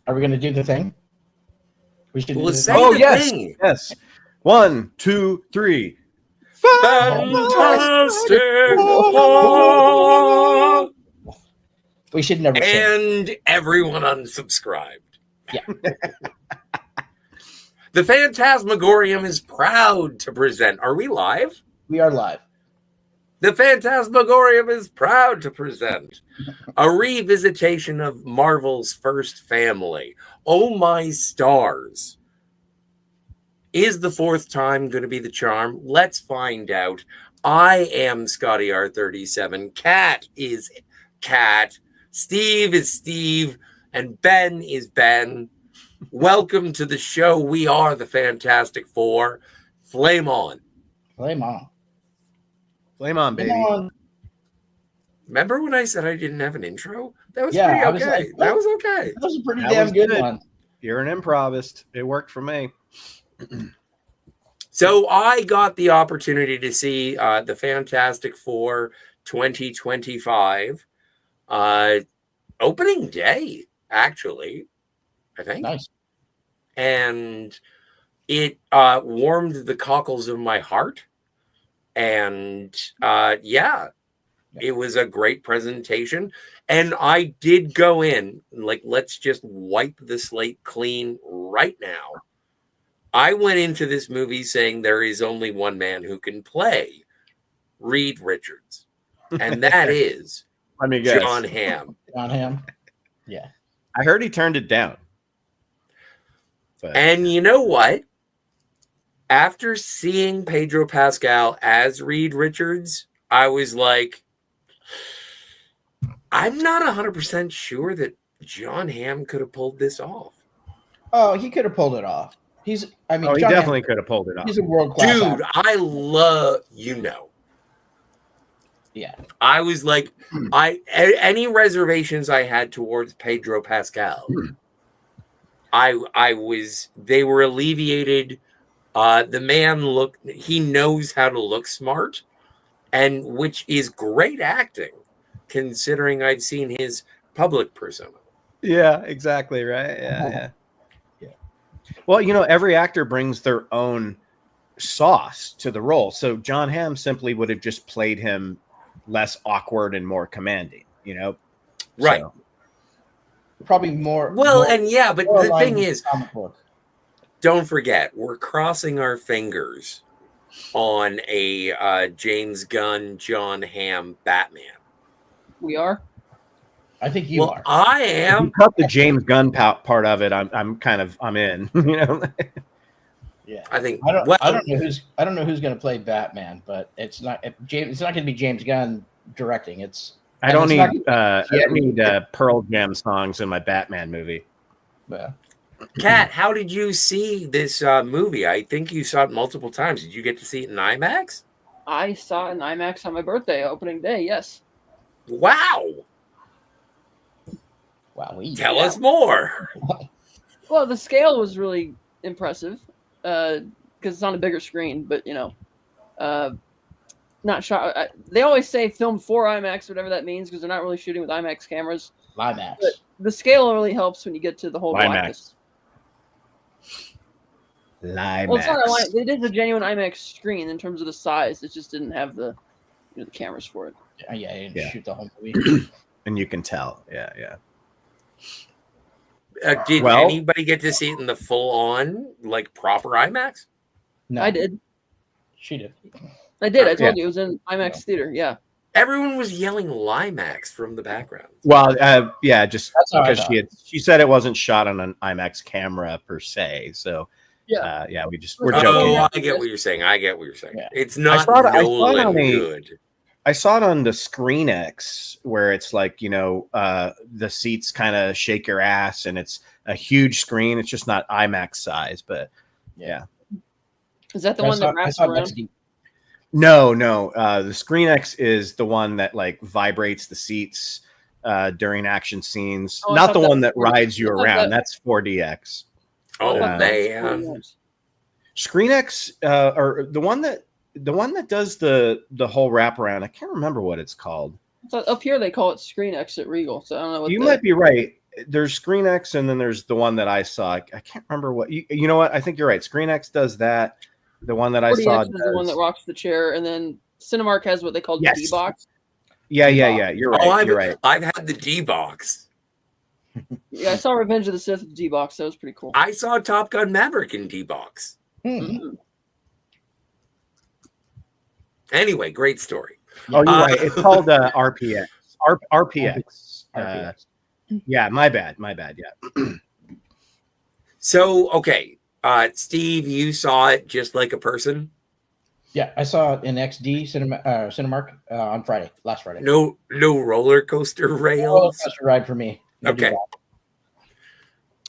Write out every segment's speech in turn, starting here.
Are we going to do the thing? We should. Well, do say the the yes, thing. yes. 1, 2, 3. Fantastic Four. We should never sing. And everyone unsubscribed. Yeah. The Fantasmagorium is proud to present. Are we live? We are live. The Fantasmagorium is proud to present a revisitation of Marvel's first family. Oh my stars. Is the fourth time going to be the charm? Let's find out. I am Scotty R37. Kat is Kat. Steve is Steve. And Ben is Ben. Welcome to the show. We are the Fantastic Four. Flame on. Flame on. Flame on, baby. Flame on. Remember when I said I didn't have an intro? That was Yeah, pretty I was okay. like, That was okay. That was a pretty That damn was good good. one. You're an improvist. It worked for me. So I got the opportunity to see the Fantastic Four 2025 opening day, actually, I think. Nice. And it warmed the cockles of my heart. And it was a great presentation. And I did go in, like, let's just wipe the slate clean right now. I went into this movie saying there is only one man who can play Reed Richards. And that is Let me guess. John Hamm. On him. Yeah. I heard he turned it down. But And you know what? After seeing Pedro Pascal as Reed Richards, I was like, I'm not 100% sure that John Hamm could have pulled this off. Oh, he could have pulled it off. he John definitely Hamm, could have pulled it off. He's a world class. Dude, I love, Yeah. I was like, any reservations I had towards Pedro Pascal, they were alleviated. The man he knows how to look smart, and which is great acting, considering I've seen his public persona. Yeah, exactly. Right. Yeah. Well, every actor brings their own sauce to the role. So John Hamm simply would have just played him less awkward and more commanding, Right. So, Probably more. Well, more, and yeah, but more the aligned thing with is, comic book. don't forget, we're crossing our fingers on a James Gunn, John Hamm Batman. We are. I think you are. I if am. you cut the James Gunn part of it, I'm in. Yeah. I think. I don't know who's going to play Batman, but it's not going to be James Gunn directing. I don't need Pearl Jam songs in my Batman movie. Yeah. Kat, how did you see this movie? I think you saw it multiple times. Did you get to see it in IMAX? I saw it in IMAX on my birthday, opening day. Yes. Wow. Wow. Tell us more. Well, the scale was really impressive because it's on a bigger screen, but not shot. They always say film for IMAX, whatever that means, because they're not really shooting with IMAX cameras. IMAX. But the scale really helps when you get to the whole blackness. Well, it's not it is a genuine IMAX screen in terms of the size. It just didn't have the the cameras for it. Yeah, I didn't shoot the whole movie. And you can tell. Yeah. Did anybody get to see it in the full-on, like, proper IMAX? No, I did. She did. I did. I told you it was in IMAX theater. Yeah. Everyone was yelling Limax from the background. Well, just That's how I because thought. she said it wasn't shot on an IMAX camera per se. So Yeah. we're Oh, joking. I get what you're saying. Yeah. It's not saw it on Nolan good. I saw it on the ScreenX where it's like, the seats kind of shake your ass and it's a huge screen. It's just not IMAX size, but yeah. Is that the one that wraps around? No. The ScreenX is the one that like vibrates the seats during action scenes. Oh, I Not thought the that one was that 4D. rides you I thought around. that- That's 4DX. Oh, Uh, man. ScreenX or the one that does the whole wraparound. I can't remember what it's called. So up here they call it ScreenX at Regal. So I don't know what You might be right. there's Screen X, and then there's the one that I saw. I can't remember what you know what I think you're right. Screen X does that. The one that I saw is the one that rocks the chair, and then Cinemark has what they call the D box. Yeah. You're right. You're right. I've had the D box. Yeah, I saw Revenge of the Sith with the D box. That was pretty cool. I saw Top Gun Maverick in D box. Mm-hmm. Anyway, great story. Oh, you're right. It's called RPX. RPX. RPX. Yeah, my bad. Yeah. So, okay. Steve, you saw it just like a person? Yeah, I saw it in XD Cinemark on last Friday. No roller coaster rails? Roller coaster ride for me. Okay.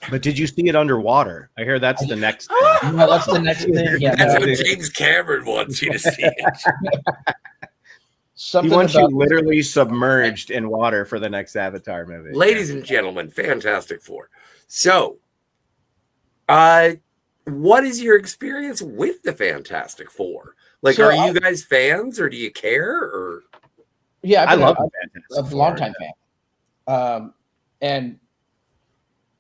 But did you see it underwater? I hear that's the next thing. No, that's the next thing. Yeah, that's what James Cameron wants you to see it. He wants you literally submerged in water for the next Avatar movie. Ladies and gentlemen, Fantastic Four. So, what is your experience with the Fantastic Four? Like, are you guys fans, or do you care? Or yeah, I love a long-time fan. And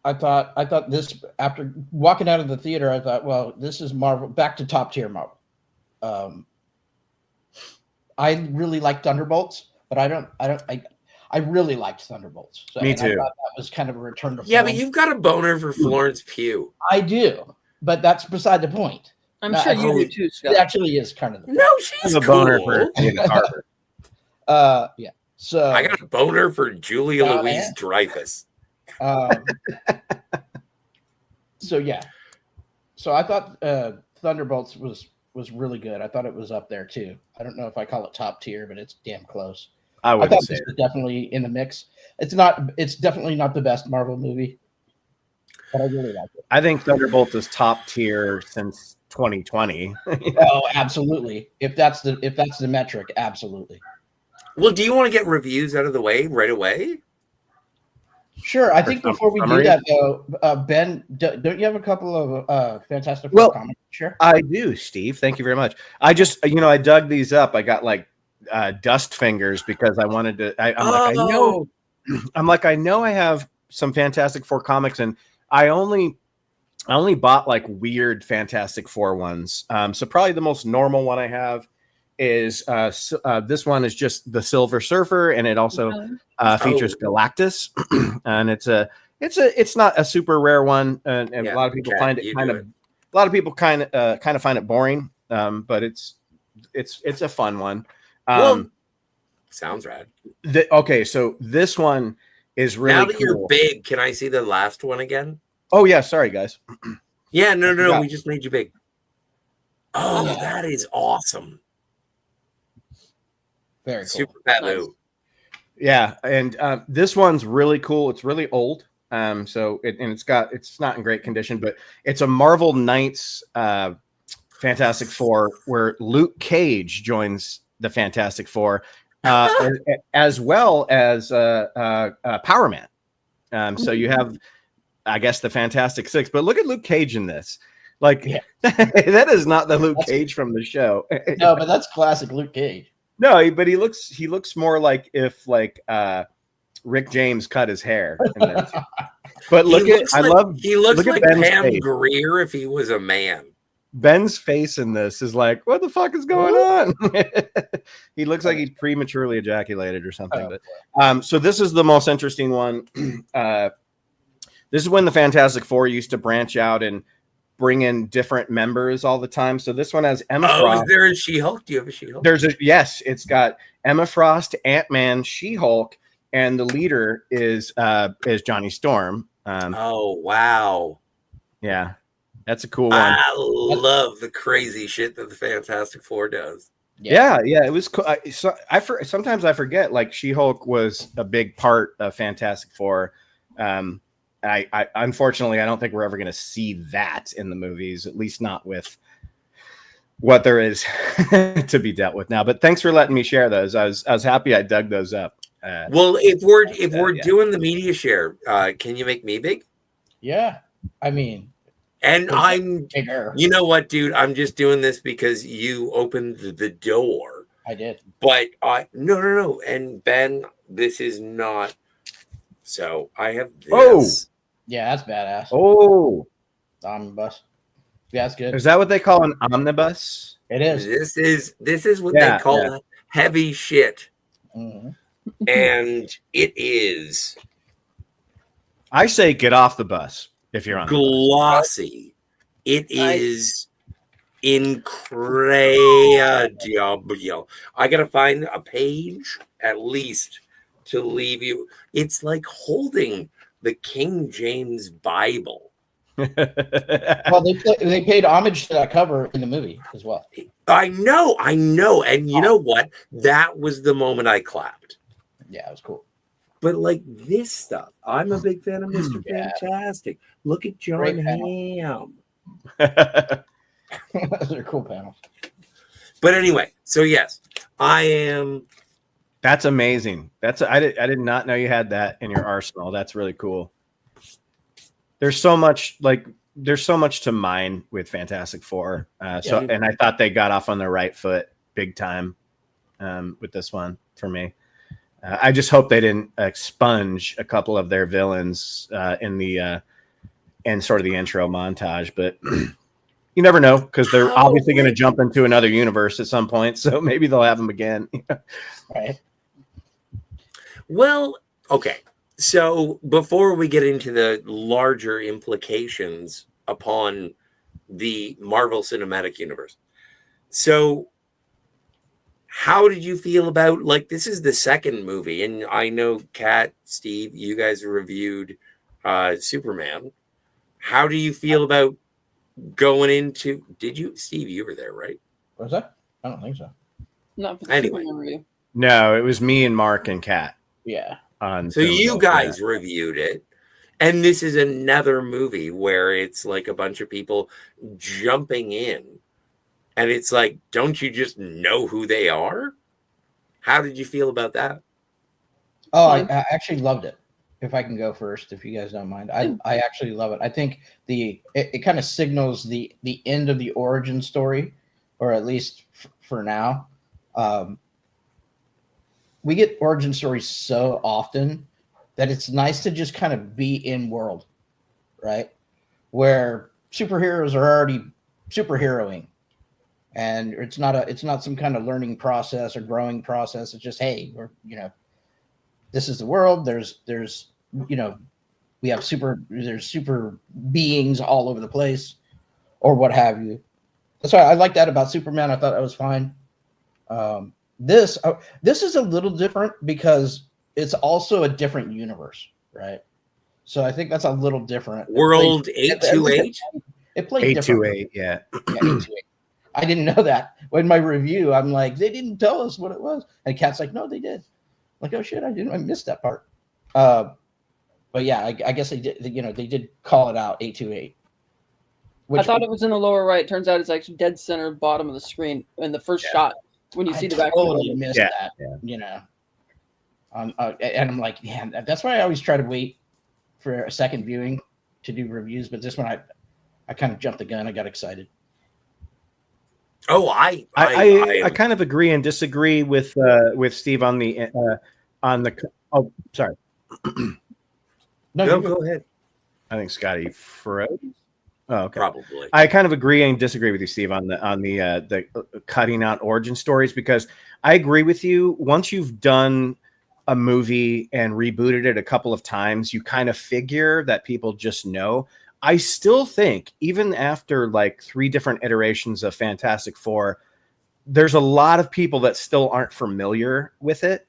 I thought this, after walking out of the theater, I thought, well, this is Marvel, back to top tier Marvel. I really like Thunderbolts, but I really liked Thunderbolts. So, Me too. I thought that was kind of a return to yeah, form. but you've got a boner for Florence Pugh. I do, but that's beside the point. I'm sure you do too, Scott. It actually is kind of the point. No, she's a boner for Dana Carvey. Yeah. So I got a boner for Julia Louise Dreyfus. So yeah. So I thought Thunderbolts was really good. I thought it was up there too. I don't know if I call it top tier, but it's damn close. I thought this was definitely in the mix. It's definitely not the best Marvel movie, but I really like it. I think Thunderbolts is top tier since 2020. Oh, absolutely. If that's the metric, absolutely. Well, do you want to get reviews out of the way right away? Sure. I think before we do that, though, Ben, don't you have a couple of Fantastic Four comments? Sure. I do, Steve. Thank you very much. I just, I dug these up. I got like dust fingers because I wanted to. I'm like, I know I have some Fantastic Four comics, and I only bought like weird Fantastic Four ones. So probably the most normal one I have is this one is just the Silver Surfer, and it also features Galactus, and it's not a super rare one, and a lot of people find it kind of find it boring, but it's a fun one. Sounds rad. Okay, so this one is really now that cool. You're big. Can I see the last one again? Oh yeah, sorry guys. Yeah, no, we just made you big. Oh, that is awesome. Very cool. Super Palu. Nice. Yeah, and this one's really cool. It's really old. So it's not in great condition, but it's a Marvel Knights Fantastic Four where Luke Cage joins the Fantastic Four, as well as Power Man. So you have, I guess, the Fantastic Six. But look at Luke Cage in this. Like that is not the Luke Cage from the show. No, but that's classic Luke Cage. No, but he looks more like if Rick James cut his hair. But he looks like Pam Grier if he was a man. Ben's face in this is like, what the fuck is going on? He looks like he prematurely ejaculated or something. But so this is the most interesting one. This is when the Fantastic Four used to branch out and bring in different members all the time. So this one has Emma Frost. Is there a She-Hulk? Do you have a She-Hulk? Yes, it's got Emma Frost, Ant-Man, She-Hulk, and the leader is Johnny Storm. Oh wow. Yeah. That's a cool one. I love the crazy shit that the Fantastic Four does. Yeah, it was cool. Sometimes I forget like She-Hulk was a big part of Fantastic Four. I unfortunately I don't think we're ever going to see that in the movies, at least not with what there is to be dealt with now. But thanks for letting me share those. I was happy I dug those up. Well, if we're doing the media share, can you make me big? Yeah, I mean, and I'm bigger. You know what, dude? I'm just doing this because you opened the door. I did, but no. And Ben, this is not So I have this. Oh, yeah, that's badass. Oh, Omnibus. Yeah, that's good. Is that what they call an omnibus? It is. This is what they call heavy shit. Mm-hmm. And it is. I say get off the bus if you're on glossy. It is incredible. I gotta find a page at least to leave you. It's like holding the King James Bible. Well, they paid homage to that cover in the movie as well. I know. And you know what? That was the moment I clapped. Yeah, it was cool. But like this stuff, I'm a big fan of Mr. Fantastic. Look at John Hamm. Those are cool panels. But anyway, so yes, I am. That's amazing. I did not know you had that in your arsenal. That's really cool. There's so much to mine with Fantastic Four. And I thought they got off on the right foot big time with this one for me. I just hope they didn't expunge a couple of their villains in sort of the intro montage, but you never know because they're obviously going to jump into another universe at some point. So maybe they'll have them again. Right. Well, okay. So before we get into the larger implications upon the Marvel Cinematic Universe, so how did you feel about, like, this is the second movie, and I know Kat, Steve, you guys reviewed Superman. How do you feel about going into? Did you, Steve? You were there, right? Was that? I don't think so. Not for the Anyway. Superman review. No, it was me and Mark and Kat. Yeah. So you guys reviewed it, and this is another movie where it's like a bunch of people jumping in, and it's like, don't you just know who they are? How did you feel about that? Oh, I actually loved it. If I can go first, if you guys don't mind, I actually love it. I think it kind of signals the end of the origin story, or at least for now. We get origin stories so often that it's nice to just kind of be in world, right? Where superheroes are already superheroing, and it's not some kind of learning process or growing process. It's just, hey, this is the world. There's we have there's super beings all over the place, or what have you. That's why I like that about Superman. I thought that was fine. This is a little different because it's also a different universe, right? So I think that's a little different. World 828. It played 828, yeah. 828. I didn't know that. When my review, I'm like, they didn't tell us what it was, and Kat's like, no, they did. I'm like, oh shit, I missed that part. But yeah, I guess they did. They did call it out 828. I thought it was in the lower right. Turns out it's actually dead center bottom of the screen in the first shot. When you see the back, totally missed that. Yeah. And I'm like, man, that's why I always try to wait for a second viewing to do reviews. But this one, I kind of jumped the gun. I got excited. Oh, I kind of agree and disagree with Steve on the. Oh, sorry. No, go ahead. I think Scotty froze. Oh, okay. Probably. I kind of agree and disagree with you, Steve, on the cutting out origin stories, because I agree with you. Once you've done a movie and rebooted it a couple of times, you kind of figure that people just know. I still think, even after like 3 different iterations of Fantastic Four, there's a lot of people that still aren't familiar with it.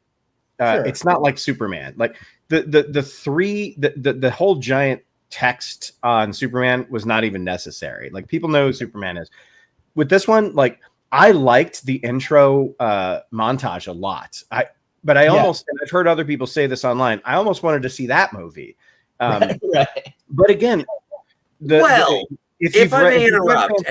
Sure. It's not like Superman. Like the whole giant text on Superman was not even necessary. Like, people know who Superman is. With this one, like, I liked the intro montage a lot. But almost, and I've heard other people say this online, I almost wanted to see that movie. Right. But again, if I may interrupt,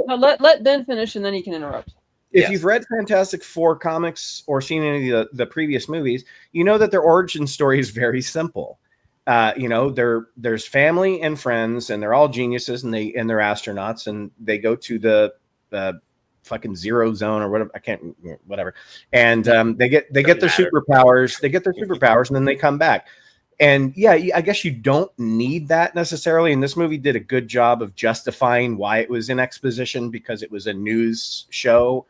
let Ben finish and then he can interrupt. If you've read Fantastic Four comics or seen any of the previous movies, you know that their origin story is very simple. There's family and friends, and they're all geniuses, and they're astronauts, and they go to the fucking zero zone or whatever. And they get their superpowers. They get their superpowers, and then they come back. And yeah, I guess you don't need that necessarily. And this movie did a good job of justifying why it was in exposition, because it was a news show.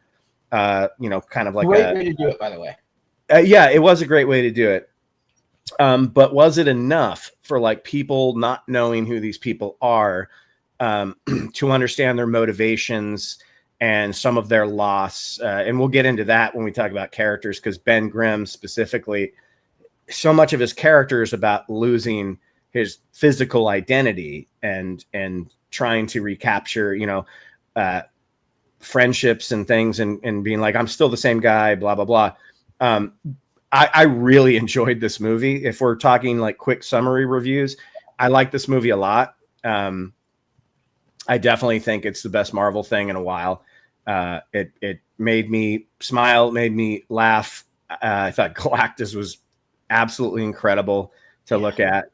Kind of like great way to do it, by the way. Yeah, it was a great way to do it. But was it enough for like people not knowing who these people are to understand their motivations and some of their loss? And we'll get into that when we talk about characters, because Ben Grimm specifically, so much of his character is about losing his physical identity and trying to recapture, friendships and things and being like, I'm still the same guy, blah, blah, blah. I really enjoyed this movie. If we're talking like quick summary reviews, I like this movie a lot. I definitely think it's the best Marvel thing in a while. It made me smile, made me laugh. I thought Galactus was absolutely incredible to look at.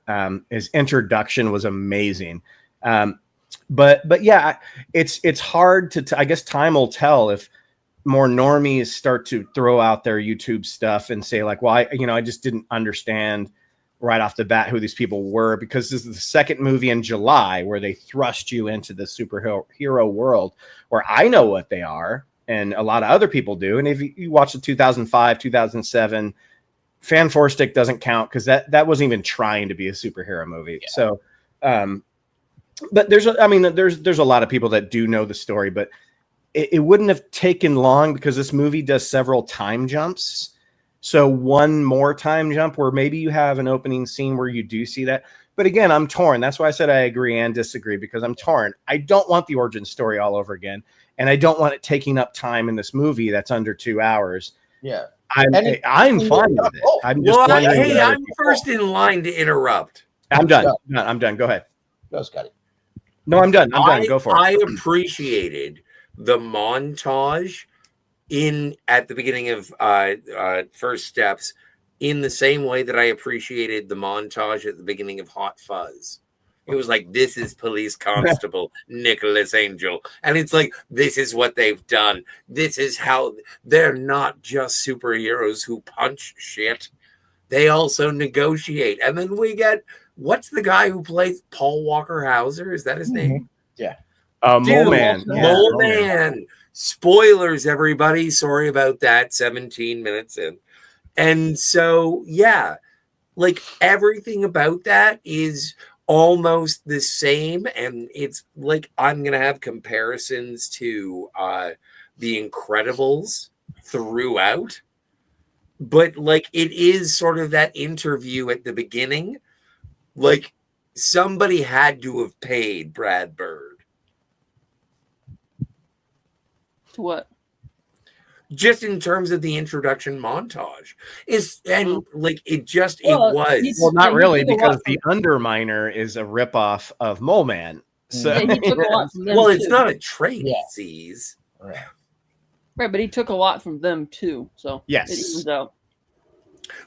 His introduction was amazing. But yeah, it's hard to I guess time will tell if more normies start to throw out their YouTube stuff and say like, well, I just didn't understand right off the bat who these people were, because this is the second movie in July where they thrust you into the superhero world where I know what they are and a lot of other people do. And if you watch the 2005, 2007, Fan Four Stick doesn't count because that wasn't even trying to be a superhero movie. Yeah. So, but there's a lot of people that do know the story, but it wouldn't have taken long because this movie does several time jumps. So one more time jump where maybe you have an opening scene where you do see that. But again, I'm torn. That's why I said I agree and disagree, because I'm torn. I don't want the origin story all over again. And I don't want it taking up time in this movie that's under 2 hours. Yeah. I'm fine with it. I'm just wondering. Hey, I'm first in line to interrupt. I'm done. I'm done. Go ahead. Go, Scotty. No, I'm done. I'm done. Go for it. I appreciated the montage at the beginning of First Steps in the same way that I appreciated the montage at the beginning of Hot Fuzz. It was like, this is Police Constable Nicholas Angel. And it's like, this is what they've done. This is how they're not just superheroes who punch shit. They also negotiate. And then we get, what's the guy who plays Paul Walker Hauser? Is that his name? Yeah. Mole Man. Mole Man. Spoilers, everybody. Sorry about that. 17 minutes in. And so, yeah, like everything about that is almost the same. And it's like, I'm going to have comparisons to The Incredibles throughout. But like, it is sort of that interview at the beginning. Like, somebody had to have paid Brad Bird. To what? Just in terms of the introduction montage. It was. Well, not really, because the Underminer is a ripoff of Mole Man. So yeah, he took a lot from them. Well, it's not a trait he sees. Right, but he took a lot from them too. So yes. It evens out.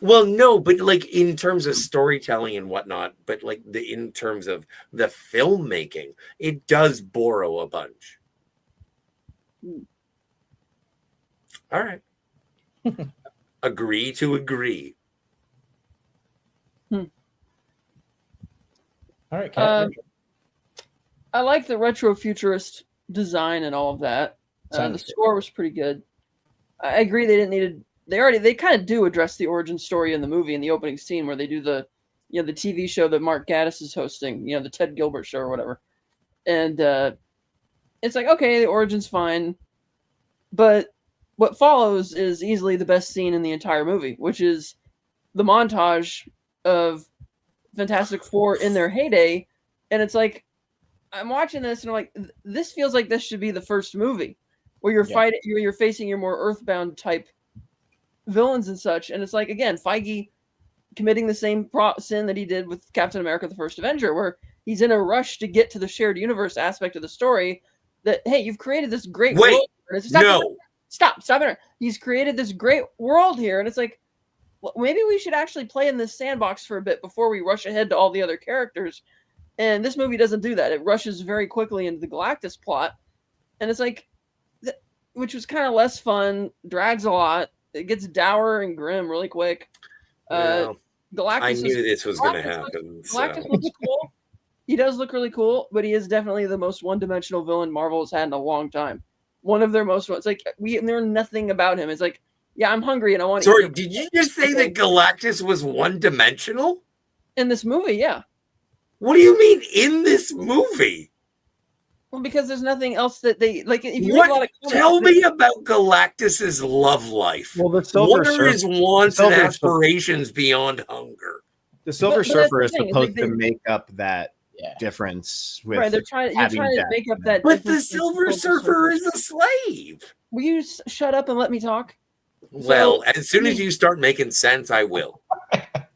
Well, no, but like in terms of storytelling and whatnot, but like in terms of the filmmaking, it does borrow a bunch. All right. Agree to agree. All right. I like the retro futurist design and all of that. The score was pretty good. I agree they didn't need to. They kind of do address the origin story in the movie in the opening scene where they do the TV show that Mark Gatiss is hosting, the Ted Gilbert show or whatever. And it's like, okay, the origin's fine. But what follows is easily the best scene in the entire movie, which is the montage of Fantastic Four in their heyday. And it's like, I'm watching this and I'm like, this feels like this should be the first movie where you're facing your more earthbound type villains and such. And it's like, again, Feige committing the same sin that he did with Captain America: The First Avenger, where he's in a rush to get to the shared universe aspect of the story that, hey, you've created this great world. Stop it. He's created this great world here. And it's like, well, maybe we should actually play in this sandbox for a bit before we rush ahead to all the other characters. And this movie doesn't do that. It rushes very quickly into the Galactus plot. And it's like, which was kind of less fun, drags a lot. It gets dour and grim really quick. Yeah. Galactus. I knew this was going to happen. Galactus looks cool. He does look really cool, but he is definitely the most one-dimensional villain Marvel has had in a long time. One of their most. It's like we know nothing about him. It's like, yeah, I'm hungry and I want to. Sorry, did you just say that Galactus was one-dimensional in this movie? Yeah. What do you mean in this movie? Well, because there's nothing else that they like. If you read a lot of tell me about Galactus's love life. Well, the Silver what are his wants and aspirations beyond hunger? The Silver Surfer is supposed to make up that difference. With right, you're trying to make up that. But the Silver Surfer is a slave. Will you shut up and let me talk? Well, as soon as you start making sense, I will.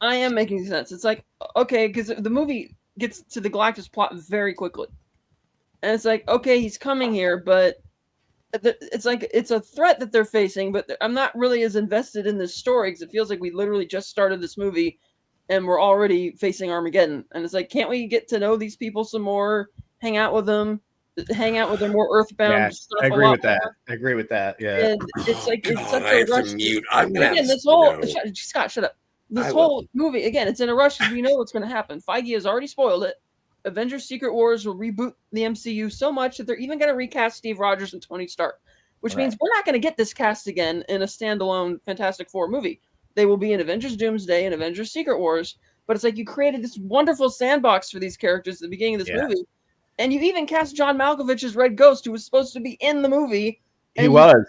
I am making sense. It's like, okay, because the movie gets to the Galactus plot very quickly. And it's like, okay, he's coming here, but it's like it's a threat that they're facing, but I'm not really as invested in this story because it feels like we literally just started this movie and we're already facing Armageddon. And it's like, can't we get to know these people some more, hang out with them more earthbound stuff? I agree with that. I agree with that. Yeah. And it's like, it's such a rush. I'm gonna again, this whole Scott, shut up. This whole movie, again, it's in a rush because we know what's going to happen. Feige has already spoiled it. Avengers Secret Wars will reboot the MCU so much that they're even going to recast Steve Rogers and Tony Stark, which means we're not going to get this cast again in a standalone Fantastic Four movie. They will be in Avengers Doomsday and Avengers Secret Wars, but it's like you created this wonderful sandbox for these characters at the beginning of this movie, and you even cast John Malkovich as Red Ghost, who was supposed to be in the movie. He was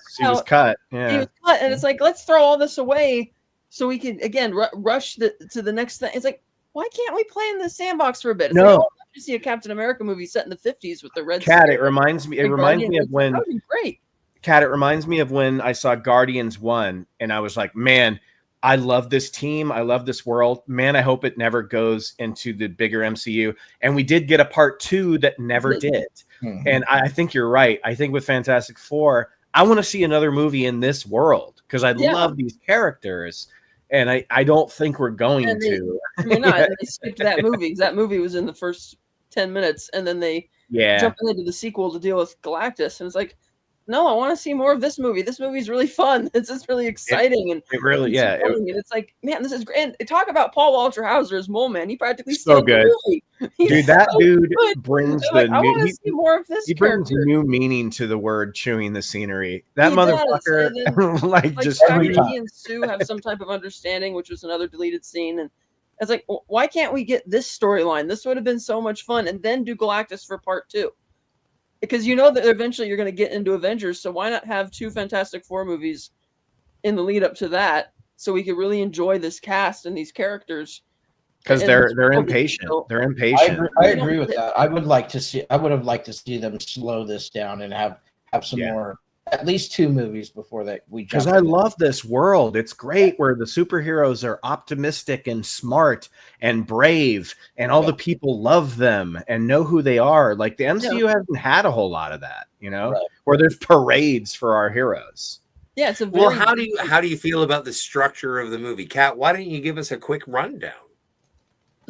cut. Yeah. He was cut, and it's like, let's throw all this away so we can, again, rush to the next thing. It's like, why can't we play in the sandbox for a bit? It's like, to see a Captain America movie set in the 50s with the red Cat. It reminds me of when great. Cat, it reminds me of when I saw Guardians 1 and I was like, man, I love this team. I love this world. Man, I hope it never goes into the bigger MCU. And we did get a part 2 that never did. Mm-hmm. And I think you're right. I think with Fantastic Four, I want to see another movie in this world because I love these characters. And I don't think we're going to. I mean, they skipped that movie. That movie was in the first 10 minutes, and then they jumped into the sequel to deal with Galactus. And it's like, no, I want to see more of this movie. This movie's really fun. It's just really exciting. It really, and it's like, man, this is great. And talk about Paul Walter Hauser as Mole Man. He practically so good. The movie. Dude, that dude brings I want to see more of this. He brings new meaning to the word chewing the scenery. That motherfucker, like just every time he and Sue have some type of understanding, which was another deleted scene. And it's like, why can't we get this storyline? This would have been so much fun. And then do Galactus for part 2. Because you know that eventually you're going to get into Avengers, so why not have 2 Fantastic Four movies in the lead up to that, so we could really enjoy this cast and these characters? Because they're impatient. They're impatient. I agree with that. I would have liked to see them slow this down and have some more, at least 2 movies before that we. Because I love this world. It's great where the superheroes are optimistic and smart and brave, and all the people love them and know who they are. Like the MCU hasn't had a whole lot of that, where there's parades for our heroes. Yeah, it's how do you feel about the structure of the movie, Kat? Why don't you give us a quick rundown?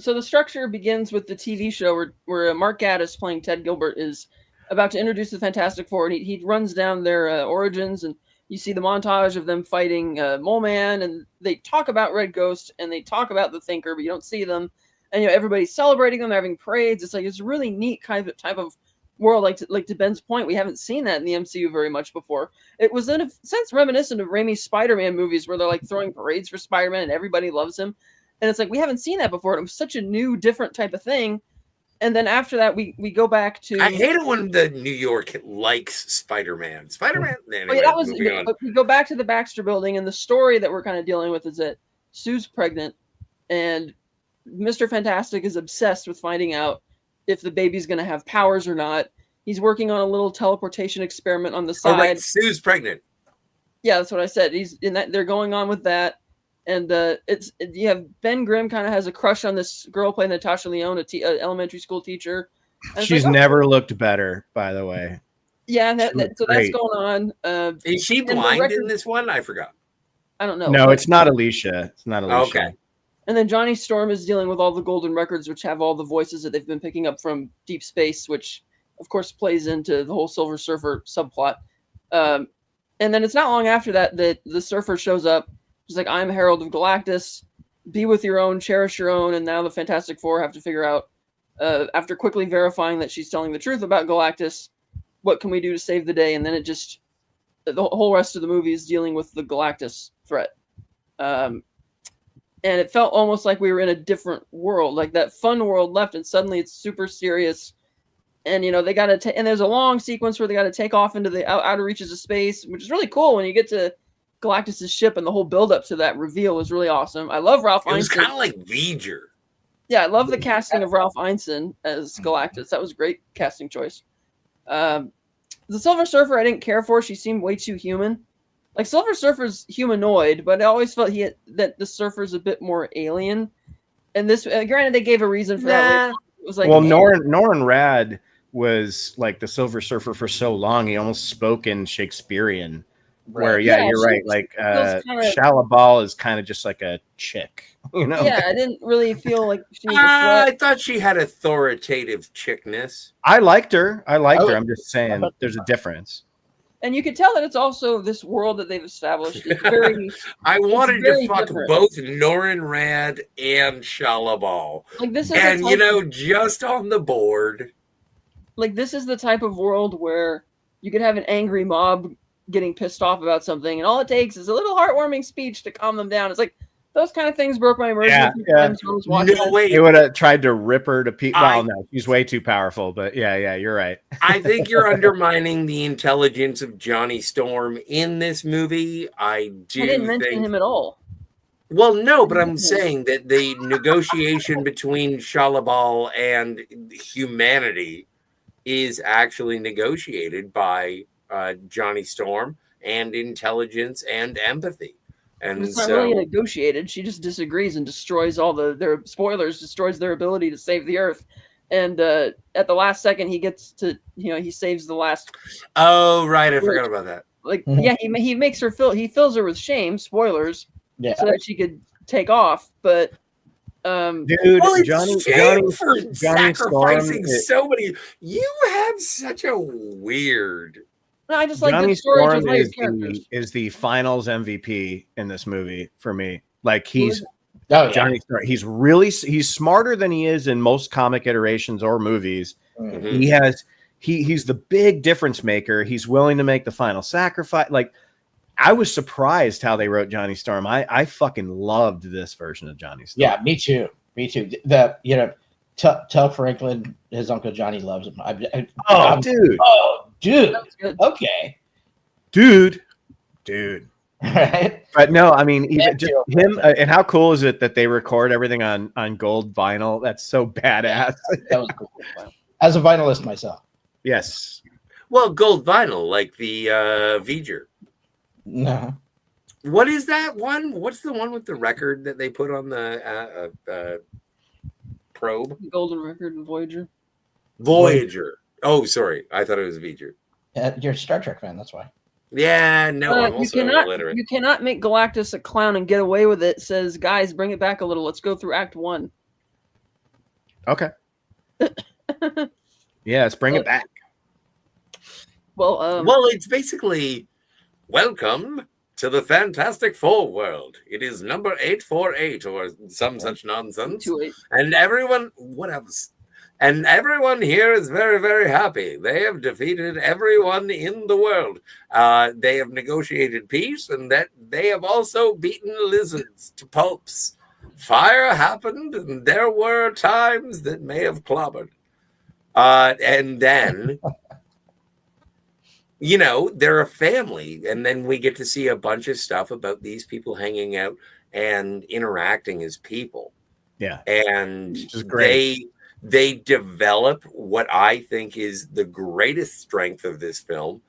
So the structure begins with the TV show where Mark Gatiss playing Ted Gilbert is about to introduce the Fantastic Four, and he runs down their origins, and you see the montage of them fighting Mole Man, and they talk about Red Ghost, and they talk about the Thinker, but you don't see them, and everybody's celebrating them, they're having parades. It's like it's a really neat type of world. Like to Ben's point, we haven't seen that in the MCU very much before. It was in a sense reminiscent of Raimi's Spider-Man movies, where they're like throwing parades for Spider-Man, and everybody loves him, and it's like we haven't seen that before. It was such a new, different type of thing. And then after that, we go back to. I hate it when the New York likes Spider-Man. Spider-Man. Anyway, we go back to the Baxter Building, and the story that we're kind of dealing with is that Sue's pregnant, and Mr. Fantastic is obsessed with finding out if the baby's going to have powers or not. He's working on a little teleportation experiment on the side. Oh, right. Sue's pregnant. Yeah, that's what I said. He's in that. They're going on with that. And you have Ben Grimm kind of has a crush on this girl playing Natasha Lyonne, an elementary school teacher. She's never looked better, by the way. Yeah, so that's going on. Is she blind in this one? I forgot. I don't know. No, it's not Alicia. It's not Alicia. Okay. And then Johnny Storm is dealing with all the golden records, which have all the voices that they've been picking up from deep space, which, of course, plays into the whole Silver Surfer subplot. And then it's not long after that the Surfer shows up. He's like, I'm Herald of Galactus. be with your own, cherish your own, and now the Fantastic Four have to figure out, after quickly verifying that she's telling the truth about Galactus, what can we do to save the day? And then the whole rest of the movie is dealing with the Galactus threat. And it felt almost like we were in a different world, like that fun world left, and suddenly it's super serious. And they got to, and there's a long sequence where they got to take off into the outer reaches of space, which is really cool. When you get to Galactus's ship, and the whole build up to that reveal was really awesome. I love Ralph Ineson. It was kind of like V'ger. Yeah, I love the casting of Ralph Ineson as Galactus. That was a great casting choice. The Silver Surfer I didn't care for. She seemed way too human. Like, Silver Surfer's humanoid, but I always felt that the Surfer's a bit more alien. And this, granted, they gave a reason for that. It was like, well, Norrin Rad was like the Silver Surfer for so long. He almost spoke in Shakespearean. Right. Where, you're right. Like, Shalabal is kind of just like a chick, Yeah, I didn't really feel like she was I thought she had authoritative chickness. I liked her. her. I'm just saying there's a difference. And you could tell that it's also this world that they've established. It's very, I wanted to fuck both Norrin Rad and Shalabal. Like, this is and, just on the board. Like, this is the type of world where you could have an angry mob getting pissed off about something, and all it takes is a little heartwarming speech to calm them down. It's like, those kind of things broke my immersion. They would have tried to rip her to pieces. Well, no, she's way too powerful. But yeah, you're right. I think you're undermining the intelligence of Johnny Storm in this movie. I didn't mention him at all. Well, no, but I'm saying that the negotiation between Shalabal and humanity is actually negotiated by Johnny Storm and intelligence and empathy. And it's not really negotiated. She just disagrees and destroys all their spoilers, destroys their ability to save the Earth. And at the last second, he gets to, he saves the last. Oh, right. I forgot about that. Like, yeah, he makes her he fills her with shame, spoilers, so that she could take off. But, dude, Johnny sacrificing so many. You have such a weird. No, I just like Johnny good stories Storm with layered characters. is the finals MVP in this movie for me. Like, he's Johnny Storm. He's smarter than he is in most comic iterations or movies. Mm-hmm. He's the big difference maker. He's willing to make the final sacrifice. Like, I was surprised how they wrote Johnny Storm. I fucking loved this version of Johnny Storm. Yeah, me too. Tell Franklin his Uncle Johnny loves him. Dude. Okay. Dude. Right. But no, I mean, even just him. And how cool is it that they record everything on gold vinyl? That's so badass. That was cool. As a vinylist myself. Yes. Well, gold vinyl, like the V'ger. No. What is that one? What's the one with the record that they put on the probe? Golden Record and Voyager. Oh, sorry. I thought it was V'ger. You're a Star Trek fan, that's why. Yeah, no, I'm also illiterate. You cannot make Galactus a clown and get away with it. Says, guys, bring it back a little. Let's go through Act 1. Okay. Yeah, let's bring it back. Well, it's basically, welcome to the Fantastic Four world. It is number 848 or some such nonsense. 28. And everyone, what else? And everyone here is very, very happy. They have defeated everyone in the world. They have negotiated peace, and that they have also beaten lizards to pulps. Fire happened, and there were times that may have clobbered. And then, they're a family. And then we get to see a bunch of stuff about these people hanging out and interacting as people. Yeah. And they develop what I think is the greatest strength of this film.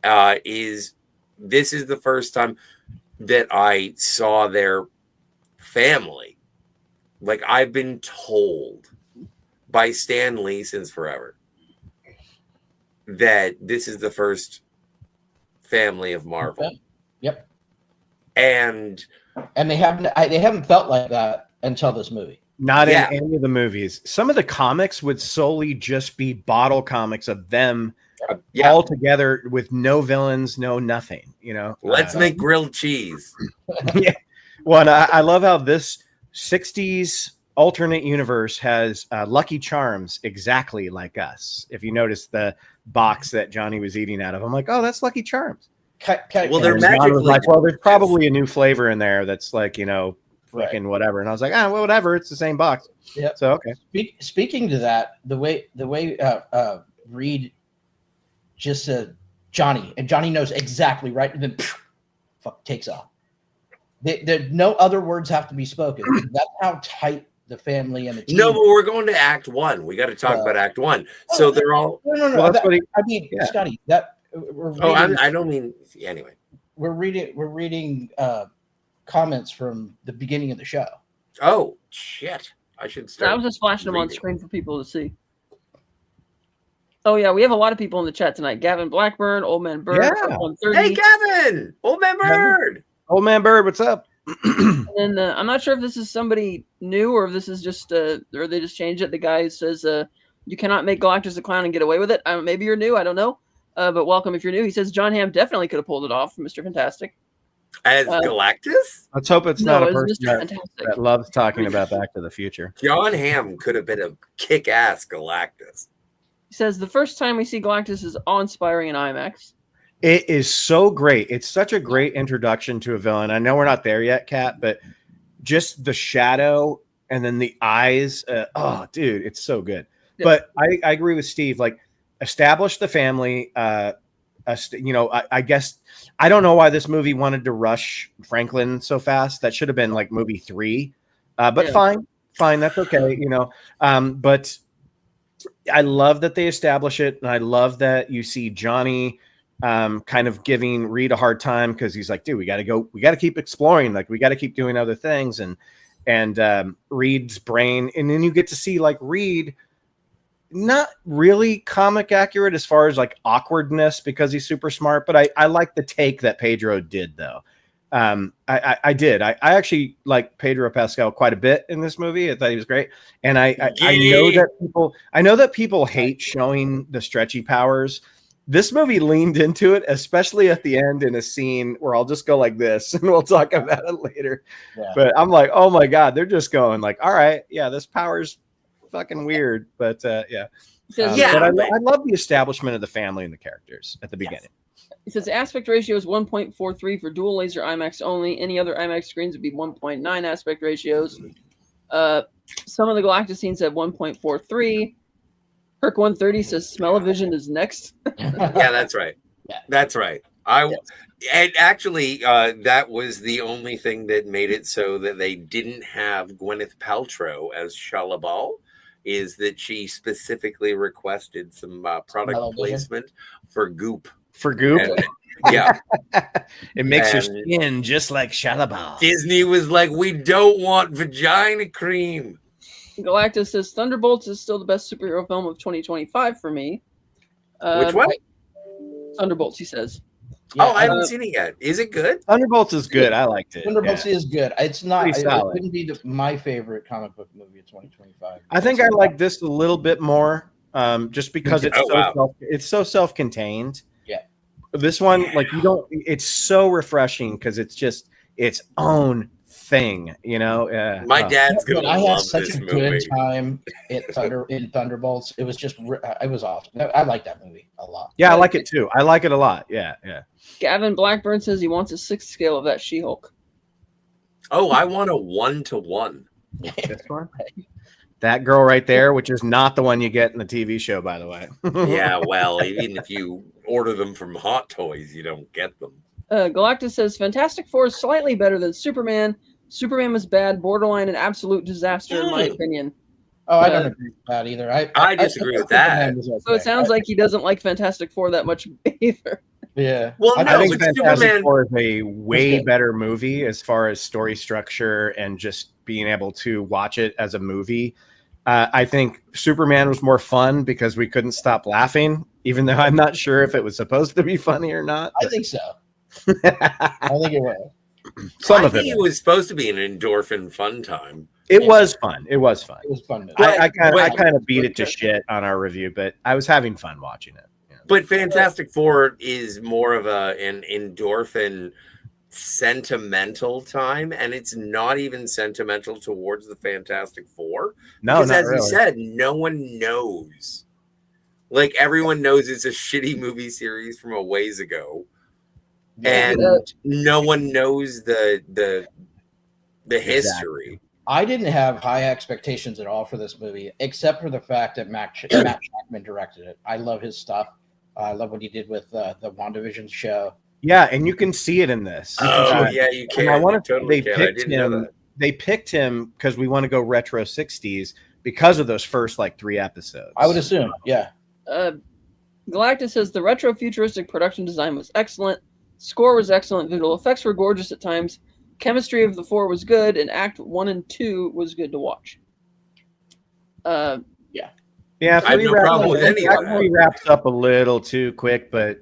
This is the first time that I saw their family. Like, I've been told by Stan Lee since forever that this is the first family of Marvel. Yep. And they haven't felt like that until this movie. Not in any of the movies. Some of the comics would solely just be bottle comics of them all together with no villains, no nothing. Let's make grilled cheese. Yeah. Well, and I love how this 60s alternate universe has Lucky Charms exactly like us. If you notice the box that Johnny was eating out of, I'm like, oh, that's Lucky Charms. Well, they're magically like, well, there's probably a new flavor in there that's like, you know, fucking whatever. And I was like, well, whatever. It's the same box. Yeah. So okay. Speaking to that, the way Reed just said Johnny, and Johnny knows exactly right, and then takes off. No other words have to be spoken. That's how tight the family and the team. No, but we're going to Act 1. We got to talk about Act 1. So they're all. No. Well, Scotty, that. I don't mean anyway. We're reading comments from the beginning of the show. Oh shit! I should start. I was just flashing them on screen for people to see. Oh yeah, we have a lot of people in the chat tonight. Gavin Blackburn, Old Man Bird, 130. Hey Gavin, Old Man Bird. Old Man Bird, what's up? And I'm not sure if this is somebody new or if this is just or they just changed it. The guy says you cannot make Galactus a clown and get away with it. Maybe you're new, I don't know. But welcome if you're new. He says John Hamm definitely could have pulled it off, Mr. Fantastic. As Galactus? Let's hope it's not a person that loves talking about Back to the Future. John Hamm could have been a kick-ass Galactus. He says the first time we see Galactus is awe-inspiring in IMAX. It is so great. It's such a great introduction to a villain. I know we're not there yet, Kat, but just the shadow and then the eyes. Oh, dude, it's so good. Yeah. But I agree with Steve. Like, establish the family. I guess I don't know why this movie wanted to rush Franklin so fast. That should have been like movie 3. But fine. That's okay. But I love that they establish it. And I love that you see Johnny kind of giving Reed a hard time because he's like, dude, we got to keep exploring. Like, we got to keep doing other things. And Reed's brain. And then you get to see like Reed, not really comic accurate as far as like awkwardness because he's super smart. But I like the take that Pedro did, though. I did. I actually like Pedro Pascal quite a bit in this movie. I thought he was great. And I know that people hate showing the stretchy powers. This movie leaned into it, especially at the end in a scene where I'll just go like this and we'll talk about it later. Yeah. But I'm like, oh my God, they're just going like, all right, yeah, this power's fucking weird. But yeah. But I love the establishment of the family and the characters at the beginning. It says aspect ratio is 1.43 for dual laser IMAX only. Any other IMAX screens would be 1.9 aspect ratios. Some of the Galactus scenes have 1.43. Herc 130 says Smell-O-Vision is next. Yeah, that's right. That's right. And actually, that was the only thing that made it so that they didn't have Gwyneth Paltrow as Shalabal, is that she specifically requested some product placement for Goop. For Goop? Yeah. It makes your skin just like Shalabal. Disney was like, we don't want vagina cream. Galactus says Thunderbolts is still the best superhero film of 2025 for me. Which one? Thunderbolts, he says. Yeah, I haven't seen it yet. Is it good? Thunderbolts is good. I liked it. Thunderbolts is good. It's not. It wouldn't be my favorite comic book movie of 2025. I think I like this a little bit more, just because it's so self-contained. Yeah. This one, like, you don't. It's so refreshing because it's just its own thing, My dad's gonna I love had such this a movie. good time in Thunderbolts. It was just, it was awesome. I like that movie a lot. Yeah, I like it too. I like it a lot. Yeah. Gavin Blackburn says he wants a 6th scale of that She-Hulk. Oh, I want a 1-to-1. This one? That girl right there, which is not the one you get in the TV show, by the way. Yeah, well, even if you order them from Hot Toys, you don't get them. Galactus says Fantastic Four is slightly better than Superman. Superman was bad, borderline an absolute disaster, in my opinion. Oh, I don't agree with that either. I disagree with that. So it sounds like he doesn't like Fantastic Four that much either. Yeah. Well, I think Fantastic Four is a way better movie as far as story structure and just being able to watch it as a movie. I think Superman was more fun because we couldn't stop laughing, even though I'm not sure if it was supposed to be funny or not. I think so. I think it was. I think it was supposed to be an endorphin fun time. It was fun. It was fun. It was fun. I kind of beat it to shit on our review, but I was having fun watching it. But Fantastic Four is more of an endorphin sentimental time, and it's not even sentimental towards the Fantastic Four. No, because not as really. you said, no one knows. Like, everyone knows it's a shitty movie series from a ways ago, and no one knows the history. I didn't have high expectations at all for this movie, except for the fact that Matt Shakman directed it. I love his stuff. I love what he did with the WandaVision show. Yeah, and you can see it in this. Oh, yeah, you can. I want to. Totally They can. picked him. They picked him because we want to go retro 60s because of those first like 3 episodes. I would assume, yeah. Galactus says the retro futuristic production design was excellent. Score was excellent. Visual effects were gorgeous at times. Chemistry of the 4 was good, and Act 1 and 2 was good to watch. Yeah. Yeah, I have no problem with any of that. 3 wraps up a little too quick, but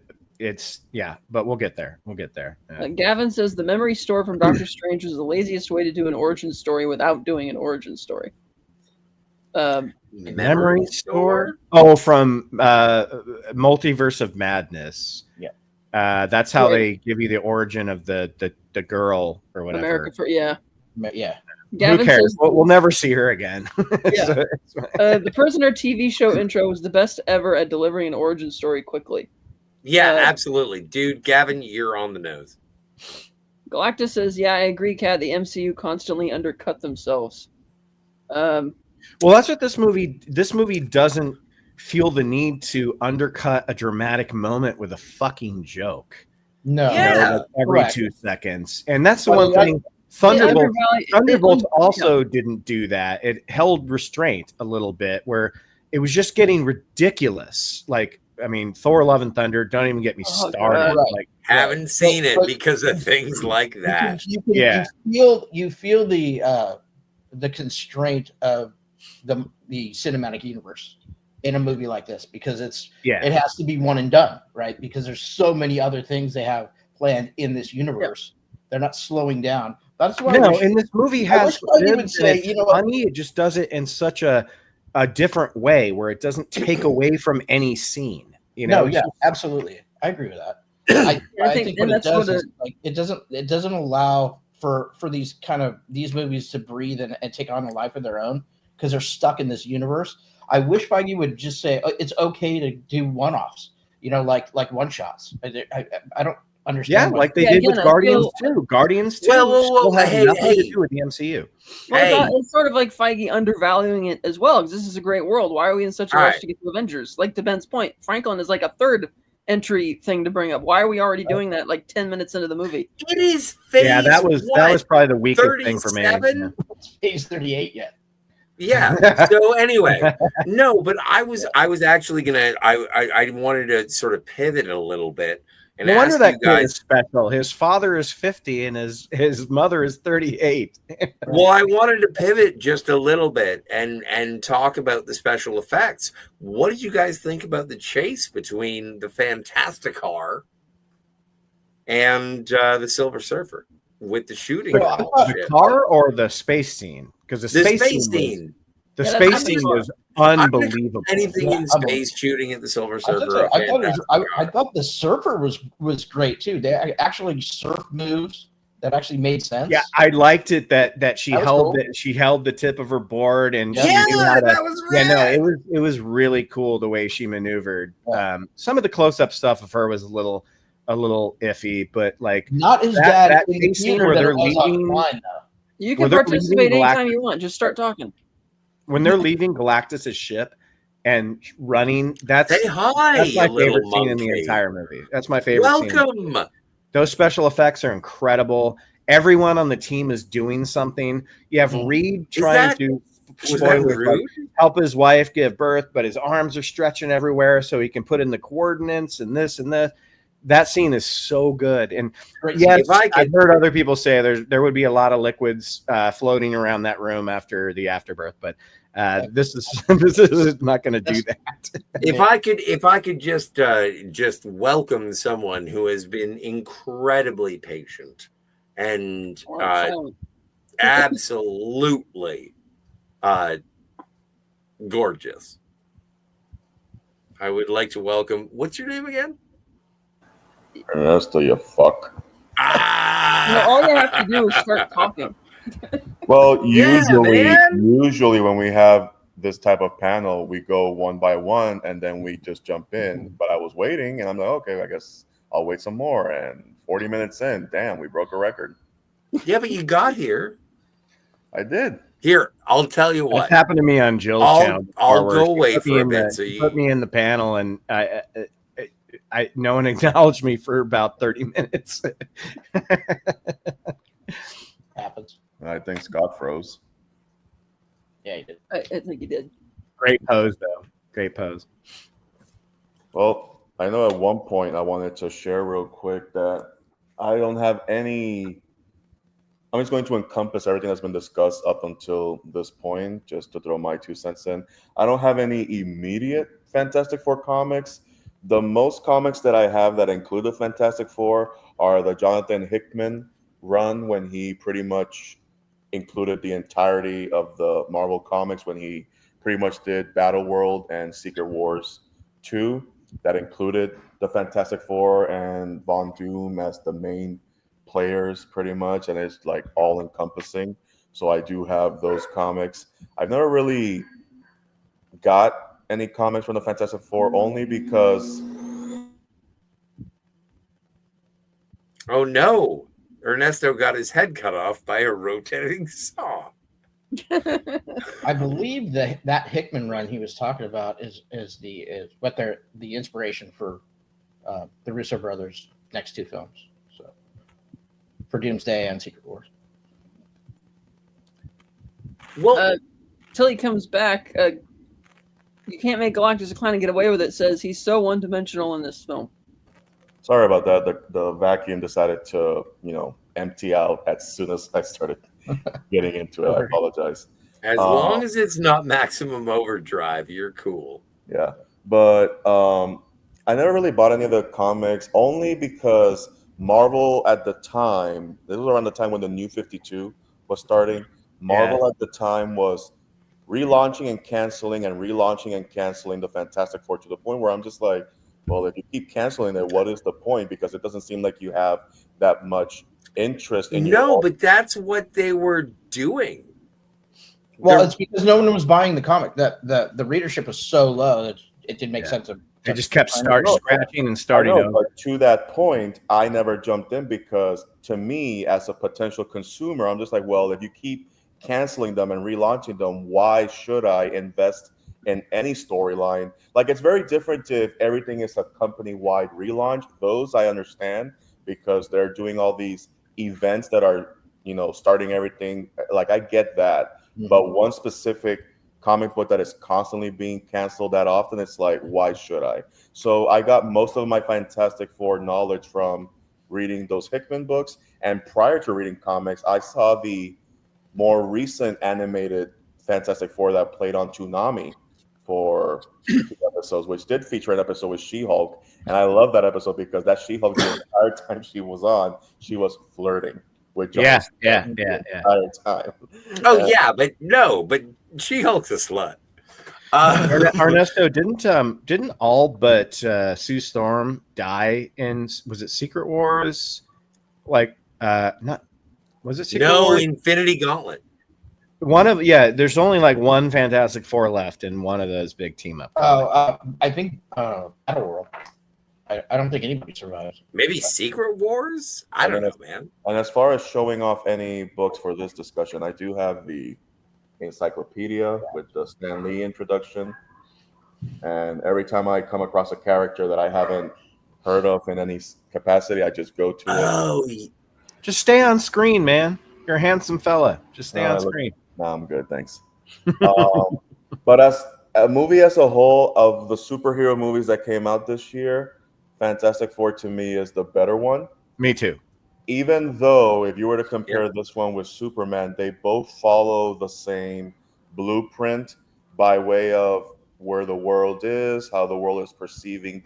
but we'll get there. Yeah. Gavin says the memory store from Doctor Strange was the laziest way to do an origin story without doing an origin story. Memory store? Oh, from Multiverse of Madness. Yeah. That's how they give you the origin of the girl or whatever. America, yeah. Gavin Who cares? says, we'll never see her again. Yeah. The Prisoner TV show intro was the best ever at delivering an origin story quickly. Yeah, absolutely. Dude, Gavin, you're on the nose. Galactus says, yeah, I agree, Kat. The MCU constantly undercut themselves. Well, that's what this movie doesn't feel the need to undercut a dramatic moment with a fucking joke. No. Yeah. Like every 2 seconds. And that's the one thing. Thunderbolts also didn't do that. It held restraint a little bit where it was just getting ridiculous. Like, I mean, Thor: Love and Thunder, don't even get me started. Like, haven't seen it because of things like that. You feel the constraint of the cinematic universe in a movie like this because it has to be one and done, right? Because there's so many other things they have planned in this universe. They're not slowing down. That's why. And this movie has funny. It just does it in such a different way where it doesn't take away from any scene. Absolutely. I agree with that. I think what it does is it doesn't allow for these movies to breathe and take on a life of their own because they're stuck in this universe. I wish Feige would just say it's okay to do one-offs, like one-shots. I don't understand. Yeah, like they did with Guardians too. Guardians too. Well, hey, nothing to do with the MCU. It's sort of like Feige undervaluing it as well because this is a great world. Why are we in such a rush to get to Avengers? Like to Ben's point, Franklin is like a third entry thing to bring up. Why are we already doing that like 10 minutes into the movie? It is phase that was probably the weakest thing for me. Phase 38 yet. Yeah. So anyway, no, but I was actually I wanted to sort of pivot a little bit. And no wonder that kid is special. His father is 50 and his mother is 38. Well, I wanted to pivot just a little bit and talk about the special effects. What did you guys think about the chase between the Fantastic Car and the Silver Surfer with the shooting? The car or the space scene? Because the space scene was unbelievable. Anything in space shooting at the Silver Surfer. I thought the Surfer was great too. They actually surf moves that actually made sense. Yeah, I liked it that she held she held the tip of her board and she knew how to, that was rad. Yeah, no, it was really cool the way she maneuvered. Some of the close-up stuff of her was a little iffy, but like not as bad that scene where they're leaving. You can participate anytime you want. Just start talking. When they're leaving Galactus' ship and running, that's my favorite scene in the entire movie. That's my favorite scene. Welcome. Those special effects are incredible. Everyone on the team is doing something. You have Reed trying to help his wife give birth, but his arms are stretching everywhere so he can put in the coordinates and this and that. That scene is so good. And yes, I've heard other people say there would be a lot of liquids floating around that room after the afterbirth, but this is not going to do that. If I could just welcome someone who has been incredibly patient and absolutely gorgeous. I would like to welcome. What's your name again? Ernesto, you fuck. Ah, all you have to do is start talking. Well, Yeah, usually when we have this type of panel, we go one by one and then we just jump in. But I was waiting and I'm like, okay, I guess I'll wait some more. And 40 minutes in, damn, we broke a record. Yeah, but you got here. I did. Here, I'll tell you what. That's happened to me on Jill's channel. I'll go away for a bit. So you put me in the panel, and I no one acknowledged me for about 30 minutes. Happens. I think Scott froze. Yeah, he did. I think he did. Great pose, though. Great pose. Well, I know at one point I wanted to share real quick that I don't have any. I'm just going to encompass everything that's been discussed up until this point, just to throw my 2 cents in. I don't have any immediate Fantastic Four comics. The most comics that I have that include the Fantastic Four are the Jonathan Hickman run, when he pretty much included the entirety of the Marvel comics, when he pretty much did Battle World and Secret Wars 2. That included the Fantastic Four and Von Doom as the main players pretty much, and it's like all encompassing. So I do have those comics. I've never really got any comics from the Fantastic Four, only because Oh no, Ernesto got his head cut off by a rotating saw. I believe that Hickman run he was talking about is what the inspiration for the Russo brothers' next 2 films. So for Doomsday and Secret Wars. Well, till he comes back, you can't make Galactus Decline and get away with it. Says he's so one-dimensional in this film. sorry about that. The vacuum decided to empty out as soon as I started getting into it. I apologize. As long as it's not Maximum Overdrive, you're cool. Yeah, but I never really bought any of the comics, only because Marvel at the time, this was around the time when the New 52 was starting. Marvel at the time was relaunching and canceling the Fantastic Four, to the point where I'm just like, well, if you keep canceling it, what is the point? Because it doesn't seem like you have that much interest in but that's what they were doing. Well, it's because no one was buying the comic. That the readership was so low that it didn't make sense. They just kept scratching and starting over. But to that point, I never jumped in, because to me, as a potential consumer, I'm just like, well, if you keep canceling them and relaunching them, why should I invest in any storyline? Like, it's very different if everything is a company-wide relaunch. Those I understand, because they're doing all these events that are, starting everything. Like, I get that. Mm-hmm. But one specific comic book that is constantly being canceled that often, it's like, why should I? So I got most of my Fantastic Four knowledge from reading those Hickman books. And prior to reading comics, I saw the more recent animated Fantastic Four that played on Toonami for 2 episodes, which did feature an episode with She-Hulk. And I love that episode because that She-Hulk, the entire time she was on, she was flirting with John. Yeah. The entire time. But She-Hulk's a slut. Ernesto, didn't all but Sue Storm die in, was it Secret Wars? Like, not, was it Secret Wars? Infinity Gauntlet. There's only like one Fantastic Four left in one of those big team up. I think Battleworld. I don't think anybody survives. Maybe Secret Wars? I don't know, man. And as far as showing off any books for this discussion, I do have the encyclopedia with the Stan Lee introduction. And every time I come across a character that I haven't heard of in any capacity, I just go to it. Just stay on screen, man. You're a handsome fella. Just stay on screen. No, I'm good, thanks. But as a movie as a whole, of the superhero movies that came out this year, Fantastic Four to me is the better one. Me too. Even though if you were to compare this one with Superman, they both follow the same blueprint by way of where the world is, how the world is perceiving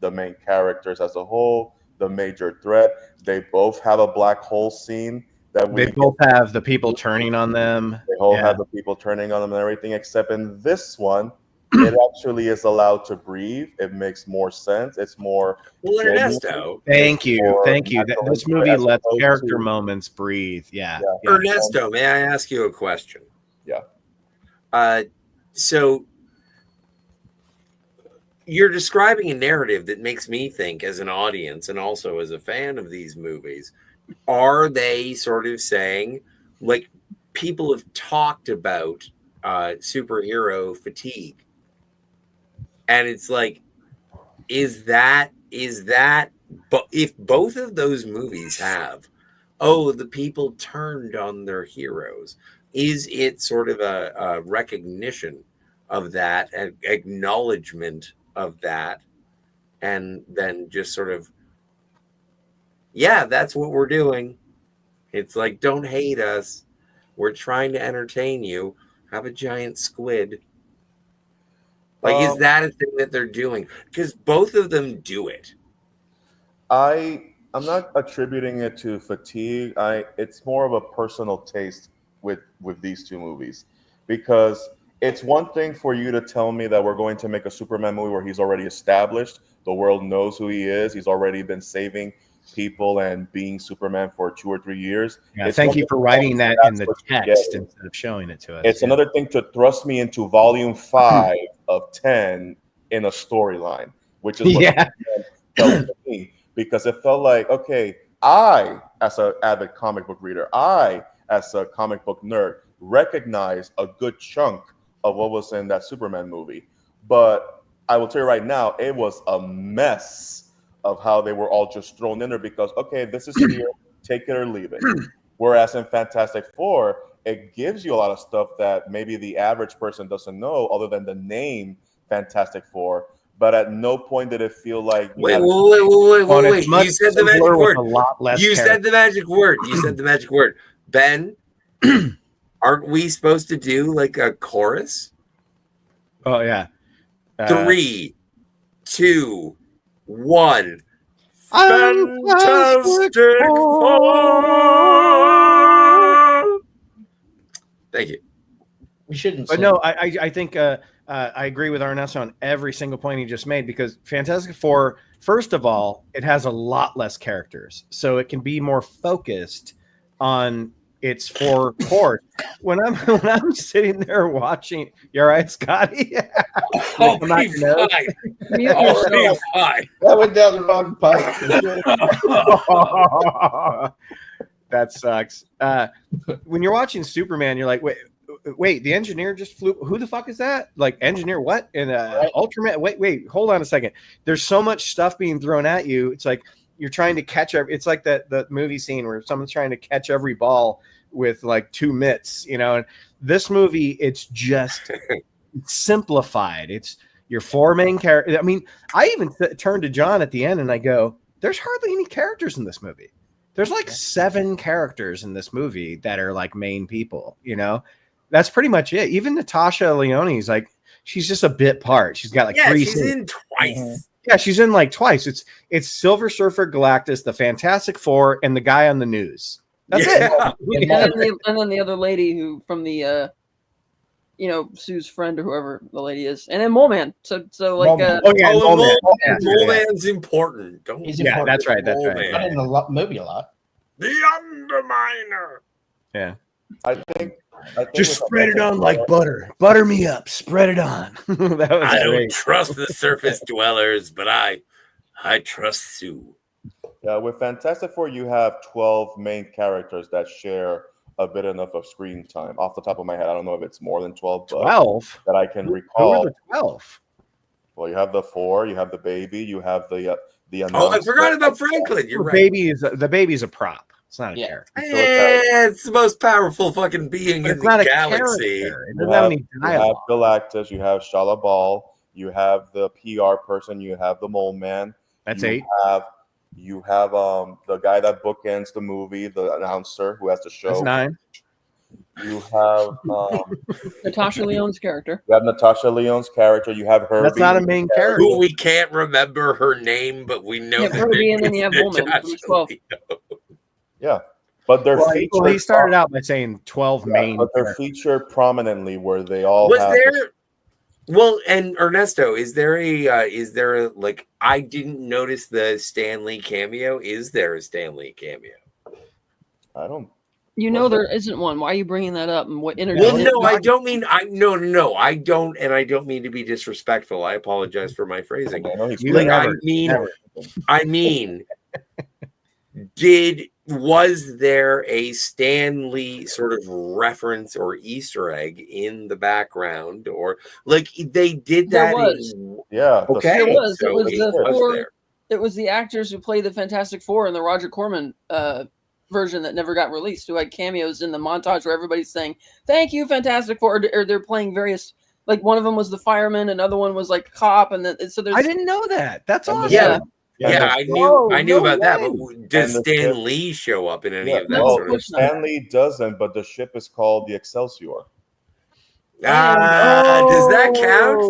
the main characters as a whole, the major threat. They both have a black hole scene. They both have the people turning on them. They both have the people turning on them and everything, except in this one, it actually is allowed to breathe. It makes more sense. It's more. Well, Ernesto. Thank you. This movie lets character moments breathe. Yeah. Ernesto, may I ask you a question? Yeah. So you're describing a narrative that makes me think, as an audience and also as a fan of these movies, are they sort of saying, like, people have talked about superhero fatigue, and it's like, but if both of those movies have, the people turned on their heroes, is it sort of a recognition of that, an acknowledgement of that, and then just sort of, that's what we're doing. It's like, don't hate us. We're trying to entertain you. Have a giant squid. Like, is that a thing that they're doing? Because both of them do it. I'm not attributing it to fatigue. It's more of a personal taste with these two movies, because it's one thing for you to tell me that we're going to make a Superman movie where he's already established, the world knows who he is, he's already been saving people and being Superman for 2 or 3 years. Yeah, thank you for writing that in the text instead of showing it to us. It's another thing to thrust me into volume 5 of 10 in a storyline, which is what felt to me, because it felt like, okay, I, as an avid comic book reader, I, as a comic book nerd, recognize a good chunk of what was in that Superman movie. But I will tell you right now, it was a mess of how they were all just thrown in there, because, okay, this is here, take it or leave it. Whereas in Fantastic Four, it gives you a lot of stuff that maybe the average person doesn't know, other than the name Fantastic Four. But at no point did it feel like... Wait. You said the magic word. You said the magic word. You said the magic word. Ben, aren't we supposed to do like a chorus? Oh, yeah. 3, 2, 1. Fantastic Four. Thank you. We shouldn't. But no, I think I agree with Ernesto on every single point he just made, because Fantastic Four, first of all, it has a lot less characters, so it can be more focused on its 4 cores. When I'm sitting there watching, you all right, Scotty? I'll be fine. That went down the wrong pipe. That sucks. When you're watching Superman, you're like, wait, the engineer just flew. Who the fuck is that? Like, engineer what? And Ultraman. Wait, hold on a second. There's so much stuff being thrown at you. It's like you're trying to catch it's like the movie scene where someone's trying to catch every ball with like 2 mitts, And this movie, it's just simplified. It's your 4 main characters. I mean, I even turned to John at the end and I go, there's hardly any characters in this movie. There's like 7 characters in this movie that are like main people, That's pretty much it. Even Natasha Lyonne's like, she's just a bit part. She's got like 3 she's scenes. in twice. Yeah, she's in like twice. It's Silver Surfer, Galactus, the Fantastic Four, and the guy on the news. That's it. And then the other lady who from the Sue's friend or whoever the lady is, and then Mole Man. So like Mole Man's important. He's important. That's right. That's right. Not in the movie a lot. The Underminer. Yeah. I think just spread it on like butter. Butter me up. Spread it on. I don't trust the surface dwellers, but I trust Sue. Yeah, with Fantastic Four, you have 12 main characters that share a bit enough of screen time. Off the top of my head, I don't know if it's more than 12. 12? That I can recall. Who are the 12? Well, you have the 4, you have the baby, you have the I forgot about Franklin. You're right. The baby's a prop. It's not a character. It's the most powerful fucking being in the galaxy. It doesn't have any dialogue. You have Galactus, you have Shala Bal, you have the PR person, you have the Mole Man. That's 8. You have the guy that bookends the movie, the announcer who has the show. That's 9. You have Natasha Lyonne's character. You have Natasha Lyonne's character. You have Herbie. That's not a main character. Who we can't remember her name, but we know. Herbie, and then you have Woman. 12. Yeah, but they're featured. He started out by saying 12 main. But they're featured prominently where they all. Was there? Well, and Ernesto, is there a like, I didn't notice the Stan Lee cameo. Is there a Stan Lee cameo? I don't. You know there isn't one. Why are you bringing that up? And what interview? Well, no, I don't mean no, I don't, and I don't mean to be disrespectful. I apologize for my phrasing. Like, I mean, was there a Stan Lee sort of reference or Easter egg in the background, or like they did that? There was. Yeah. Okay. It was. So It was the four. there. It was the actors who played the Fantastic Four in the Roger Corman version that never got released, who had cameos in the montage where everybody's saying "Thank you, Fantastic Four," or they're playing various. Like one of them was the fireman, another one was like cop, and then so there's. I didn't know that. That's awesome. Yeah, I knew about that. But does Stan Lee show up in any of that? Well, Stan Lee doesn't, but the ship is called the Excelsior. Does that count?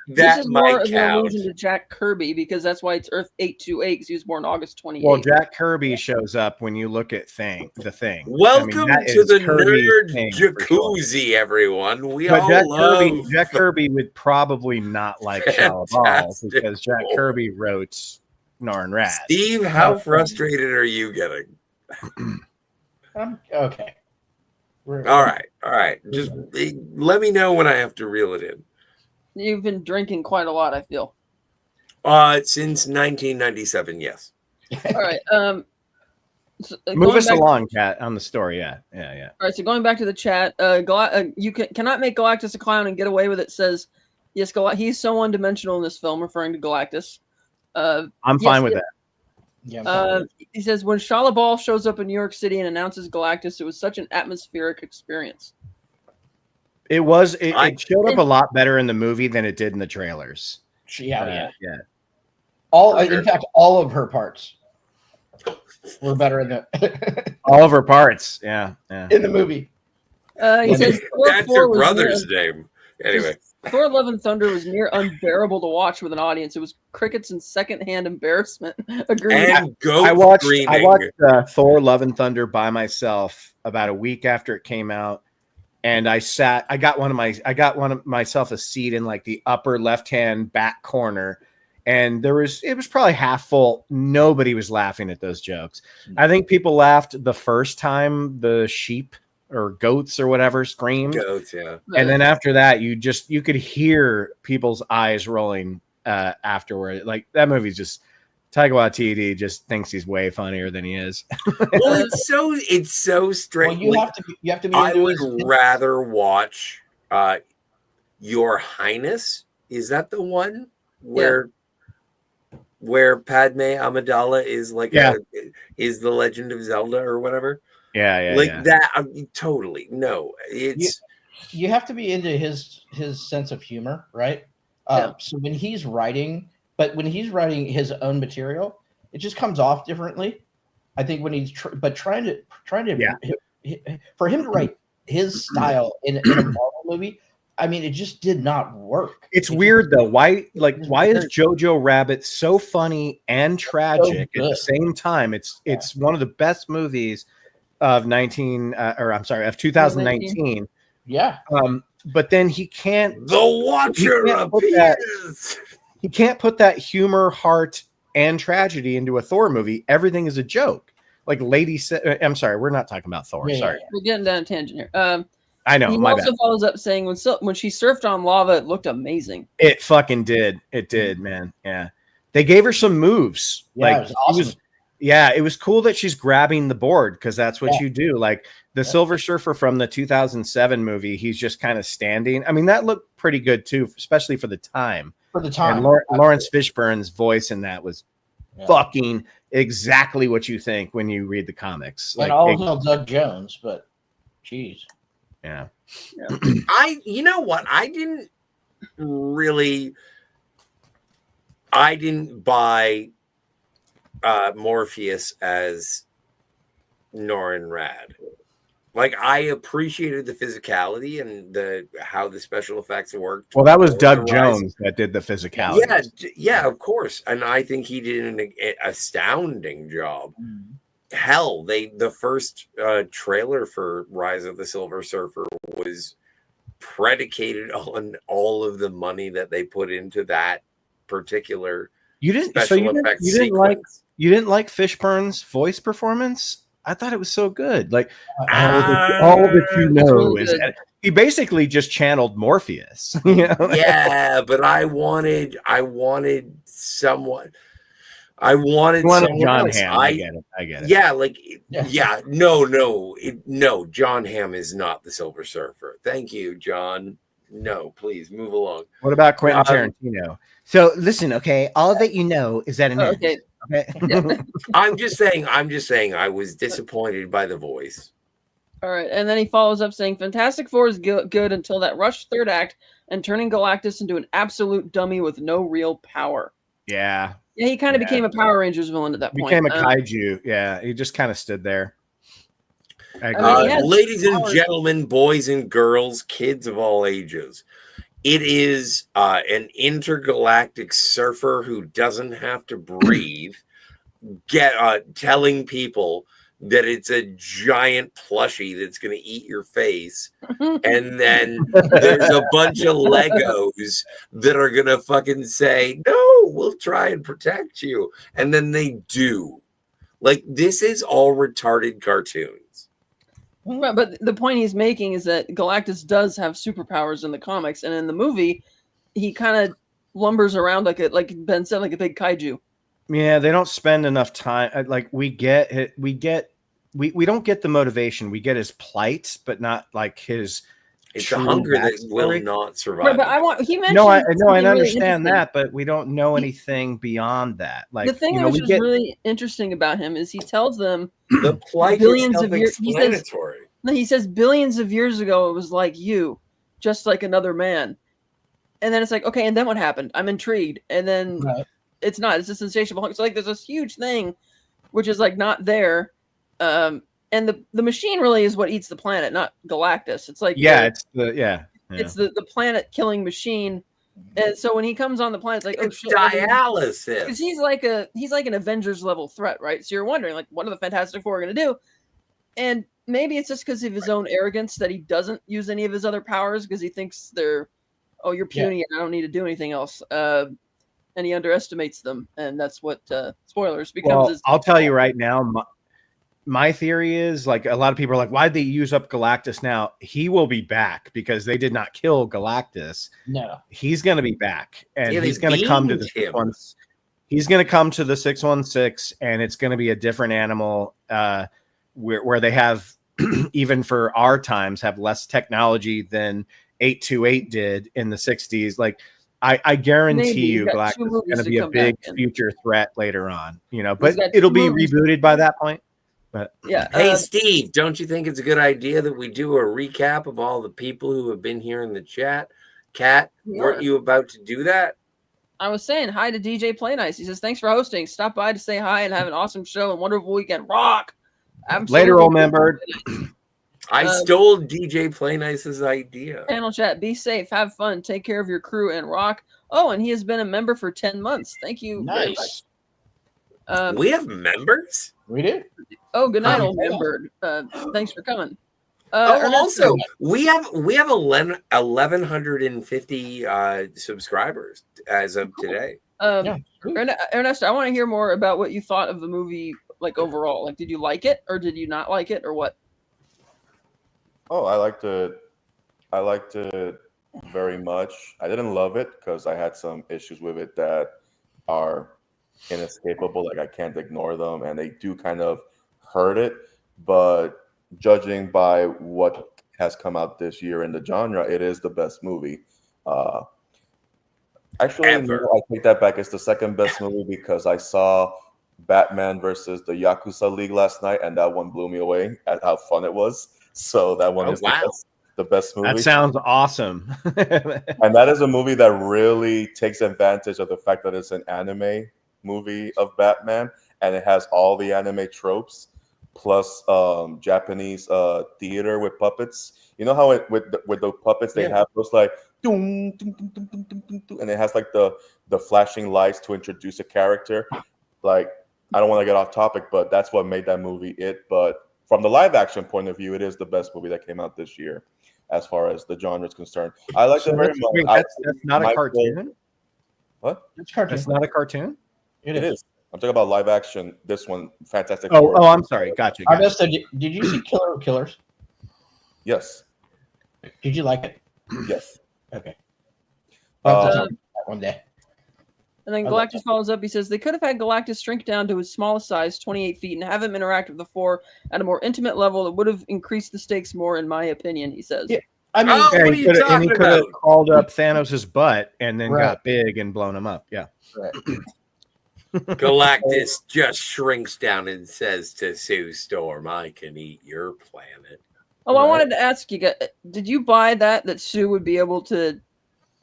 This is more of an allusion to Jack Kirby because that's why it's Earth 828 because he was born August 28th. Well, Jack Kirby shows up when you look at the Thing. Welcome to the Nerd Jacuzzi, everyone. Jack Kirby would probably not like Shia LaBeouf because Jack Kirby wrote Norrin Rad. Steve, how frustrated are you getting? Okay. All right. Just let me know when I have to reel it in. You've been drinking quite a lot, I feel. Since 1997, yes. All right. Move us along, Kat, on the story. Yeah. All right. So going back to the chat, you cannot make Galactus a clown and get away with it. Says yes, he's so one-dimensional in this film, referring to Galactus. I'm fine with that. Yeah. He says when Shia LaBeouf shows up in New York City and announces Galactus, it was such an atmospheric experience. It was. It showed up a lot better in the movie than it did in the trailers. Yeah. In fact, all of her parts were better in the. All of her parts. Yeah. In the movie. He says that's your brother's name. Anyway. Thor: Love and Thunder was near unbearable to watch with an audience. It was crickets and secondhand embarrassment. Agreed. And I watched Thor: Love and Thunder by myself about a week after it came out, and I got myself a seat in like the upper left-hand back corner, and it was probably half full. Nobody was laughing at those jokes. I think people laughed the first time the sheep or goats or whatever screamed. Goats, yeah. And then after that, you could hear people's eyes rolling afterward. Like that movie's just Taika Waititi just thinks he's way funnier than he is. Well, it's so strange. Well, you have to be. I would rather watch Your Highness. Is that the one where Padme Amidala is like is the Legend of Zelda or whatever? That. I mean, totally. No, it's you have to be into his sense of humor, right? So when he's writing his own material, it just comes off differently. I think when he's trying to for him to write his style in a Marvel movie, I mean, it just did not work. It's weird though. Why is Jojo Rabbit so funny and tragic at the same time? It's one of the best movies of 2019. Yeah. But then he can't. The Watcher appears. He can't put that humor, heart, and tragedy into a Thor movie. Everything is a joke. Like Lady said, I'm sorry, we're not talking about Thor. Sorry, we're getting down a tangent here. I know. He also follows up saying when she surfed on lava, it looked amazing. It fucking did. It did, man. Yeah, they gave her some moves. Yeah, it was awesome. It was cool that she's grabbing the board because that's what you do. Like the Silver Surfer from the 2007 movie, he's just kind of standing. I mean, that looked pretty good too, especially for the time. And Lawrence Fishburne's voice in that was fucking exactly what you think when you read the comics. Like all Doug Jones, but geez. Yeah. You know what? I didn't buy Morpheus as Norrin Rad. Like I appreciated the physicality and how the special effects worked. Well, that was Doug Jones that did the physicality. Yeah, of course. And I think he did an astounding job. Hell, the first trailer for Rise of the Silver Surfer was predicated on all of the money that they put into that particular special effects sequence. You didn't like Fishburne's voice performance? I thought it was so good. Like all that you know really is he basically just channeled Morpheus. You know? Yeah, but I wanted someone. I wanted John Hamm. I get it. Yeah, no. John Hamm is not the Silver Surfer. Thank you, John. No, please move along. What about Quentin Tarantino? So listen, okay, all that you know is that okay. Okay. I'm just saying I was disappointed by the voice. All right, and then he follows up saying Fantastic Four is good until that rushed third act and turning Galactus into an absolute dummy with no real power. Yeah. Yeah, he kind of became a Power Rangers villain at that point. Became a kaiju. Yeah, he just kind of stood there. Ladies and gentlemen, boys and girls, kids of all ages, it is an intergalactic surfer who doesn't have to breathe, telling people that it's a giant plushie that's going to eat your face. And then there's a bunch of Legos that are going to fucking say, no, we'll try and protect you. And then they do. Like, this is all retarded cartoons. Right, but the point he's making is that Galactus does have superpowers in the comics. And in the movie, he kind of lumbers around like Ben said, like a big kaiju. Yeah, they don't spend enough time. Like we don't get the motivation. We get his plight, but not like his. It's a hunger that will not survive. Right, but he mentioned. No, I understand that, but we don't know anything beyond that. Like the thing that was really interesting about him is he tells them the plight billions of years. He says billions of years ago it was like you, just like another man, and then it's like okay, and then what happened? I'm intrigued, and then. Right. It's not. It's a insatiable hunger. So like, there's this huge thing, which is like not there, and the machine really is what eats the planet, not Galactus. It's like it's the planet killing machine, and so when he comes on the planet, it's like it's dialysis. Because he's like an Avengers level threat, right? So you're wondering like, what are the Fantastic Four going to do? And maybe it's just because of his own arrogance that he doesn't use any of his other powers because he thinks you're puny and I don't need to do anything else. And he underestimates them, and that's what spoilers becomes. Well, I'll tell you right now, my theory is like a lot of people are like, why'd they use up Galactus now? He will be back because they did not kill Galactus. No, he's going to be back, and he's going to come to the 616. He's going to come to the 616, and it's going to be a different animal where they have, even for our times, have less technology than 828 did in the 60s. Like. I guarantee you Galactus is going to be a big future threat later on, but it'll be rebooted by that point. But yeah. Hey, Steve, don't you think it's a good idea that we do a recap of all the people who have been here in the chat? Kat, weren't you about to do that? I was saying hi to DJ Play Nice. He says, thanks for hosting. Stop by to say hi and have an awesome show and wonderful weekend. Rock. Absolutely. Later, old member. I stole DJ Play Nice's idea. Panel chat, be safe, have fun, take care of your crew, and rock. Oh, and he has been a member for 10 months. Thank you. Nice. We have members? We do. Oh, good night, old member. Thanks for coming. Also, we have 1,150 subscribers as of today. Ernesto, I want to hear more about what you thought of the movie, like overall. Like, did you like it, or did you not like it, or what? Oh, I liked it very much. I didn't love it because I had some issues with it that are inescapable. Like I can't ignore them, and they do kind of hurt it. But judging by what has come out this year in the genre, it is the best movie. Actually, no, I take that back. It's the second best movie because I saw Batman versus the Yakuza League last night, and that one blew me away at how fun it was. So that one is the best movie. That sounds awesome. And that is a movie that really takes advantage of the fact that it's an anime movie of Batman, and it has all the anime tropes plus Japanese theater with puppets. You know how with the puppets they have those like doom, doom, doom, doom, doom, doom, doom, and it has like the flashing lights to introduce a character. Like I don't want to get off topic, but that's what made that movie it. But from the live action point of view, it is the best movie that came out this year. as far as the genre is concerned. I like it very much. That's not a cartoon? What? It's cartoon. That's not a cartoon? It is. I'm talking about live action. This one, Fantastic Four. Oh, I'm sorry. Gotcha. Did you see Killer of Killers? Yes. Did you like it? Yes. Okay. One day. And then Galactus follows up. He says they could have had Galactus shrink down to his smallest size, 28 feet, and have him interact with the Four at a more intimate level that would have increased the stakes more, in my opinion, he says. Yeah. I mean, he could have called up Thanos' butt and then got big and blown him up. Yeah. Right. Galactus just shrinks down and says to Sue Storm, I can eat your planet. Oh, I wanted to ask you, did you buy that Sue would be able to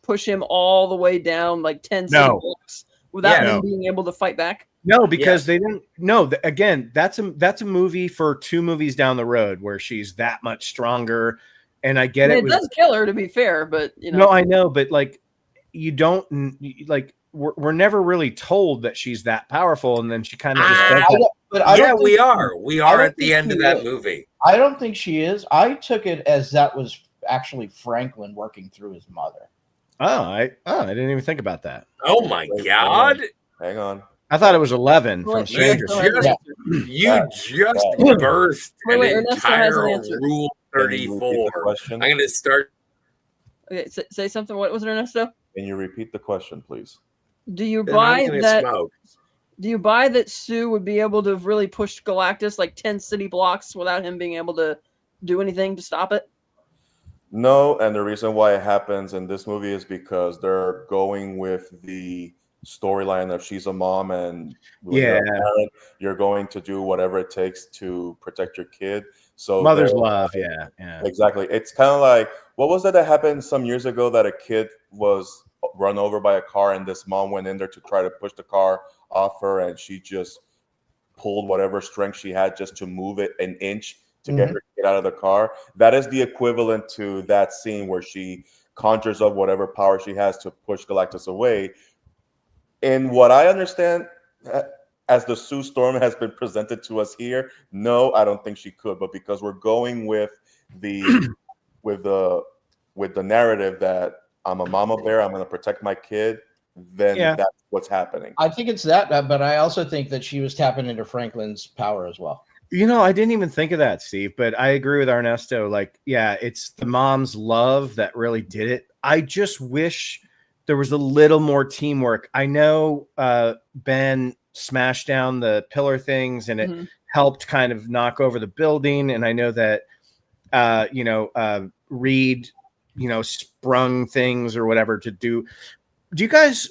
push him all the way down like 10 blocks without him being able to fight back? No, because they didn't. No, again, that's a movie for 2 movies down the road where she's that much stronger. And I get it. It does kill her, to be fair, but you know. No, I know, but like, you don't like. We're never really told that she's that powerful, and then she kind of just does that. We are. We are at the end of that movie. I don't think she is. I took it as that was actually Franklin working through his mother. I didn't even think about that. Oh my God! Hang on. I thought it was 11 from Stranger Things. You just burst an entire Rule 34. I'm going to start. Okay, say something. What was it, Ernesto? Can you repeat the question, please? Do you buy that? Do you buy that Sue would be able to have really pushed Galactus like 10 city blocks without him being able to do anything to stop it? No, and the reason why it happens in this movie is because they're going with the storyline of she's a mom and you're a parent, you're going to do whatever it takes to protect your kid. So mother's love, yeah, exactly. It's kind of like, what was that happened some years ago that a kid was run over by a car and this mom went in there to try to push the car off her and she just pulled whatever strength she had just to move it an inch to get her kid out of the car. That is the equivalent to that scene where she conjures up whatever power she has to push Galactus away. And what I understand, as the Sue Storm has been presented to us here, no, I don't think she could. But because we're going with the with the narrative that I'm a mama bear, I'm going to protect my kid, then that's what's happening. I think it's that, but I also think that she was tapping into Franklin's power as well. You know, I didn't even think of that, Steve, but I agree with Ernesto. Like, yeah, it's the mom's love that really did it. I just wish there was a little more teamwork. I know Ben smashed down the pillar things and it helped kind of knock over the building. And I know that, Reed, sprung things or whatever to do. Do you guys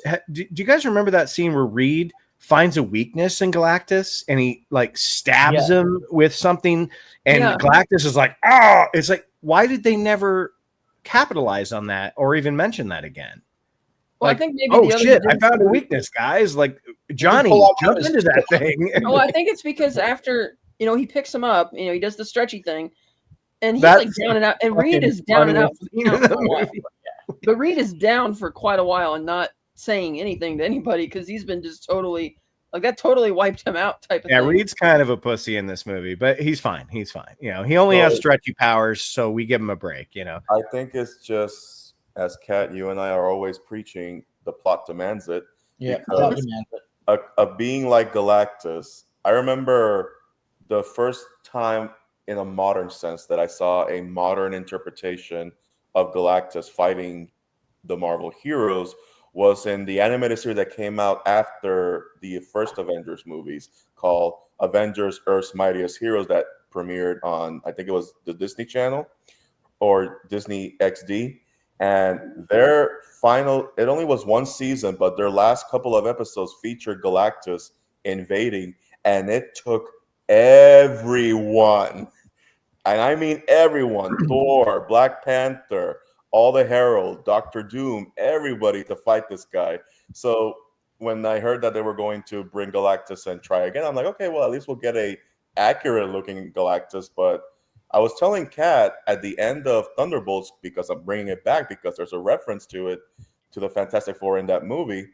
remember that scene where Reed finds a weakness in Galactus and he like stabs him with something and Galactus is like, oh, it's like, why did they never capitalize on that or even mention that again? Well, I think maybe I found a weakness, guys. Like Johnny, jump into that thing. Well, I think it's because after he picks him up, he does the stretchy thing, and he's like down and out, and Reed is down and out for a while. But Reed is down for quite a while and not saying anything to anybody because he's been just totally that totally wiped him out type of thing. Yeah, Reed's kind of a pussy in this movie, but he's fine. He's fine. He only has stretchy powers, so we give him a break. I think it's just. As Kat, you and I are always preaching, the plot demands it. Yeah, the plot demands it. A being like Galactus, I remember the first time in a modern sense that I saw a modern interpretation of Galactus fighting the Marvel heroes was in the animated series that came out after the first Avengers movies called Avengers Earth's Mightiest Heroes that premiered on, I think it was the Disney Channel or Disney XD. And their final, it only was one season, but their last couple of episodes featured Galactus invading, and it took everyone, and I mean everyone, Thor, Black Panther, all the Herald, Doctor Doom, everybody to fight this guy. So when I heard that they were going to bring Galactus and try again, I'm like, okay, well, at least we'll get a accurate looking Galactus, but I was telling Kat at the end of Thunderbolts, because I'm bringing it back because there's a reference to it, to the Fantastic Four in that movie.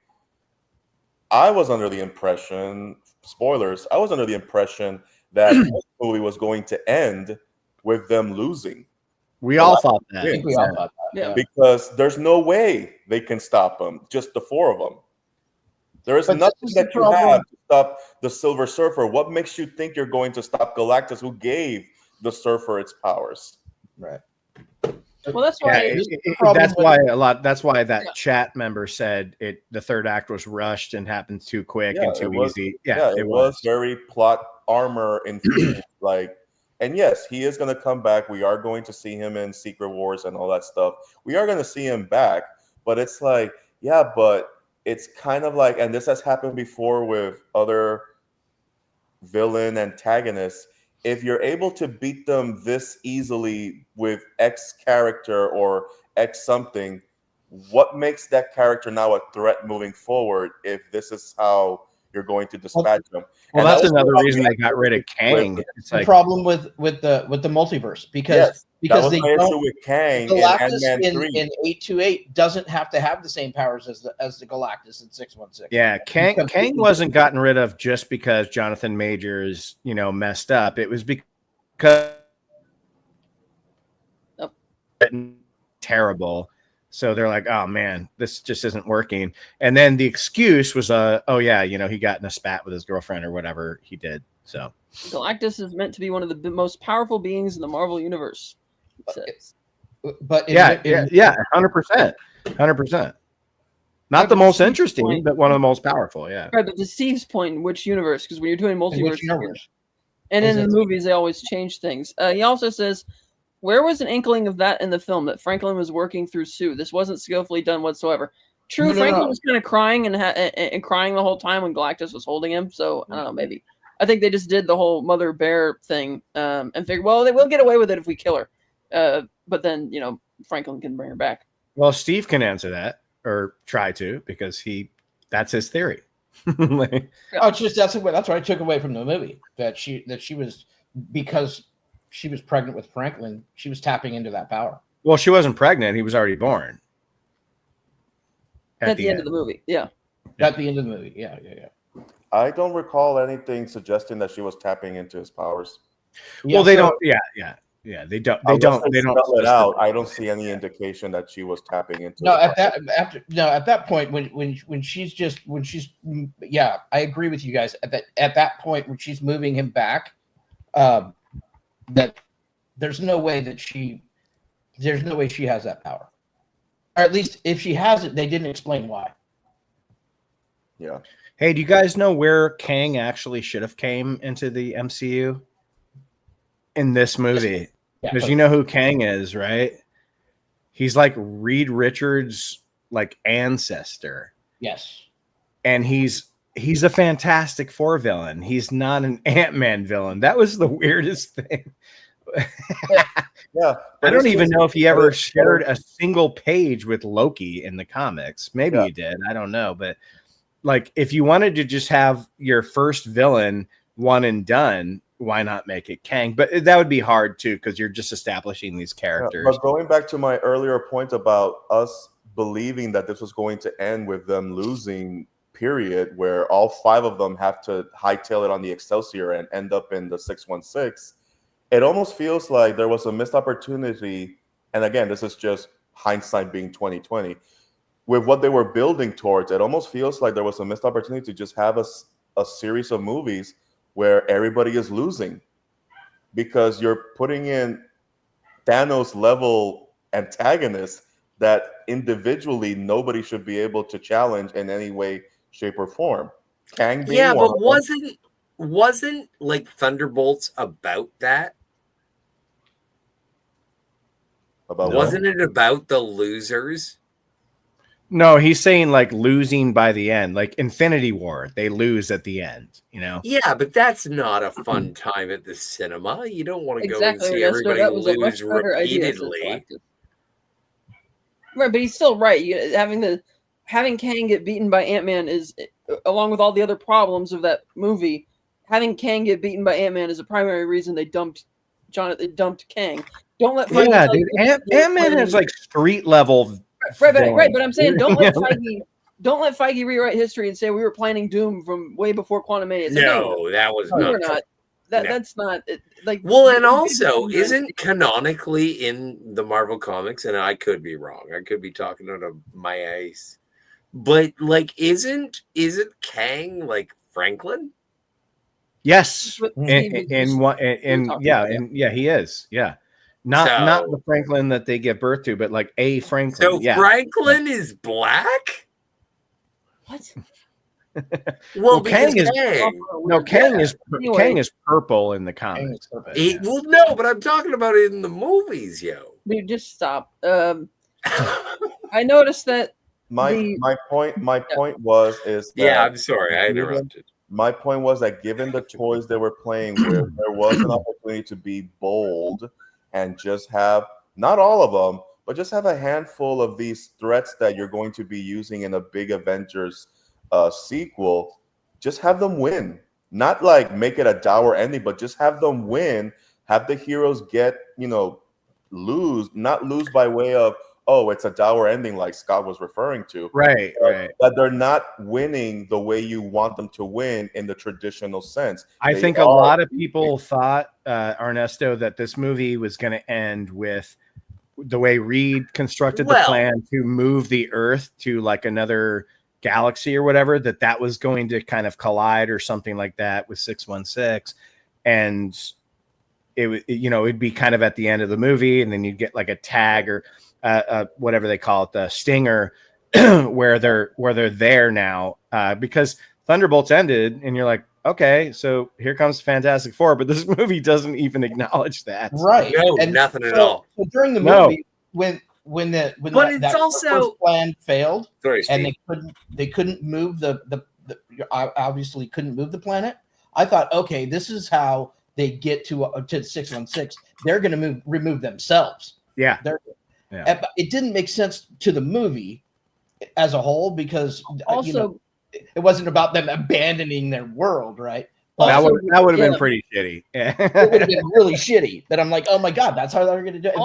I was under the impression, spoilers, I was under the impression that this movie was going to end with them losing. We all thought that. I think we all thought that. Yeah. Because there's no way they can stop them. Just the four of them. There is nothing that you have to stop the Silver Surfer. What makes you think you're going to stop Galactus, who gave the Surfer its powers? Right. Well, that's why. That's why that chat member said it. The third act was rushed and happened too quick and too easy. Yeah, it was very plot armor infused. And yes, he is going to come back. We are going to see him in Secret Wars and all that stuff. We are going to see him back, but it's like, yeah, but it's kind of like, and this has happened before with other villain antagonists. If you're able to beat them this easily with X character or X something, what makes that character now a threat moving forward if this is how you're going to dispatch them? Well, that's another reason they got rid of Kang. It's the problem with the multiverse because they don't. With Kang Galactus in 828 doesn't have to have the same powers as the Galactus in 616. Yeah, Kang wasn't gotten rid of just because Jonathan Majors, messed up. It was because terrible. So they're like, oh man, this just isn't working. And then the excuse was, he got in a spat with his girlfriend or whatever he did. So Galactus is meant to be one of the most powerful beings in the Marvel universe. But 100%. Not the most interesting, but one of the most powerful. Yeah. Right, but to Steve's point, in which universe? Because when you're doing multiverse, and in the movies, they always change things. He also says, where was an inkling of that in the film that Franklin was working through Sue? This wasn't skillfully done whatsoever. True, Franklin was kind of crying and crying the whole time when Galactus was holding him. So I don't know, maybe. I think they just did the whole mother bear thing and figured, well, they will get away with it if we kill her. But then, Franklin can bring her back. Well, Steve can answer that or try to because that's his theory. It's just that's what I took away from the movie that she was because she was pregnant with Franklin. She was tapping into that power. Well, she wasn't pregnant. He was already born. At the end of the movie. Yeah. At the end of the movie. Yeah. I don't recall anything suggesting that she was tapping into his powers. Well, they don't. Yeah. They don't. They don't. Spell it out. I don't see any indication that she was tapping into. At that point when she's I agree with you guys. At that point when she's moving him back, that there's no way she has that power, or at least if she has it, they didn't explain why. Yeah. Hey, do you guys know where Kang actually should have came into the MCU in this movie? Because you know who Kang is, right? He's like Reed Richards' ancestor. Yes. And he's a Fantastic Four villain. He's not an Ant-Man villain. That was the weirdest thing. Yeah. I don't even know if he ever shared a single page with Loki in the comics. Maybe he did. I don't know. But if you wanted to just have your first villain one and done, why not make it Kang? But that would be hard too, because you're just establishing these characters. But going back to my earlier point about us believing that this was going to end with them losing, period, where all five of them have to hightail it on the Excelsior and end up in the 616, it almost feels like there was a missed opportunity. And again, this is just hindsight being 2020. With what they were building towards, it almost feels like there was a missed opportunity to just have a series of movies where everybody is losing, because you're putting in Thanos level antagonists that individually nobody should be able to challenge in any way, shape, or form. Kang being but wasn't Thunderbolts about that? Wasn't it about the losers? No, he's saying losing by the end, Infinity War, they lose at the end, Yeah, but that's not a fun time at the cinema. You don't want to go and see everybody lose repeatedly. Right, but he's still right. Having Kang get beaten by Ant-Man is, along with all the other problems of that movie, having Kang get beaten by Ant-Man is a primary reason they dumped Kang. Don't let Ant-Man is street level. Right, but I'm saying don't let Feige rewrite history and say we were planning Doom from way before Quantumania. No, that was not. That's not like. Well, and also, isn't canonically in the Marvel comics, and I could be wrong. I could be talking out of my ass. But like, isn't Kang like Franklin? Yes, and he is. Yeah, not the Franklin that they give birth to, but like a Franklin. So Franklin is black. What? Well, Kang is Kang is purple in the comics. Well, no, but I'm talking about it in the movies, yo. Dude, just stop. I noticed that my point was that I'm sorry, I interrupted. My point was that given the toys they were playing with, there was an opportunity to be bold and just have not all of them, but just have a handful of these threats that you're going to be using in a big Avengers sequel. Just have them win, not like make it a dour ending, but just have them win. Have the heroes get not lose by way of, oh, it's a dour ending like Scott was referring to. Right. That they're not winning the way you want them to win in the traditional sense. I think a lot of people thought, Ernesto, that this movie was going to end with the way Reed constructed the plan to move the Earth to like another galaxy or whatever, that was going to kind of collide or something like that with 616. And it'd be kind of at the end of the movie, and then you'd get like a tag or whatever they call it, the stinger, where they're there now, because Thunderbolts ended, and you're like, okay, so here comes Fantastic Four, but this movie doesn't even acknowledge that, right? No, and nothing at all. So during the movie, when that first plan failed, and they couldn't move the obviously couldn't move the planet. I thought, okay, this is how they get to 616. They're going to remove themselves. Yeah. It didn't make sense to the movie as a whole, because also it wasn't about them abandoning their world, right? That would have been pretty shitty. It would have been really shitty. But I'm like, oh my god, that's how they're going to do it.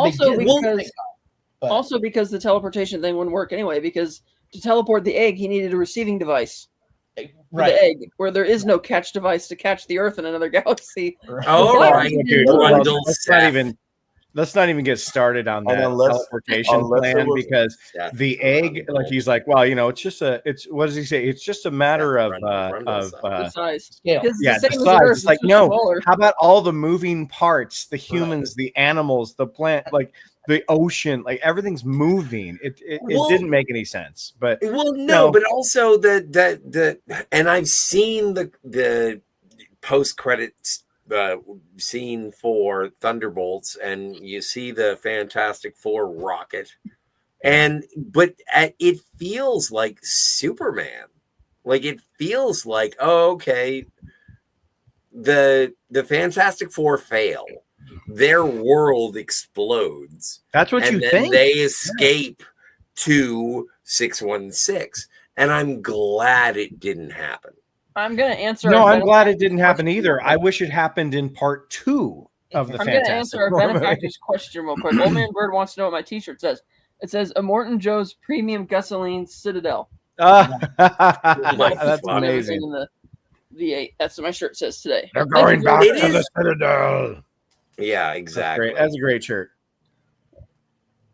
Also because the teleportation thing wouldn't work anyway, because to teleport the egg, he needed a receiving device. Right. The egg, where there is no catch device to catch the Earth in another galaxy. Oh, right. Let's not even get started on that teleportation plan, because the egg, like he's like, well, what does he say? It's just a matter of the size. Yeah, the size. It's like, no, how about all the moving parts, the humans, the animals, the plant, like the ocean, like everything's moving. It didn't make any sense. But but also that and I've seen the post credits scene for Thunderbolts, and you see the Fantastic Four rocket, but it feels like Superman. Like, it feels like, okay, the Fantastic Four fail, their world explodes. That's what you think. They escape to 616, and I'm glad it didn't happen. I'm going to answer. No, I'm glad it didn't happen either. I wish it happened in part 2 of the Fantastic Four. I'm going to answer our benefactor's question real quick. Old Man Bird wants to know what my T-shirt says. It says Immortan Joe's Premium Gasoline Citadel. That's amazing. In the V8. That's what my shirt says today. They're going back to the Citadel. Yeah, exactly. That's a great shirt.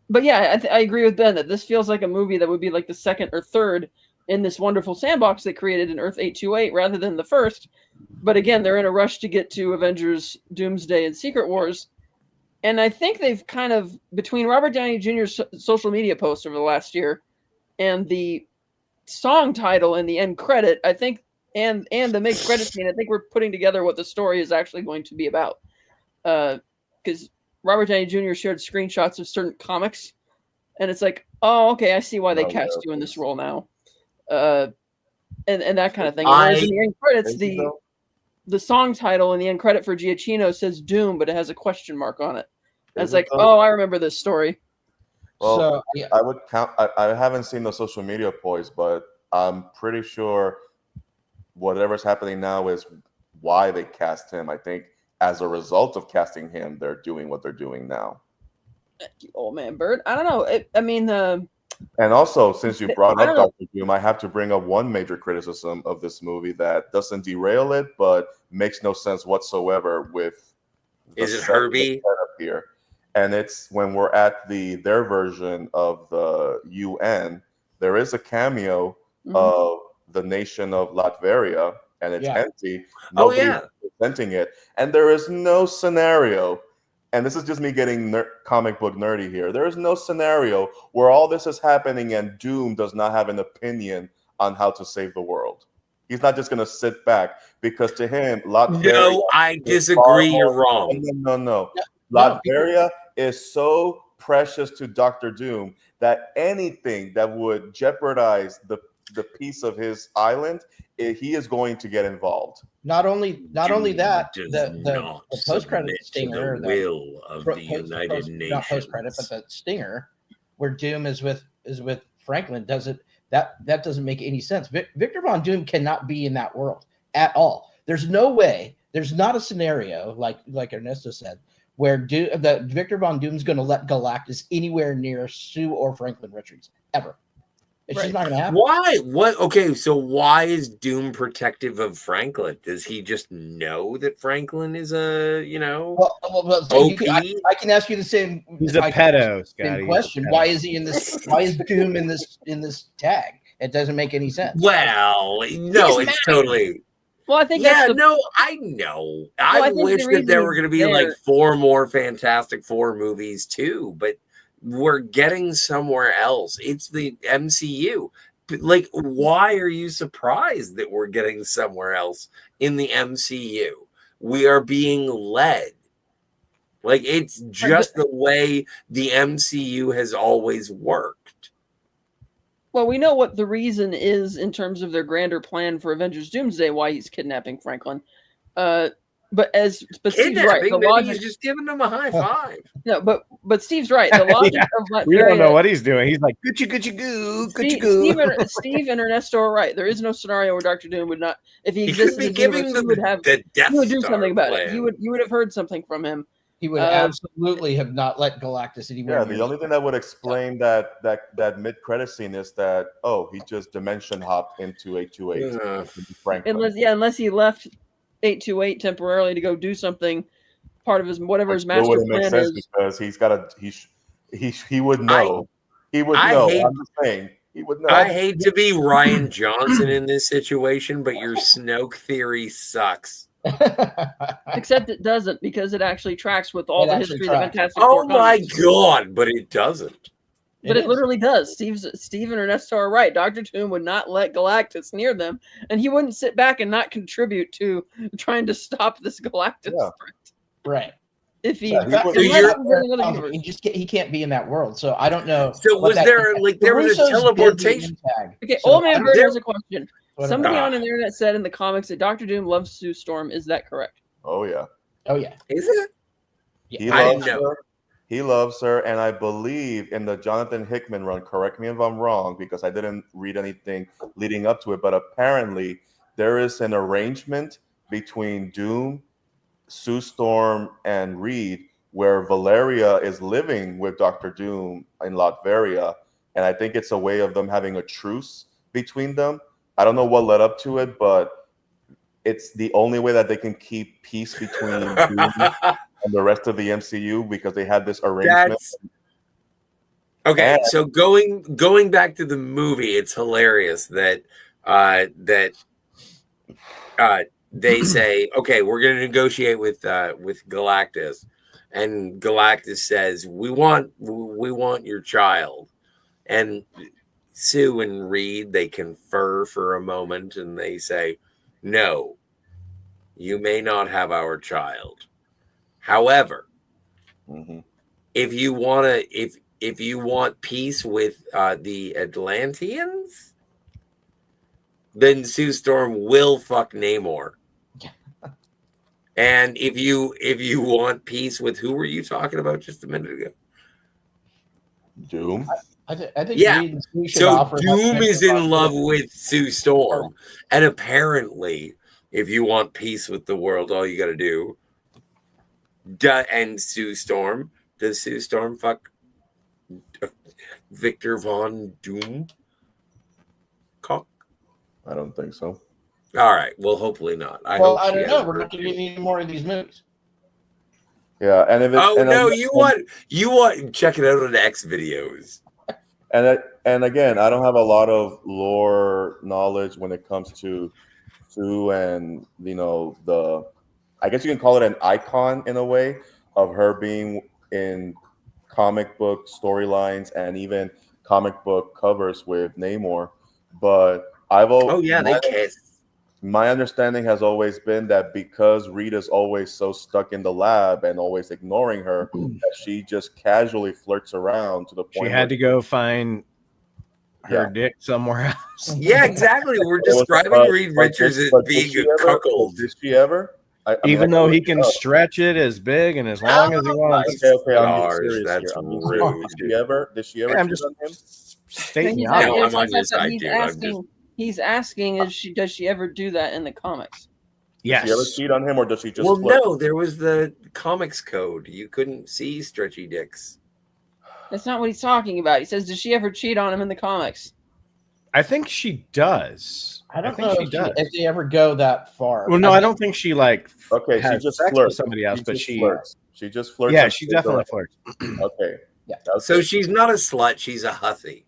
But yeah, I agree with Ben that this feels like a movie that would be like the second or third in this wonderful sandbox they created in Earth 828 rather than the first. But again, they're in a rush to get to Avengers, Doomsday, and Secret Wars. And I think they've kind of, between Robert Downey Jr.'s social media posts over the last year and the song title and the end credit, I think, and the mid-credit scene, I think we're putting together what the story is actually going to be about. Because Robert Downey Jr. shared screenshots of certain comics, and it's like, oh, okay, I see why they cast you in this role now. And that kind of thing. Whereas in the end credits, the song title and the end credit for Giacchino says Doom, but it has a question mark on it. And it's like, oh, I remember this story. Well, so, yeah. I would count. I haven't seen the social media posts, but I'm pretty sure whatever's happening now is why they cast him. I think as a result of casting him, they're doing what they're doing now. Old Man Bird. I don't know. And also, since you brought up Dr. Doom, I have to bring up one major criticism of this movie that doesn't derail it, but makes no sense whatsoever with is it Herbie here. And it's when we're at their version of the UN, there is a cameo of the nation of Latveria, and it's empty. Nobody's presenting it. And there is no scenario, and this is just me getting comic book nerdy here. There is no scenario where all this is happening and Doom does not have an opinion on how to save the world. He's not just going to sit back, because to him, Latveria... No, I disagree. You're wrong. No. Latveria is so precious to Dr. Doom that anything that would jeopardize the peace of his island, he is going to get involved. Not only that, the post-credit stinger, the will of the United Nations. Not post-credit, but the stinger where Doom is with Franklin that doesn't make any sense. Victor Von Doom cannot be in that world at all. There's no way. There's not a scenario like Ernesto said where Victor Von Doom's going to let Galactus anywhere near Sue or Franklin Richards ever. It's just not going to happen. Why? What? Okay, so why is Doom protective of Franklin? Does he just know that Franklin is a, Well, so I can ask you the same. He's a pedo, Scotty. Question: Why is he in this? Why is Doom in this tag? It doesn't make any sense. Well, no, it's totally. Well, I think I know. I wish that there were going to be like 4 more Fantastic Four movies too, but we're getting somewhere else. It's the MCU. Like, why are you surprised that we're getting somewhere else in the MCU? We are being led. Like, it's just the way the MCU has always worked. Well, we know what the reason is in terms of their grander plan for Avengers Doomsday, why he's kidnapping Franklin. But Steve's right. The logic, he's just giving them a high five. No, but Steve's right. The logic of Latveria, we don't know what he's doing. He's like, Gucci goo. Steve and Ernesto are right. There is no scenario where Dr. Doom would not, if he existed, he would do something about it. You would have heard something from him. He would absolutely have not let Galactus anywhere. Yeah, the only thing that would explain that mid-credit scene is that he just dimension hopped into 828. Unless he left 828 temporarily to go do something, part of his whatever his master plan is. Because he would know. He would know. I'm just saying. He would know. I hate to be Ryan Johnson in this situation, but your Snoke theory sucks. Except it doesn't, because it actually tracks with all the history of the Fantastic Four. Oh my god, but it doesn't. But it literally does. Steve and Ernesto are right. Dr. Doom would not let Galactus near them, and he wouldn't sit back and not contribute to trying to stop this Galactus threat. Right. If he, he can't be in that world. So I don't know. So was there was a teleportation tag? Okay, Old Man Bird has a question. Somebody on the internet said in the comics that Dr. Doom loves Sue Storm. Is that correct? Oh yeah. Is it? Yeah. He loves her, and I believe in the Jonathan Hickman run, correct me if I'm wrong, because I didn't read anything leading up to it, but apparently there is an arrangement between Doom, Sue Storm, and Reed where Valeria is living with Dr. Doom in Latveria, and I think it's a way of them having a truce between them. I don't know what led up to it, but it's the only way that they can keep peace between Doom and the rest of the MCU, because they had this arrangement. Okay, so going back to the movie, it's hilarious that they say, okay, we're going to negotiate with Galactus, and Galactus says, we want your child, and Sue and Reed, they confer for a moment, and they say, no, you may not have our child. However, if you want peace with the Atlanteans, then Sue Storm will fuck Namor. And if you want peace with, who were you talking about just a minute ago? Doom. I think so Doom is in love with Sue Storm, and apparently, if you want peace with the world, all you got to do. And Sue Storm, does Sue Storm fuck Victor Von Doom? Cock? I don't think so. All right. Well, hopefully not. I don't know. We're not going to get any more of these movies. Yeah, and if it's you want check it out on X videos. And again, I don't have a lot of lore knowledge when it comes to Sue and I guess you can call it an icon in a way of her being in comic book storylines and even comic book covers with Namor. But they kiss. My understanding has always been that because Rita's always so stuck in the lab and always ignoring her, that she just casually flirts around to the point she had to go find her dick somewhere else. Yeah, exactly. We're describing Reed Richards as being a cuckold. Did she ever? Even though he can stretch it as big and as long as he wants. Okay, I'm serious. That's rude. Did she ever? I'm just on him? Stating I'm on your side, dude. He's asking, does she ever do that in the comics? Yes. Does she ever cheat on him, or does she just? Well, no. There was the comics code. You couldn't see stretchy dicks. That's not what he's talking about. He says, does she ever cheat on him in the comics? I think she does. I don't know if they ever go that far. Well, no, I don't think she she just sex flirts with somebody else, but she flirts. She just flirts. Yeah, she definitely flirts. Okay. Yeah. So she's not a slut. She's a hussy.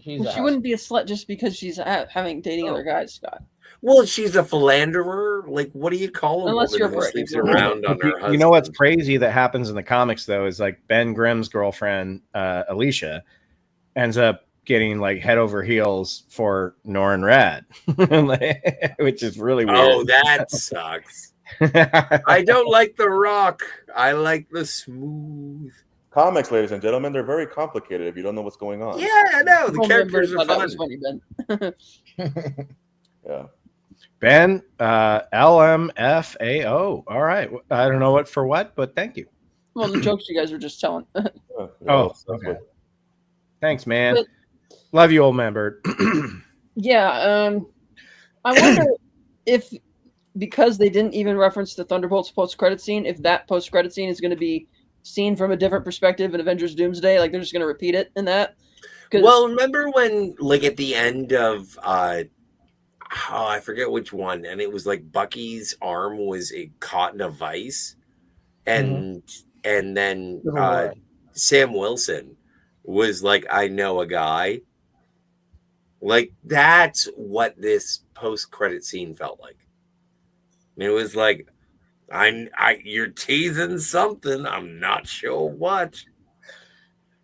She wouldn't be a slut just because she's dating other guys, Scott. Well, she's a philanderer. Like, what do you call a Unless woman who sleeps around on her husband? You know what's crazy that happens in the comics, though, is like Ben Grimm's girlfriend, Alicia, ends up getting like head over heels for Norrin Rad, which is really weird. Oh, that sucks. I don't like the rock. I like the smooth. Comics, ladies and gentlemen, they're very complicated if you don't know what's going on. Yeah, I know. The characters are fun. That was funny, Ben. Yeah. Ben, LMFAO. All right. I don't know what, but thank you. Well, the jokes you guys were just telling. Okay. Thanks, man. Love you, old man bird. Yeah. I wonder if, because they didn't even reference the Thunderbolts post-credit scene, if that post-credit scene is going to be seen from a different perspective in Avengers Doomsday, like they're just going to repeat it in that. Well, remember when, like, at the end of I forget which one, and it was like Bucky's arm was caught in a vice, and then Sam Wilson was like, I know a guy. Like, that's what this post-credit scene felt like. And it was like, you're teasing something. I'm not sure what.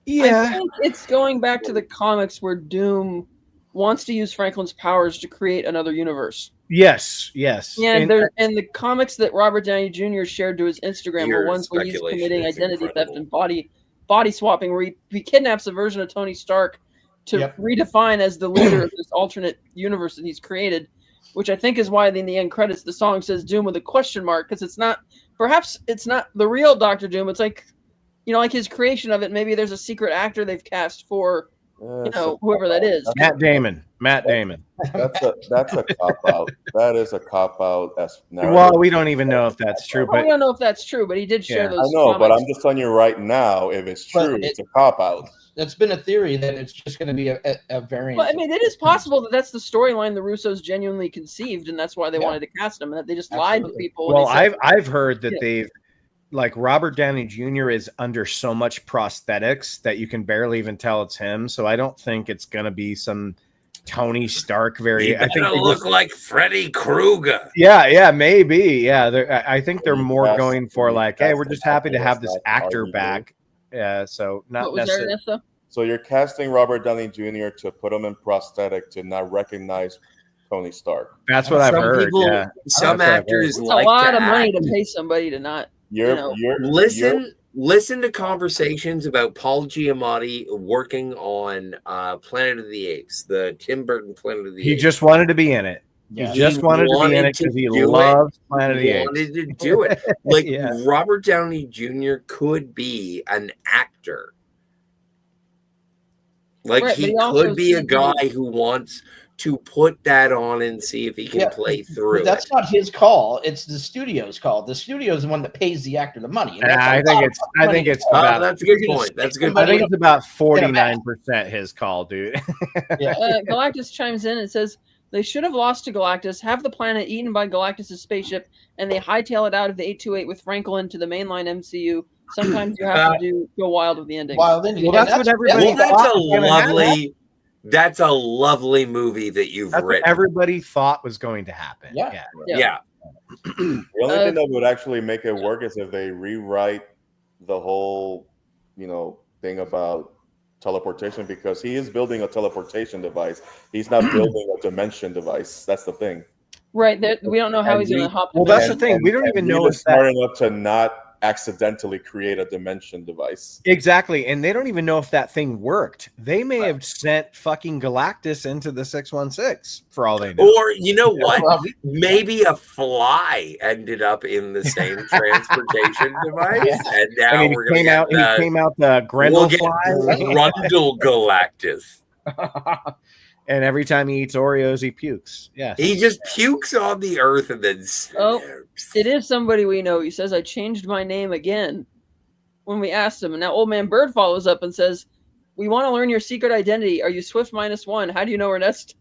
Yeah, I think it's going back to the comics where Doom wants to use Franklin's powers to create another universe. Yes. And the comics that Robert Downey Jr. shared to his Instagram were ones where he's committing identity theft and body swapping, where he kidnaps a version of Tony Stark to redefine as the leader of this alternate universe that he's created, which I think is why in the end credits the song says Doom with a question mark, because it's not the real Dr. Doom. It's like, like his creation of it. Maybe there's a secret actor they've cast for whoever that is. Matt Damon. That's a cop out. That is a cop out. Well, we don't even know if that's true. But we don't know if that's true. But he did share those. I know, comments. But I'm just telling you right now, if it's true, it's a cop out. That's been a theory that it's just going to be a variant. Well, I mean, it is possible that that's the storyline the Russos genuinely conceived, and that's why they wanted to cast him, and that they just lied to people. Well, I've heard that they've. Like Robert Downey Jr. is under so much prosthetics that you can barely even tell it's him. So I don't think it's going to be some Tony Stark variant. I think they look like Freddy Krueger. Yeah, maybe. Yeah, I think they're more going for like, hey, we're just happy to have this actor back. Yeah, so not necessarily. So you're casting Robert Downey Jr. to put him in prosthetic to not recognize Tony Stark. That's what I've heard. Some actors like a lot of money to pay somebody to not. Listen to conversations about Paul Giamatti working on Planet of the Apes, the Tim Burton Planet of the Apes. He just wanted to be in it. Yeah. He just wanted to be in it because he loves Planet of the Apes. He wanted to do it. Like Robert Downey Jr. could be an actor. Like he could be a guy who wants to put that on and see if he can play through it. That's not his call. It's the studio's call. The studio's the one that pays the actor the money. And I think it's about, that's a good point. That's a good point. I think it's about 49% his call, dude. Galactus chimes in and says they should have lost to Galactus, have the planet eaten by Galactus' spaceship, and they hightail it out of the 828 with Franklin to the mainline MCU. Sometimes you have to go wild with the ending. Well, that's what everybody thought. That's a lovely movie that you've written. What everybody thought was going to happen. Yeah. The only thing that would actually make it work is if they rewrite the whole, thing about teleportation, because he is building a teleportation device. He's not building a dimension device. That's the thing. Right. We don't know how he's going to hop. Well, that's the thing. We don't even know if smart enough to not accidentally create a dimension device. Exactly. And they don't even know if that thing worked. They may have sent fucking Galactus into the 616 for all they know. Or you know what? Maybe a fly ended up in the same transportation device. And now we're going to came out the Grendel fly. Grundle Galactus. And every time he eats Oreos, he pukes. Yeah, he just pukes on the earth and then. It is somebody we know. He says, "I changed my name again." When we asked him, and now Old Man Bird follows up and says, "We want to learn your secret identity. Are you Swift -1? How do you know Ernesto?"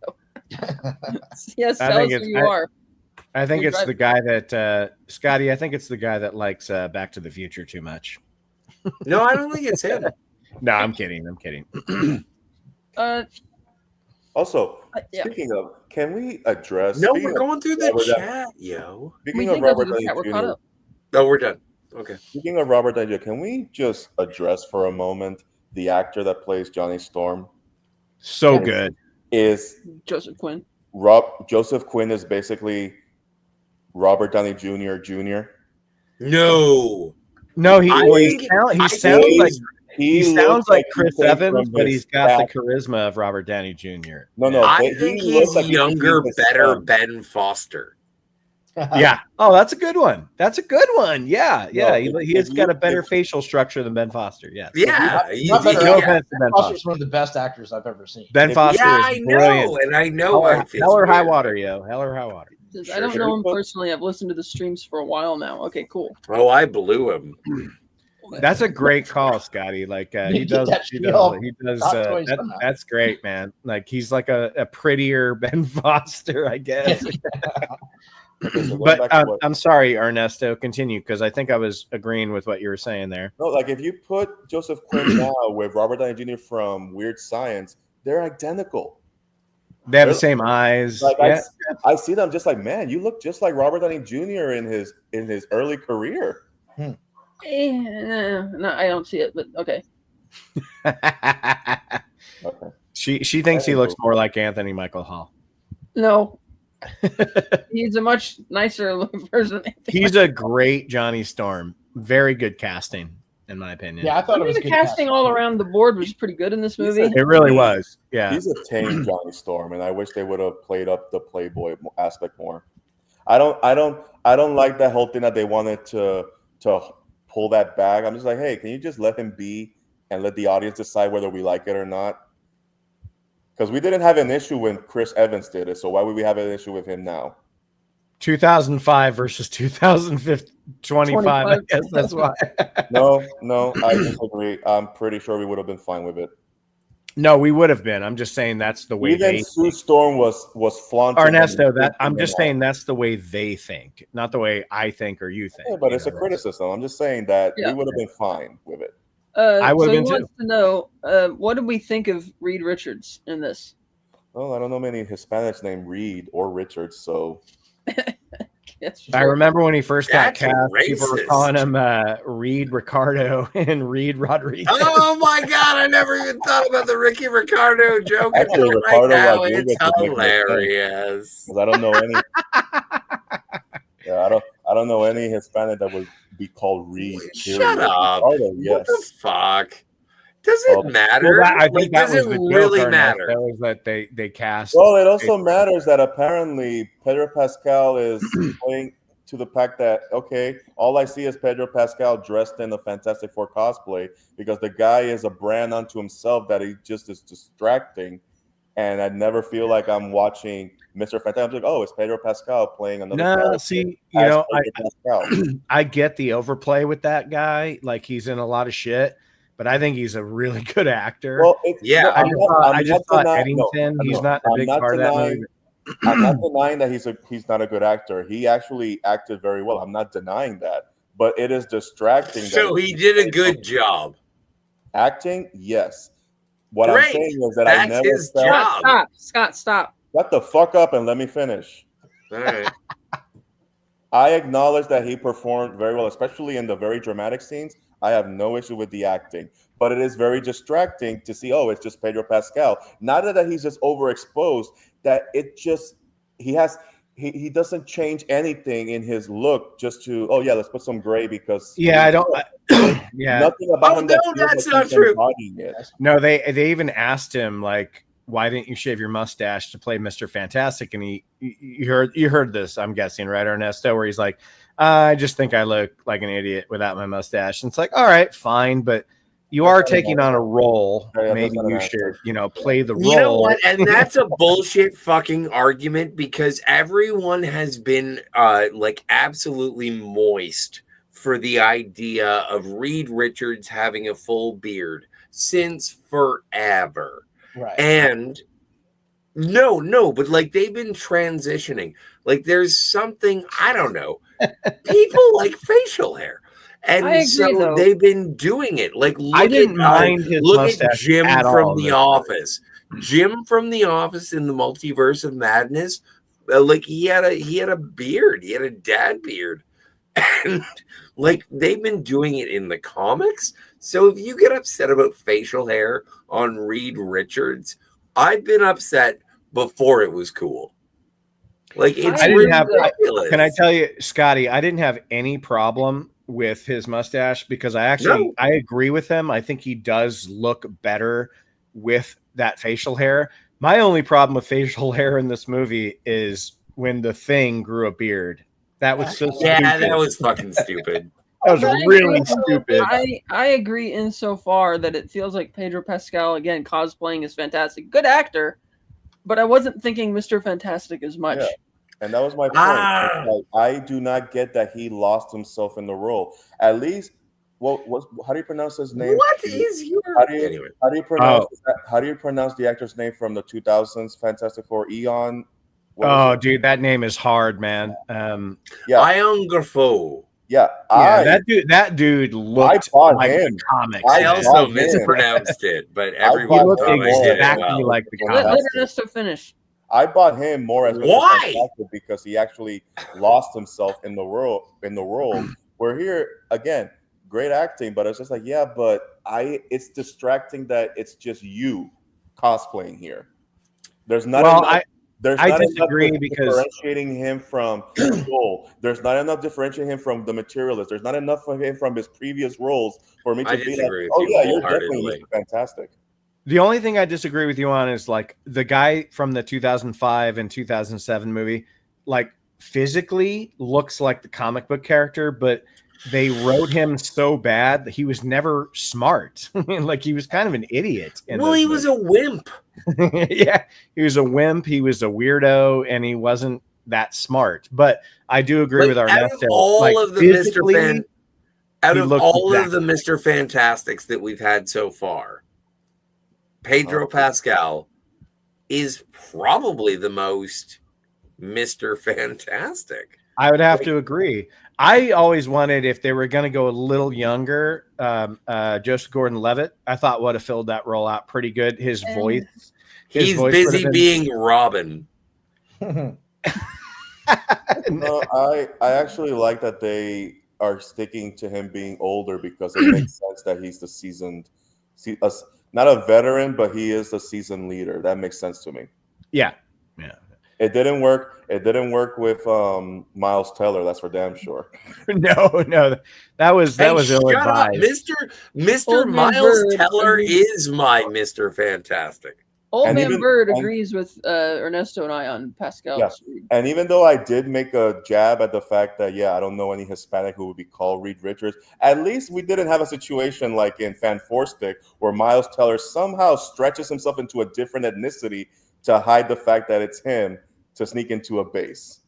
Yes, tell us who you are. I think it's the guy that Scotty. I think it's the guy that likes Back to the Future too much. No, I don't think it's him. No, I'm kidding. Also, speaking of, can we address? No, we're going through the chat, yo. Speaking of Robert Downey Jr. No, we're done. Okay. Speaking of Robert Downey Jr., can we just address for a moment the actor that plays Johnny Storm? So good. Is Joseph Quinn. Joseph Quinn is basically Robert Downey Jr. Jr. No, he sounds like Chris Evans, but he's got the charisma of Robert Downey Jr. No, I think he's younger, better Ben Foster. Yeah. Oh, that's a good one. Yeah. He has got a better facial structure than Ben Foster. Yes. Yeah. Ben Foster's one of the best actors I've ever seen. Ben Foster is brilliant. And I know. Hell or high water, yo. Hell or high water. I don't know him personally. I've listened to the streams for a while now. Okay, cool. Oh, I blew him. That's a great call, Scotty. Like he does. That's great, man. Like he's like a prettier Ben Foster, I guess. Okay, so but I'm sorry, Ernesto. Continue, because I think I was agreeing with what you were saying there. No, like if you put Joseph Quinn now with Robert Downey Jr. from Weird Science, they're identical. They have the same eyes. Like I see them just like, man, you look just like Robert Downey Jr. in his early career. No, I don't see it, but okay. Okay. She thinks he looks more like Anthony Michael Hall. No. He's a much nicer person. He's a great Johnny Storm. Very good casting, in my opinion. Yeah, I thought it was the casting all around the board was pretty good in this movie. It really was. Yeah, he's a tame Johnny Storm, and I wish they would have played up the Playboy aspect more. I don't like that whole thing that they wanted to pull that back. I'm just like, hey, can you just let him be and let the audience decide whether we like it or not? Because we didn't have an issue when Chris Evans did it, so why would we have an issue with him now? 2005 versus 2025. I guess that's why. No, I disagree. I'm pretty sure we would have been fine with it. No, we would have been. I'm just saying that's the way even Sue Storm was flaunting. Ernesto, I'm just saying that's the way they think, not the way I think or you think. Yeah, but it's a criticism. I'm just saying that we would have been fine with it. I would have been wants to know what did we think of Reed Richards in this? Well, I don't know many Hispanics named Reed or Richards, so. I remember when he first got cast, people were calling him Reed Ricardo and Reed Rodriguez. Oh my God! I never even thought about the Ricky Ricardo joke until right now. It's hilarious. I don't know any. Yeah, I don't know any Hispanic that would be called Reed. Shut up! What the fuck? Does it matter? Well, I think that does it really matter? That was that they cast. Well, it also matters that apparently Pedro Pascal is playing to the fact that all I see is Pedro Pascal dressed in a Fantastic Four cosplay because the guy is a brand unto himself that he just is distracting. and I never feel like I'm watching Mr. Fantastic. I'm like, oh, it's Pedro Pascal playing another. No, see, I get the overplay with that guy. Like, he's in a lot of shit, but I think he's a really good actor. Well, I just thought Eddington. He's not a big part of that movie. I'm not denying that he's not a good actor. He actually acted very well. I'm not denying that, but it is distracting. So he did a good job. Acting, yes. What I'm saying is that I never his job. Scott, stop. Shut the fuck up and let me finish. All right. I acknowledge that he performed very well, especially in the very dramatic scenes. I have no issue with the acting, but it is very distracting to see, oh, it's just Pedro Pascal. Not that he's just overexposed, that it just, he doesn't change anything in his look just to, oh yeah, let's put some gray because nothing about him. That's not true. No, they even asked him, like, why didn't you shave your mustache to play Mr. Fantastic? And you heard this, I'm guessing, right, Ernesto, where he's like, I just think I look like an idiot without my mustache. And it's like, all right, fine, but you are taking on a role. Maybe you should, play the role. You know what? And that's a bullshit fucking argument, because everyone has been absolutely moist for the idea of Reed Richards having a full beard since forever. Right. And no, but like, they've been transitioning. Like, there's something, I don't know. People like facial hair. And so they've been doing it. Like, look at Jim from The Office. Jim from The Office in the Multiverse of Madness. Like, he had a beard. He had a dad beard. And like, they've been doing it in the comics. So if you get upset about facial hair on Reed Richards, I've been upset before it was cool. Like, it's ridiculous. Can I tell you, Scotty, I didn't have any problem with his mustache, because I agree with him. I think he does look better with that facial hair. My only problem with facial hair in this movie is when the Thing grew a beard. That was so stupid. Yeah, that was fucking stupid. That was really stupid. I agree insofar that it feels like Pedro Pascal, again, cosplaying is fantastic. Good actor, but I wasn't thinking Mr. Fantastic as much. Yeah. And that was my point. I do not get that he lost himself in the role. At least, how do you pronounce his name? What is your? How do you pronounce the actor's name from the 2000s Fantastic Four? Eon. Dude, that name is hard, man. Ion Grafo. Yeah, that dude looked like the comics. I also mispronounced it, but everyone looked exactly like the comics. Let Ernesto finish. I bought him more as because he actually lost himself in the role. We're here again, great acting, but it's just like, yeah, but it's distracting that it's just you cosplaying here. There's not enough. I disagree because differentiating him from Joel. There's not enough differentiating him from the Materialist. There's not enough of him from his previous roles for me to be like, oh yeah, you're definitely fantastic. The only thing I disagree with you on is, like, the guy from the 2005 and 2007 movie, like, physically looks like the comic book character, but they wrote him so bad that he was never smart. Like, he was kind of an idiot. He was a wimp. Yeah, he was a wimp. He was a weirdo, and he wasn't that smart. But I do agree with Ernesto. Out of all of the Mr. Fantastics that we've had so far, Pedro Pascal is probably the most Mr. Fantastic. I would have to agree. I always wanted, if they were going to go a little younger, Joseph Gordon-Levitt, I thought would have filled that role out pretty good. His voice. He's busy being Robin. No, I actually like that they are sticking to him being older, because it makes sense that he's the seasoned, not a veteran, but he is the seasoned leader. That makes sense to me. Yeah. It didn't work. It didn't work with Miles Teller. That's for damn sure. No, that was ill-advised. Mr. Miles Teller is my Mr. Fantastic. Old Man Bird agrees with Ernesto and I on Pascal. Yeah. And even though I did make a jab at the fact that, I don't know any Hispanic who would be called Reed Richards, at least we didn't have a situation like in Fantastic where Miles Teller somehow stretches himself into a different ethnicity to hide the fact that it's him to sneak into a base.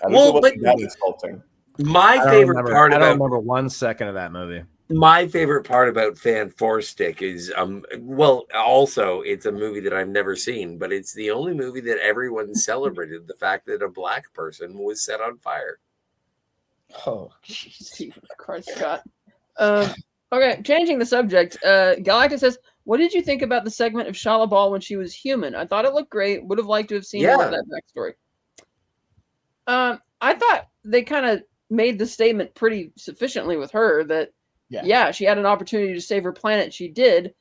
At least Well, it wasn't that insulting. My favorite part I about don't remember 1 second of that movie. My favorite part about Fan Four Stick is also it's a movie that I've never seen, but it's the only movie that everyone celebrated the fact that a black person was set on fire. Oh, Jesus Christ, Scott. Okay, changing the subject. Galactus says, "What did you think about the segment of Shala Ball when she was human? I thought it looked great. Would have liked to have seen more of that backstory." I thought they kind of made the statement pretty sufficiently with her that, yeah, she had an opportunity to save her planet. She did.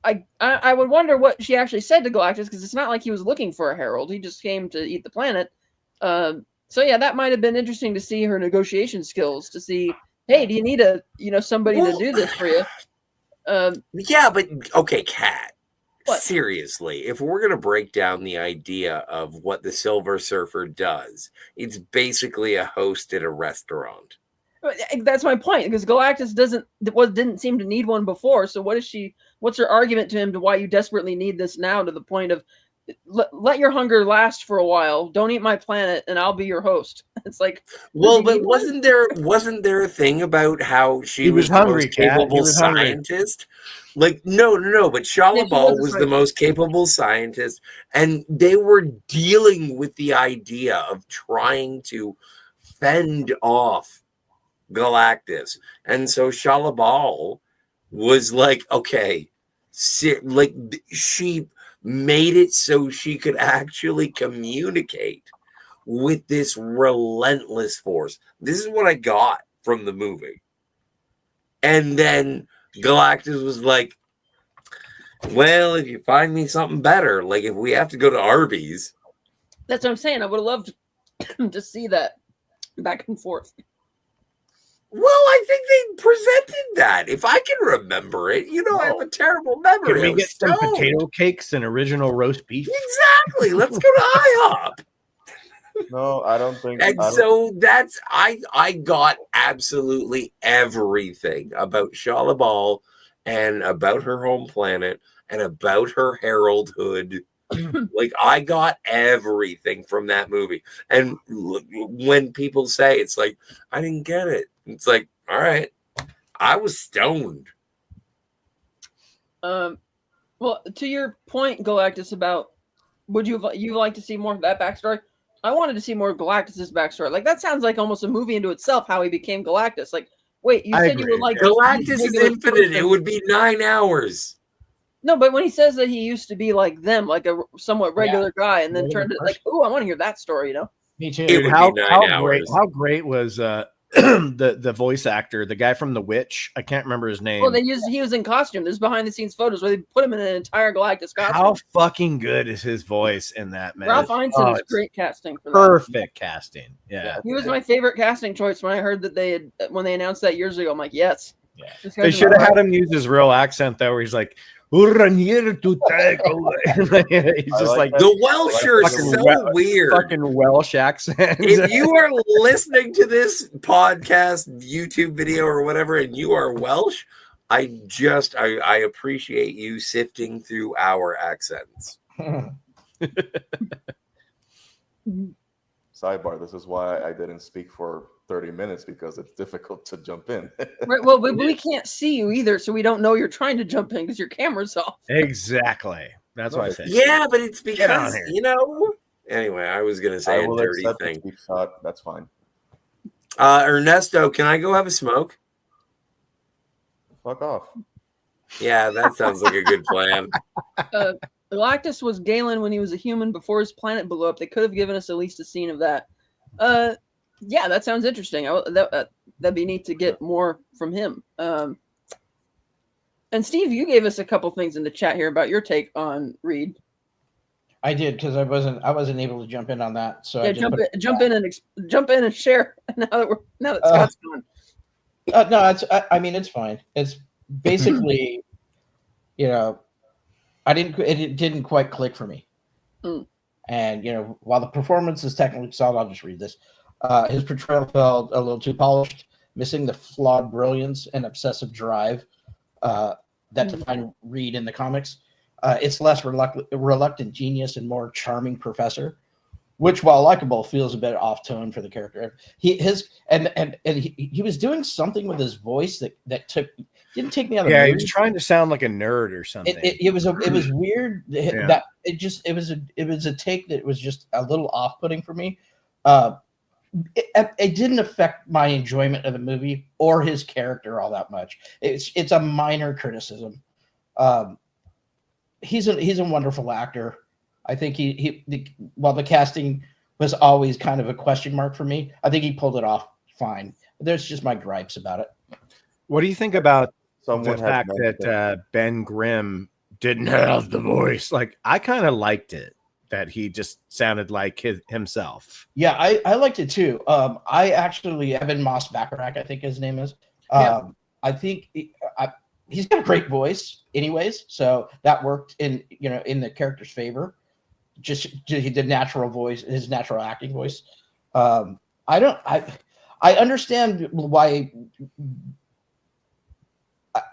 I would wonder what she actually said to Galactus, because it's not like he was looking for a herald. He just came to eat the planet. So yeah, that might have been interesting to see her negotiation skills, to see, hey, do you need somebody to do this for you? Yeah, but okay, Kat. What? Seriously, if we're going to break down the idea of what the Silver Surfer does, it's basically a host at a restaurant. That's my point, because Galactus didn't seem to need one before. So what's her argument to him to why you desperately need this now, to the point of let your hunger last for a while. Don't eat my planet, and I'll be your host. It's like, well, but wasn't there a thing about how she was the most capable scientist? Like, no, but Shala Ball was the most capable scientist, and they were dealing with the idea of trying to fend off Galactus. And so Shala Ball was like, okay, she made it so she could actually communicate with this relentless force. This is what I got from the movie. And then Galactus was like, well, if you find me something better, like if we have to go to Arby's. That's what I'm saying. I would have loved to see that back and forth. Well, I think they presented that. If I can remember it, I have a terrible memory. Can we get some potato cakes and original roast beef? Exactly. Let's go to IHOP. No, I don't think. And so that's I got absolutely everything about Shala Ball and about her home planet and about her heraldhood. Like, I got everything from that movie. And when people say it's like, I didn't get it, it's like, all right, I was stoned. Well, to your point, Galactus, about would you like to see more of that backstory? I wanted to see more of Galactus's backstory. Like, that sounds like almost a movie into itself, how he became Galactus. Like, wait, you said you would like Galactus is infinite. It would be 9 hours. No, but when he says that he used to be like them, like a somewhat regular guy, and then turned it like, oh, I want to hear that story, Me too. It would be 9 hours. How great was the voice actor, the guy from The Witch? I can't remember his name. Well, he was in costume. There's behind the scenes photos where they put him in an entire Galactus costume. How fucking good is his voice in that, man? Ralph Ineson is great casting for that. Perfect casting. Yeah. He was my favorite casting choice when I heard that when they announced that years ago. I'm like, yes. Yeah. They should have had him use his real accent though, where he's like, he's just like the Welsh are so weird. Fucking Welsh accent. If you are listening to this podcast, YouTube video, or whatever, and you are Welsh, I appreciate you sifting through our accents. Sidebar, this is why I didn't speak for 30 minutes, because it's difficult to jump in. Right. Well, but we can't see you either, so we don't know you're trying to jump in because your camera's off. Exactly. That's why I said. Yeah, but it's because, Anyway, I was going to say a dirty thing. That's fine. Ernesto, can I go have a smoke? Fuck off. Yeah, that sounds like a good plan. Galactus was Galen when he was a human before his planet blew up. They could have given us at least a scene of that. Yeah, that sounds interesting. That'd be neat to get more from him. And Steve, you gave us a couple things in the chat here about your take on Reed. I did, because I wasn't able to jump in on that. So yeah, jump in and share. Now that Scott's gone. No, it's fine. It's basically, it didn't quite click for me. And while the performance is technically solid, I'll just read this. His portrayal felt a little too polished, missing the flawed brilliance and obsessive drive that define Reed in the comics. It's less reluctant genius and more charming professor, which, while likable, feels a bit off tone for the character. He was doing something with his voice that didn't take me out of the movie. He was trying to sound like a nerd or something. It was weird. That it was a take that was just a little off-putting for me. It didn't affect my enjoyment of the movie or his character all that much. It's a minor criticism. He's a wonderful actor. I think while the casting was always kind of a question mark for me, I think he pulled it off fine. There's just my gripes about it. What do you think about the fact that Ben Grimm didn't have the voice? Like, I kind of liked it, that he just sounded like himself. Yeah, I liked it too. I actually, Evan Moss Bacharach, I think his name is. I think he's got a great voice anyways, so that worked in the character's favor. Just he did natural voice, his natural acting voice. I understand why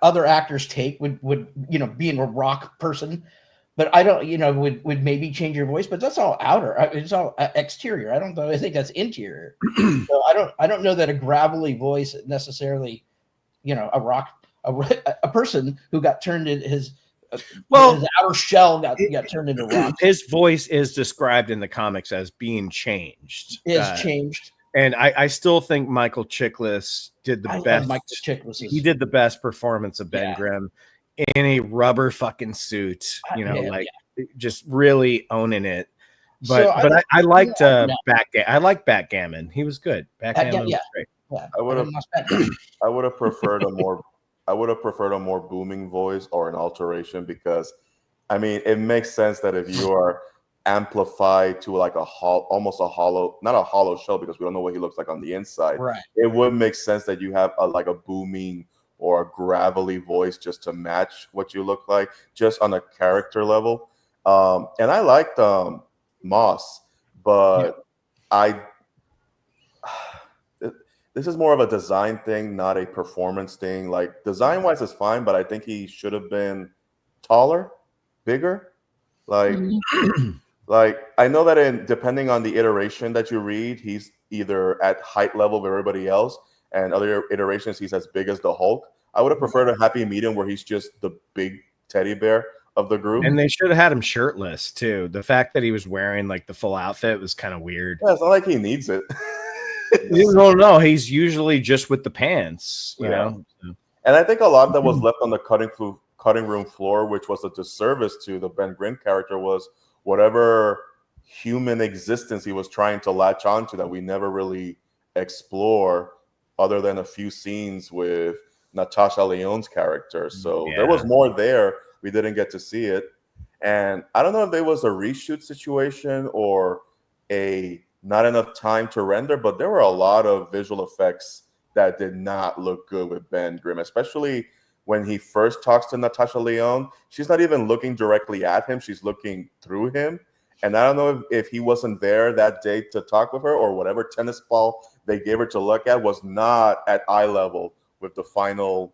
other actors would being a rock person, but I don't would maybe change your voice, but that's all outer. It's all exterior. I think that's interior. So I don't know that a gravelly voice necessarily, a person who got turned in his outer shell got turned into rock. His voice is described in the comics as being changed. Changed. And I still think Michael Chiklis did the best. He did the best performance of Ben Grimm in a rubber fucking suit, just really owning it. But I liked I liked Backgammon. He was good. Backgammon was great. Yeah. I would have preferred a more booming voice or an alteration, because I mean, it makes sense that if you are amplified to like almost a hollow, not a hollow shell, because we don't know what he looks like on the inside. Right. It would make sense that you have a booming or a gravelly voice just to match what you look like, just on a character level. And I liked Moss, but this is more of a design thing, not a performance thing. Like, design-wise is fine, but I think he should have been taller, bigger. Like, I know that depending on the iteration that you read, he's either at height level of everybody else, and other iterations he's as big as the Hulk. I would have preferred a happy medium where he's just the big teddy bear of the group. And they should have had him shirtless too. The fact that he was wearing like the full outfit was kind of weird. Yeah, it's not like he needs it. No, he's usually just with the pants, you know. And I think a lot that was left on the cutting room floor, which was a disservice to the Ben Grimm character, was whatever human existence he was trying to latch onto that we never really explore, other than a few scenes with Natasha Lyonne's character. So there was more there. We didn't get to see it. And I don't know if there was a reshoot situation or not enough time to render, but there were a lot of visual effects that did not look good with Ben Grimm, especially when he first talks to Natasha Lyonne. She's not even looking directly at him. She's looking through him. And I don't know if he wasn't there that day to talk with her, or whatever tennis ball they gave her to look at was not at eye level with the final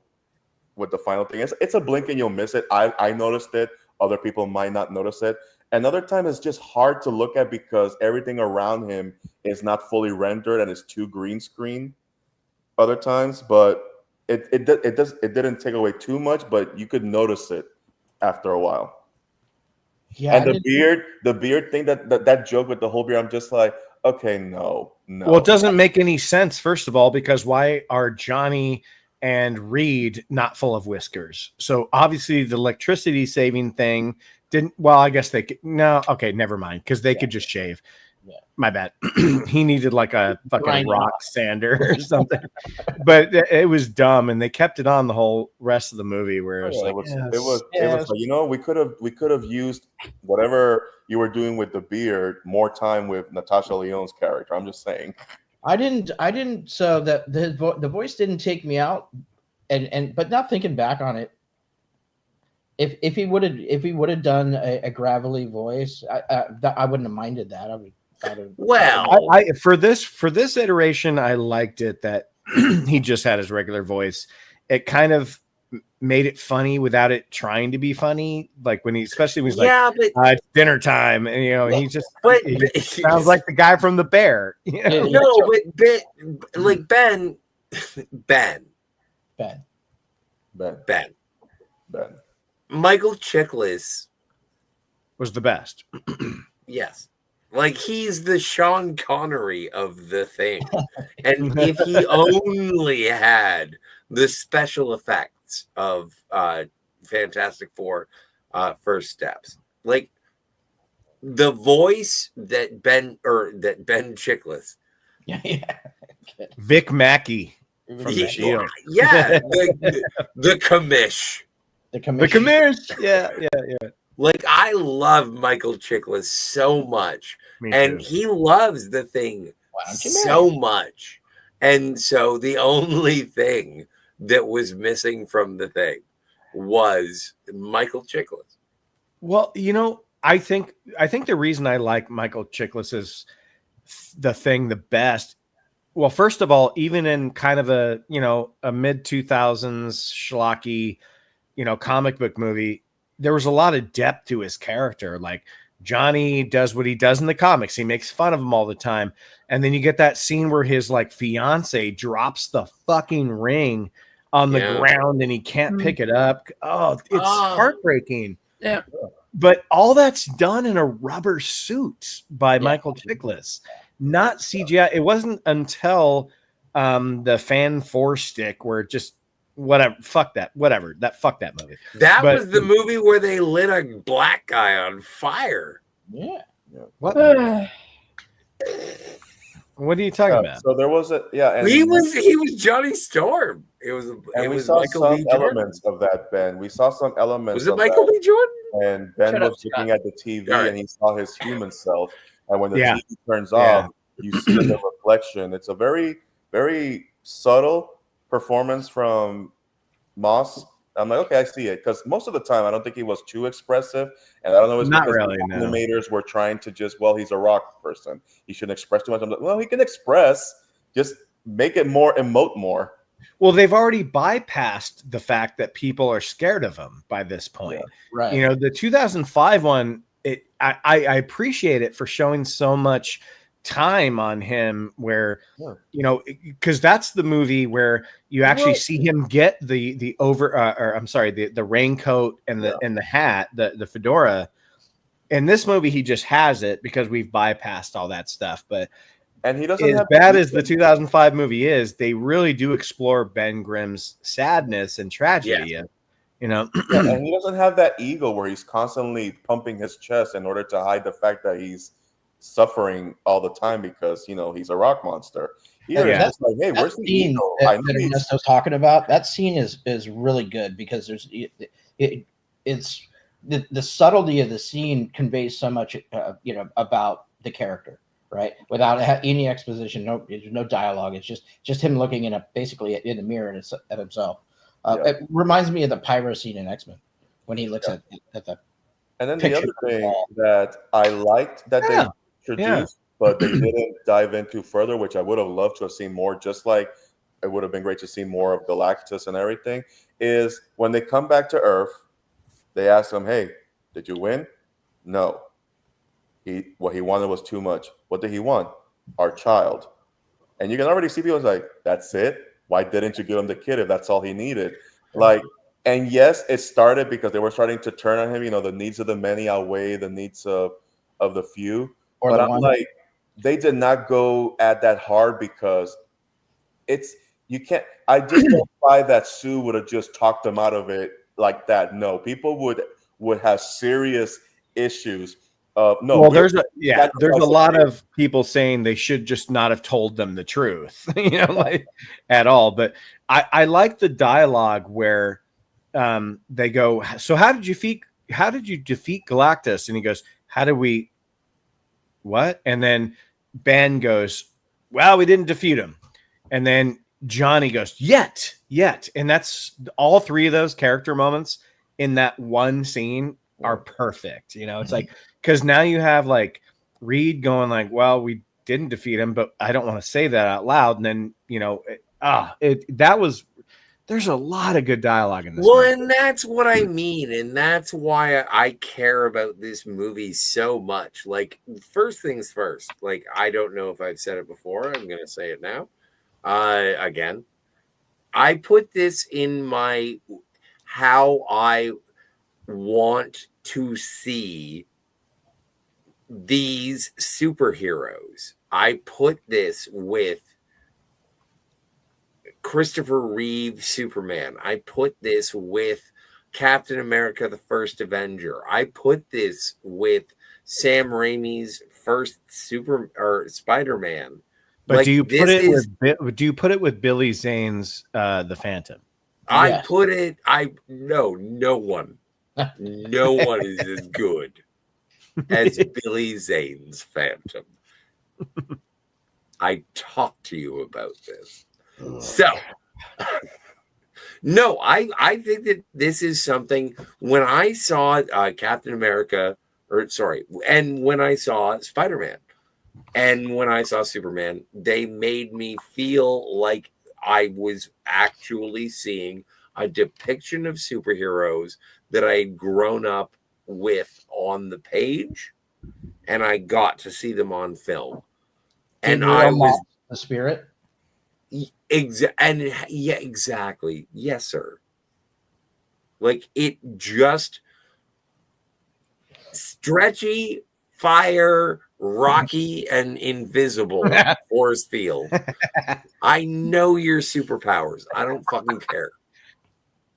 thing. It's a blink and you'll miss it. I noticed it. Other people might not notice it. Another time it's just hard to look at because everything around him is not fully rendered and it's too green screen other times, but it didn't take away too much, but you could notice it after a while. Yeah. And the beard thing, that joke with the whole beard, I'm just like, okay, no. Well, it doesn't make any sense, first of all, because why are Johnny and Reed not full of whiskers? So obviously the electricity saving thing didn't. Well, I guess they could. No, okay, never mind, because they could just shave. Yeah. My bad. He needed like a fucking rock sander or something. But it was dumb, and they kept it on the whole rest of the movie. Where it was like, we could have used whatever you were doing with the beard more time with Natasha Lyonne's character. I'm just saying. I didn't. So that the voice didn't take me out, but not thinking back on it. If he would have done a gravelly voice, I wouldn't have minded that. For this iteration, I liked it that he just had his regular voice. It kind of made it funny without it trying to be funny. Like especially when he's it's dinner time, and he sounds like the guy from The Bear. No, but like Ben. Michael Chiklis was the best. Yes. Like he's the Sean Connery of The Thing. And if he only had the special effects of Fantastic Four First Steps. Like the voice that Ben Chiklis. Vic Mackey from The Shield. Yeah, the commish. The commish. Yeah. Like I love Michael Chiklis so much, and he loves The Thing so much, and so the only thing that was missing from The Thing was Michael Chiklis. Well, I think the reason I like Michael Chiklis's The Thing the best. Well, first of all, even in kind of a mid 2000s schlocky, comic book movie, there was a lot of depth to his character. Like Johnny does what he does in the comics. He makes fun of him all the time. And then you get that scene where his fiance drops the fucking ring on the ground and he can't pick it up. Oh, it's heartbreaking. Yeah. But all that's done in a rubber suit by Michael Chiklis, not CGI. It wasn't until the Fan 4 stick where it just whatever. Fuck that movie. That was the movie where they lit a black guy on fire. Yeah. What? What are you talking about? So there was and he was Johnny Storm. We saw Michael some elements of that, Ben. We saw some elements. Was it Michael B. Jordan? And Ben was looking at the TV and he saw his human self. And when the TV turns off, you see the reflection. It's a very, very subtle performance from Moss. I'm like, okay, I see it. Because most of the time, I don't think he was too expressive. And I don't know, it's not because really, the animators were trying to he's a rock person. He shouldn't express too much. I'm like, well, he can express. Just make it more, emote more. Well, they've already bypassed the fact that people are scared of him by this point. Yeah, right. The 2005 one, I appreciate it for showing so much time on him where, because that's the movie where you actually see him get the raincoat and the hat, the fedora. In this movie, he just has it because we've bypassed all that stuff. But and he doesn't as bad as the 2005 movie is, they really do explore Ben Grimm's sadness and tragedy. And he doesn't have that ego where he's constantly pumping his chest in order to hide the fact that he's suffering all the time because he's a rock monster. It's like, hey, where's the ego? That Ernesto's talking about? That scene is really good because it's the subtlety of the scene conveys so much about the character. Right, without any exposition, no dialogue. It's just him looking basically in the mirror at himself. It reminds me of the Pyro scene in X-Men when he looks at the. And then the other thing that I liked that they introduced, but they didn't dive into further, which I would have loved to have seen more. Just like it would have been great to see more of Galactus and everything. Is when they come back to Earth, they ask him, "Hey, did you win?" No. What he wanted was too much. What did he want? Our child. And you can already see people like, that's it? Why didn't you give him the kid if that's all he needed? And yes, it started because they were starting to turn on him. The needs of the many outweigh the needs of the few. But I'm like, they did not go at that hard because you can't. I just don't buy that Sue would have just talked them out of it like that. No, people would have serious issues. There's a lot of people saying they should just not have told them the truth, at all. But I like the dialogue where they go, so how did you defeat Galactus? And he goes, how did we, what? And then Ben goes, well, we didn't defeat him. And then Johnny goes, yet. And that's all three of those character moments in that one scene are perfect. It's like, because now you have Reed going well, we didn't defeat him, but I don't want to say that out loud. And then, that There's a lot of good dialogue in this Well, movie. and that's what I mean. And that's why I care about this movie so much. Like, first things first, like, I don't know if I've said it before. I'm going to say it now. Again, I put this in my how I want to see these superheroes. I put this with Christopher Reeve Superman. I put this with Captain America the First Avenger. I put this with Sam Raimi's first Spider-Man. But like, do you put it with Billy Zane's The Phantom? I put it no one is as good as Billy Zane's Phantom. I talked to you about this. So, no, I think that this is something. When I saw Captain America, and when I saw Spider-Man, and when I saw Superman, they made me feel like I was actually seeing a depiction of superheroes that I had grown up with on the page, and I got to see them on film. And I was the spirit. Exactly. Yes, sir. Like, it just stretchy, fire, rocky, and invisible force field. I know your superpowers. I don't fucking care.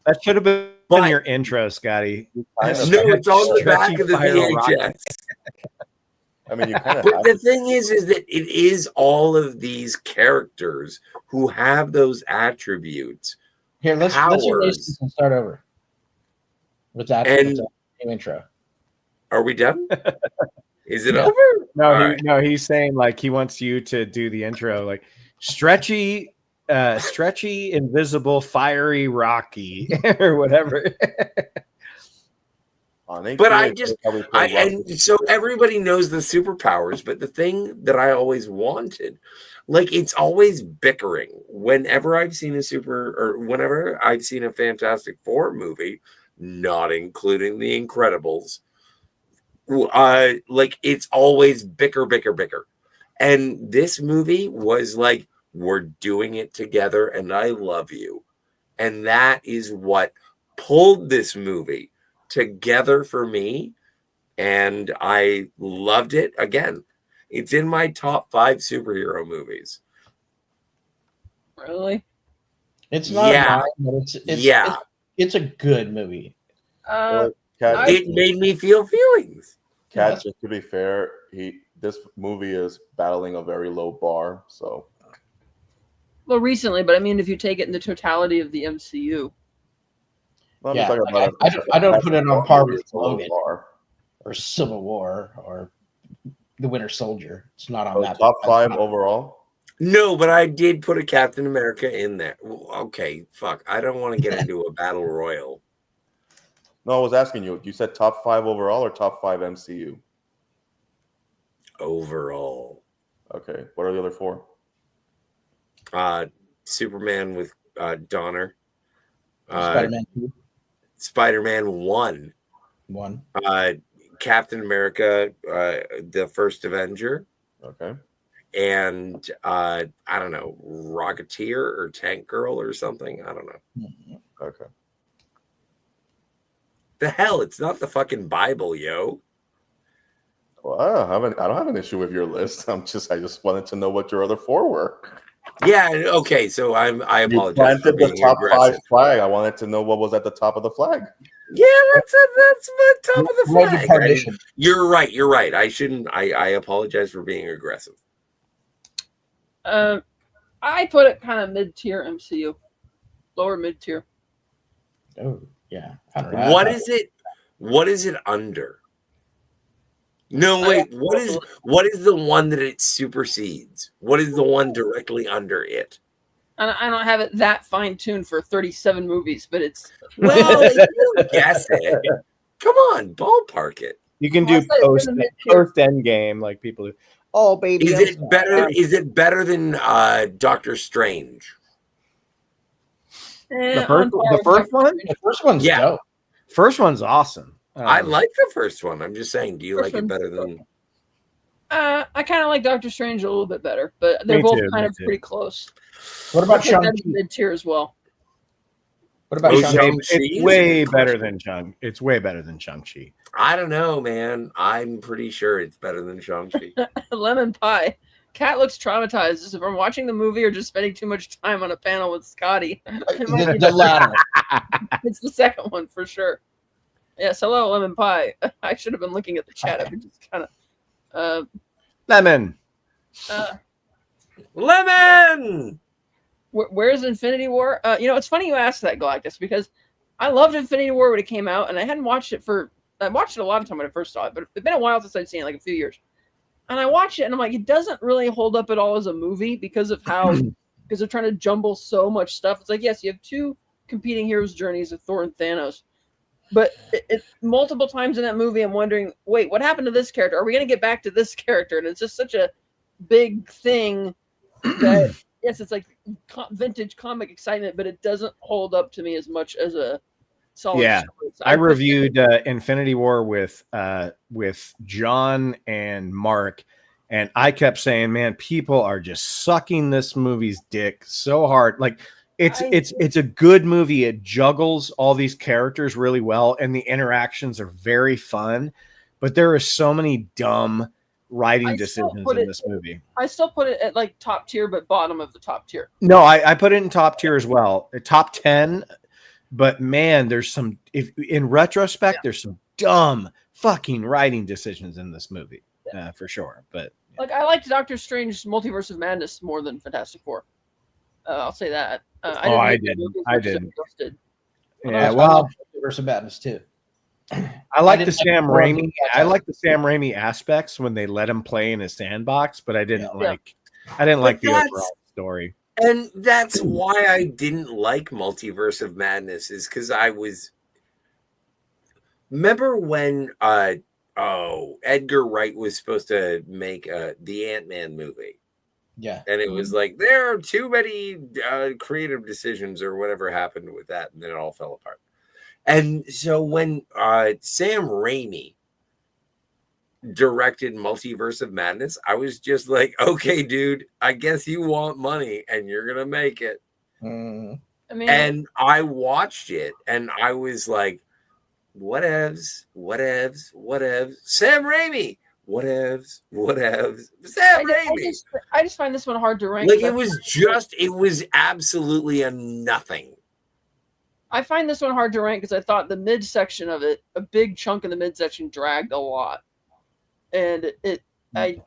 That should have been your intro, Scotty. No, it's on the back of the VHS. I mean, you kind of. But the thing is that it is all of these characters who have those attributes. Here, let's erase and start over. With that new intro. Are we done? Is it over? No, he's saying like he wants you to do the intro, like stretchy, invisible, fiery, rocky, or whatever. But and so everybody knows the superpowers, but the thing that I always wanted, like, it's always bickering. Whenever I've seen whenever I've seen a Fantastic Four movie, not including The Incredibles, like, it's always bicker. And this movie was like, we're doing it together, and I love you. And that is what pulled this movie together for me, and I loved it. Again, it's in my top 5 superhero movies. Really? It's not mine, but it's a good movie. It made me feel feelings. Kat, just to be fair, this movie is battling a very low bar. So, well, recently, but I mean, if you take it in the totality of the MCU. Well, I don't put it on par with Logan or Civil War or The Winter Soldier. It's not on that. Top 5 overall? No, but I did put a Captain America in there. Okay, fuck. I don't want to get into a battle royal. No, I was asking you. You said top 5 overall or top 5 MCU? Overall. Okay. What are the other 4? Superman with Donner. Spider-Man 2. Spider-Man 1. Captain America, the First Avenger. Okay. And I don't know, Rocketeer or Tank Girl or something. I don't know. Okay. The hell, it's not the fucking Bible, yo. Well, I don't have an issue with your list. I just wanted to know what your other 4 were. Yeah, okay, so I apologize. You planted the top aggressive. 5 flag. I wanted to know what was at the top of the flag. Yeah, that's the top of the flag. You're right. I shouldn't. I apologize for being aggressive. I put it kind of mid-tier MCU, lower mid-tier. Oh yeah. What is it? What is it under? No, wait. What is the one that it supersedes? What is the one directly under it? I don't have it that fine-tuned for 37 movies, but it's... Well, you guess it. Come on, ballpark it. You can do post end game like people do. Oh, baby. Is it better? Is it better than Doctor Strange? The first one? The first one's dope. First one's awesome. I like the first one. I'm just saying, do you like it better than? I kind of like Doctor Strange a little bit better, but they're both kind of pretty close. What about Shang-Chi? Mid tier as well. What about Shang-Chi? It's way better than Shang. It's way better than Shang-Chi. I don't know, man. I'm pretty sure it's better than Shang-Chi. Lemon pie. Kat looks traumatized. Is it from watching the movie or just spending too much time on a panel with Scotty? The latter. It's the second one for sure. Yes, hello, Lemon Pie. I should have been looking at the chat. I just kind of Lemon. Lemon. Where's Infinity War? It's funny you asked that, Galactus, because I loved Infinity War when it came out, and I hadn't watched it I watched it a lot of time when I first saw it, but it's been a while since I'd seen it, like a few years. And I watched it, and I'm like, it doesn't really hold up at all as a movie because they're trying to jumble so much stuff. It's like, yes, you have two competing heroes' journeys of Thor and Thanos, but it multiple times in that movie, I'm wondering, wait, what happened to this character? Are we going to get back to this character? And it's just such a big thing that, yes, it's like vintage comic excitement, but it doesn't hold up to me as much as a solid story. So I reviewed Infinity War with John and Mark, and I kept saying, man, people are just sucking this movie's dick so hard. Like, it's a good movie. It juggles all these characters really well, and the interactions are very fun, but there are so many dumb writing decisions in this movie. I still put it at like top tier, but bottom of the top tier. No, I put it in top tier as well. Top 10. But man, in retrospect, there's some dumb fucking writing decisions in this movie, for sure. But like, I liked Doctor Strange's Multiverse of Madness more than Fantastic Four. I'll say that. I didn't. Yeah, well, Multiverse of Madness too. I like the Sam Raimi. I like the Sam Raimi aspects when they let him play in his sandbox, but I didn't like the overall story. And that's why I didn't like Multiverse of Madness, is because remember when Edgar Wright was supposed to make the Ant-Man movie. Yeah. And it was like, there are too many creative decisions or whatever happened with that, and then it all fell apart. And so when Sam Raimi directed Multiverse of Madness, I was just like, okay, dude, I guess you want money and you're gonna make it. And I watched it and I was like, whatevs. Sam Raimi, whatevs. Sam Raimi. I just find this one hard to rank. Like, it was absolutely a nothing. I find this one hard to rank because I thought the midsection of it, a big chunk of the midsection, dragged a lot. And I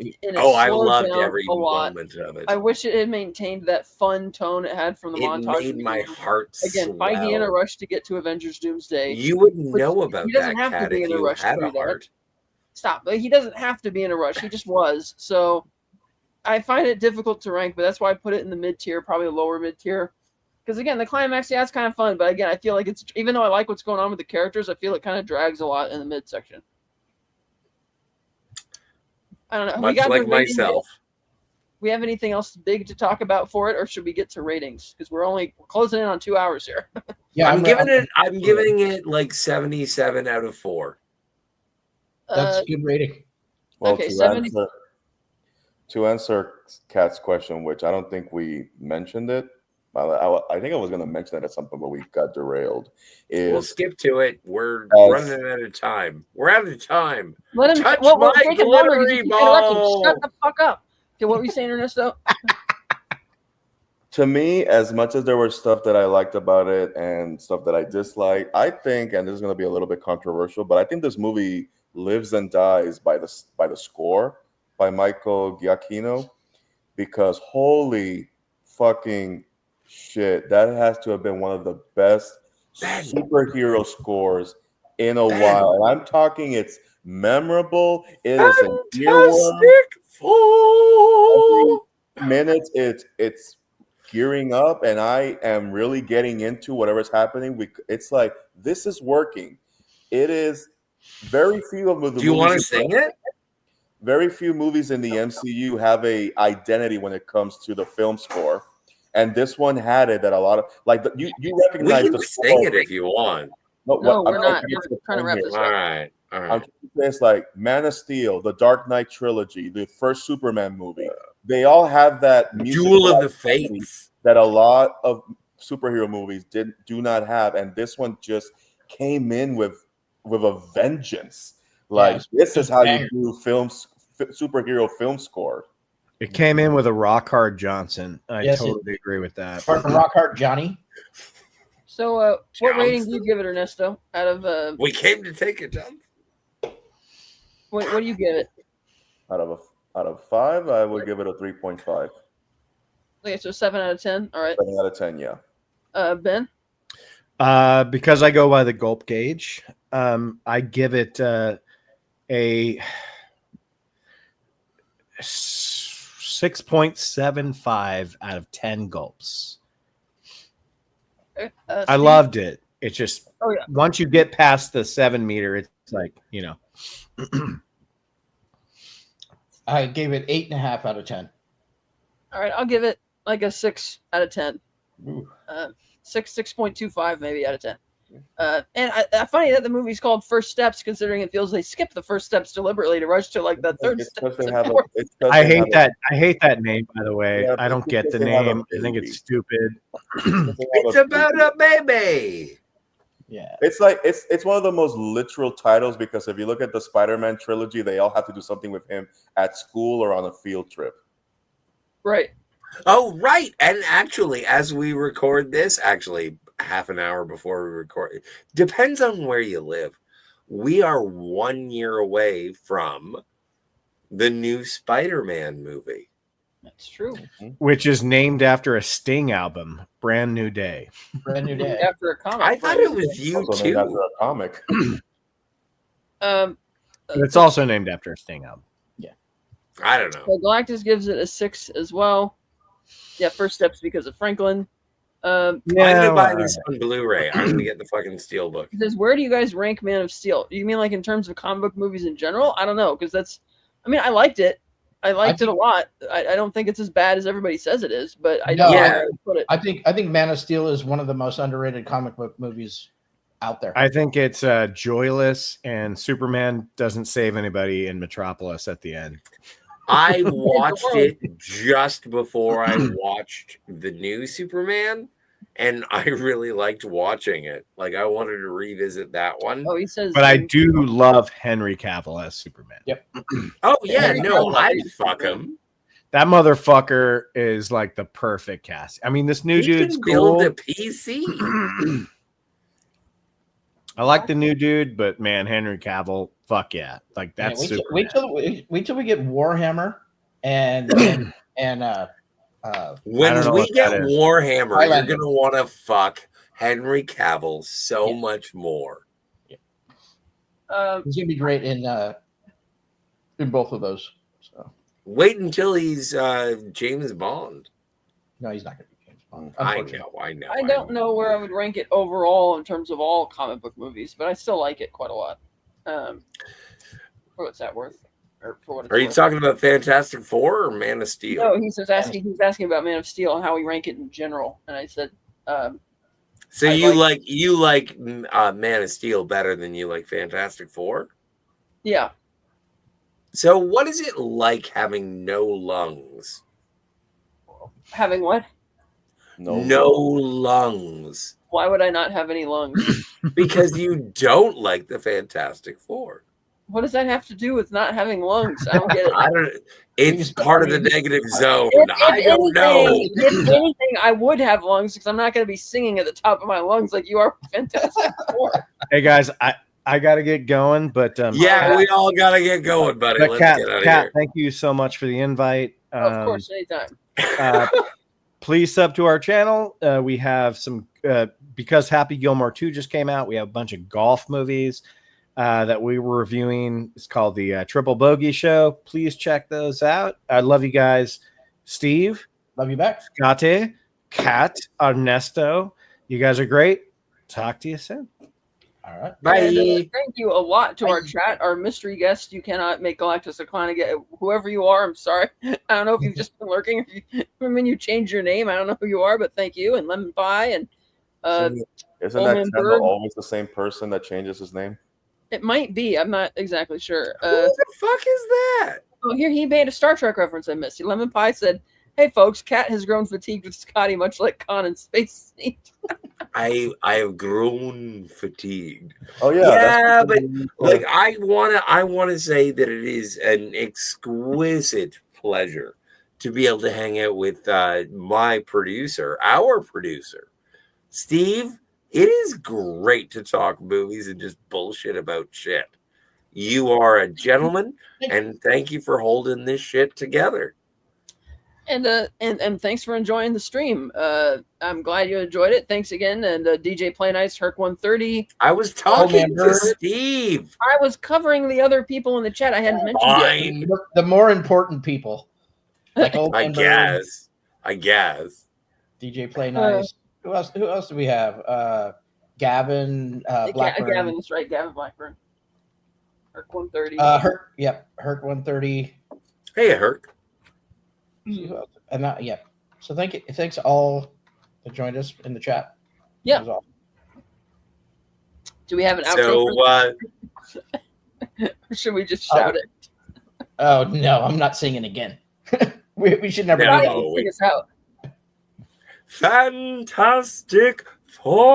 loved every moment of it. I wish it had maintained that fun tone it had from the montage. It made my heart again, Feige in a rush to get to Avengers Doomsday. You wouldn't know about that, Kat, if you had a heart. Stop. He doesn't have to be in a rush. He just was. So I find it difficult to rank, but that's why I put it in the mid-tier, probably lower mid-tier. Because, again, the climax, it's kind of fun. But, again, I feel like even though I like what's going on with the characters, I feel it kind of drags a lot in the midsection. I don't know. Much like myself. We have anything else big to talk about for it, or should we get to ratings? Because we're closing in on 2 hours here. Yeah, I'm giving it like 77 out of 4. That's a good rating. Well, okay, to answer Kat's question, which I don't think we mentioned it. I think I was going to mention that at some point, but we got derailed. We'll skip to it. We're running out of time. We're out of time. Let him touch my glittery ball. Shut the fuck up. Okay, what were you saying, Ernesto? To me, as much as there was stuff that I liked about it and stuff that I disliked, I think, and this is going to be a little bit controversial, but I think this movie lives and dies by the score by Michael Giacchino, because holy fucking shit, that has to have been one of the best superhero scores in a while. And I'm talking, it's memorable. It is an earworm. Every minute it's gearing up, and I am really getting into whatever's happening. It's like, this is working. It is very few of the movies. Do you want to sing it? Very few movies in the MCU have a identity when it comes to the film score. And this one had it that a lot of you recognize we can the sing it if you want. No, we're not. We're trying to wrap this up. All right. I'm it's like Man of Steel, the Dark Knight trilogy, the first Superman movie. They all have that Duel of the Fates that a lot of superhero movies do not have, and this one just came in with a vengeance. Like this is how you do superhero film score. It came in with a rock hard Johnson. I totally agree with that. Rock hard Johnny. So, what rating do you give it, Ernesto? Out of we came to take it, John. What do you give it? Out of 5, I would give it a 3.5. Okay, so 7 out of 10. All right. 7 out of 10, yeah. Ben? Because I go by the gulp gauge, I give it a 6.75 out of 10 gulps. I loved it. It's just once you get past the 7 meter, it's like, you know. I gave it 8.5 out of 10. All right, I'll give it like a 6 out of 10. 6.25 maybe out of 10. And I funny that the movie's called First Steps, considering it feels they skip the first steps deliberately to rush to like the third step. I hate that name, by the way. I don't get the name. I think it's stupid. It's about a baby. Yeah, it's like it's one of the most literal titles, because if you look at the Spider-Man trilogy, they all have to do something with him at school or on a field trip. Right. Oh, right. And actually, as we record this, half an hour before we record, depends on where you live. We are 1 year away from the new Spider-Man movie. That's true. Which is named after a Sting album, Brand New Day. Brand New Day. After a comic. I thought it was you also too. named after a comic. It's also named after a Sting album. Yeah. I don't know. So Galactus gives it a 6 as well. Yeah, First Steps because of Franklin. I'm gonna buy this on Blu-ray. I'm gonna get the fucking Steel book. He says, where do you guys rank Man of Steel? Do you mean like in terms of comic book movies in general? I don't know, because I liked it. I liked it a lot. I don't think it's as bad as everybody says it is, but I don't know where to put it. I think Man of Steel is one of the most underrated comic book movies out there. I think it's joyless, and Superman doesn't save anybody in Metropolis at the end. I watched it just before I watched the new Superman, and I really liked watching it. Like, I wanted to revisit that one. Oh, he says, but I do love Henry Cavill as Superman. Yep. Oh yeah, I'd fuck him. That motherfucker is like the perfect cast. I mean, this new dude's cool. Build a PC. I like the new dude, but man, Henry Cavill, fuck yeah, like that's wait till we get Warhammer and when we get Warhammer, you're gonna want to fuck Henry Cavill so much more. He's gonna be great in both of those. So wait until he's James Bond. No, he's not gonna be. I know. I don't know where I would rank it overall in terms of all comic book movies, but I still like it quite a lot. For what's that worth? Or for what it's Are you worth. talking about Fantastic Four or Man of Steel? No, he's asking about Man of Steel and how we rank it in general. And I said, so you like Man of Steel better than you like Fantastic Four? Yeah. So what is it like having no lungs? Having what? No lungs. Why would I not have any lungs? Because you don't like the Fantastic Four. What does that have to do with not having lungs? I don't get it. It's part of the negative zone. I don't know. If anything, I would have lungs because I'm not going to be singing at the top of my lungs like you are. Fantastic Four. Hey guys, I got to get going, but we all got to get going, buddy. But Let's get out of here. Thank you so much for the invite. Of course, anytime. Please sub to our channel. We have some because Happy Gilmore 2 just came out. We have a bunch of golf movies that we were reviewing. It's called the Triple Bogey Show. Please check those out. I love you guys. Steve. Love you back. Scate, Kat, Ernesto. You guys are great. Talk to you soon. All right. Bye. And, thank you a lot to our chat, our mystery guest. You cannot make Galactus Aquana. Whoever you are, I'm sorry. I don't know if you've just been lurking. You change your name. I don't know who you are, but thank you. And Lemon Pie and isn't that channel always the same person that changes his name? It might be. I'm not exactly sure. Who the fuck is that? Oh, here he made a Star Trek reference I missed. Lemon Pie said, "Hey folks, Cat has grown fatigued with Scotty, much like Khan in Space Neat." I have grown fatigued. Oh yeah, but like I wanna say that it is an exquisite pleasure to be able to hang out with my producer, our producer, Steve. It is great to talk movies and just bullshit about shit. You are a gentleman, and thank you for holding this shit together. And thanks for enjoying the stream. I'm glad you enjoyed it. Thanks again. And DJ Play Nice, Herc 130. I was talking to Steve. I was covering the other people in the chat I hadn't mentioned yet. The more important people. Like old I guess. DJ Play Nice. Who else do we have? Gavin Blackburn. Gavin, that's right. Gavin Blackburn. Herc 130. Herc 130. Hey, Herc. And so thanks all that joined us in the chat. Yeah. Do we have an outro? So or should we just shout it? Oh no, I'm not singing again. we should never do that. Sing us out. Fantastic Four.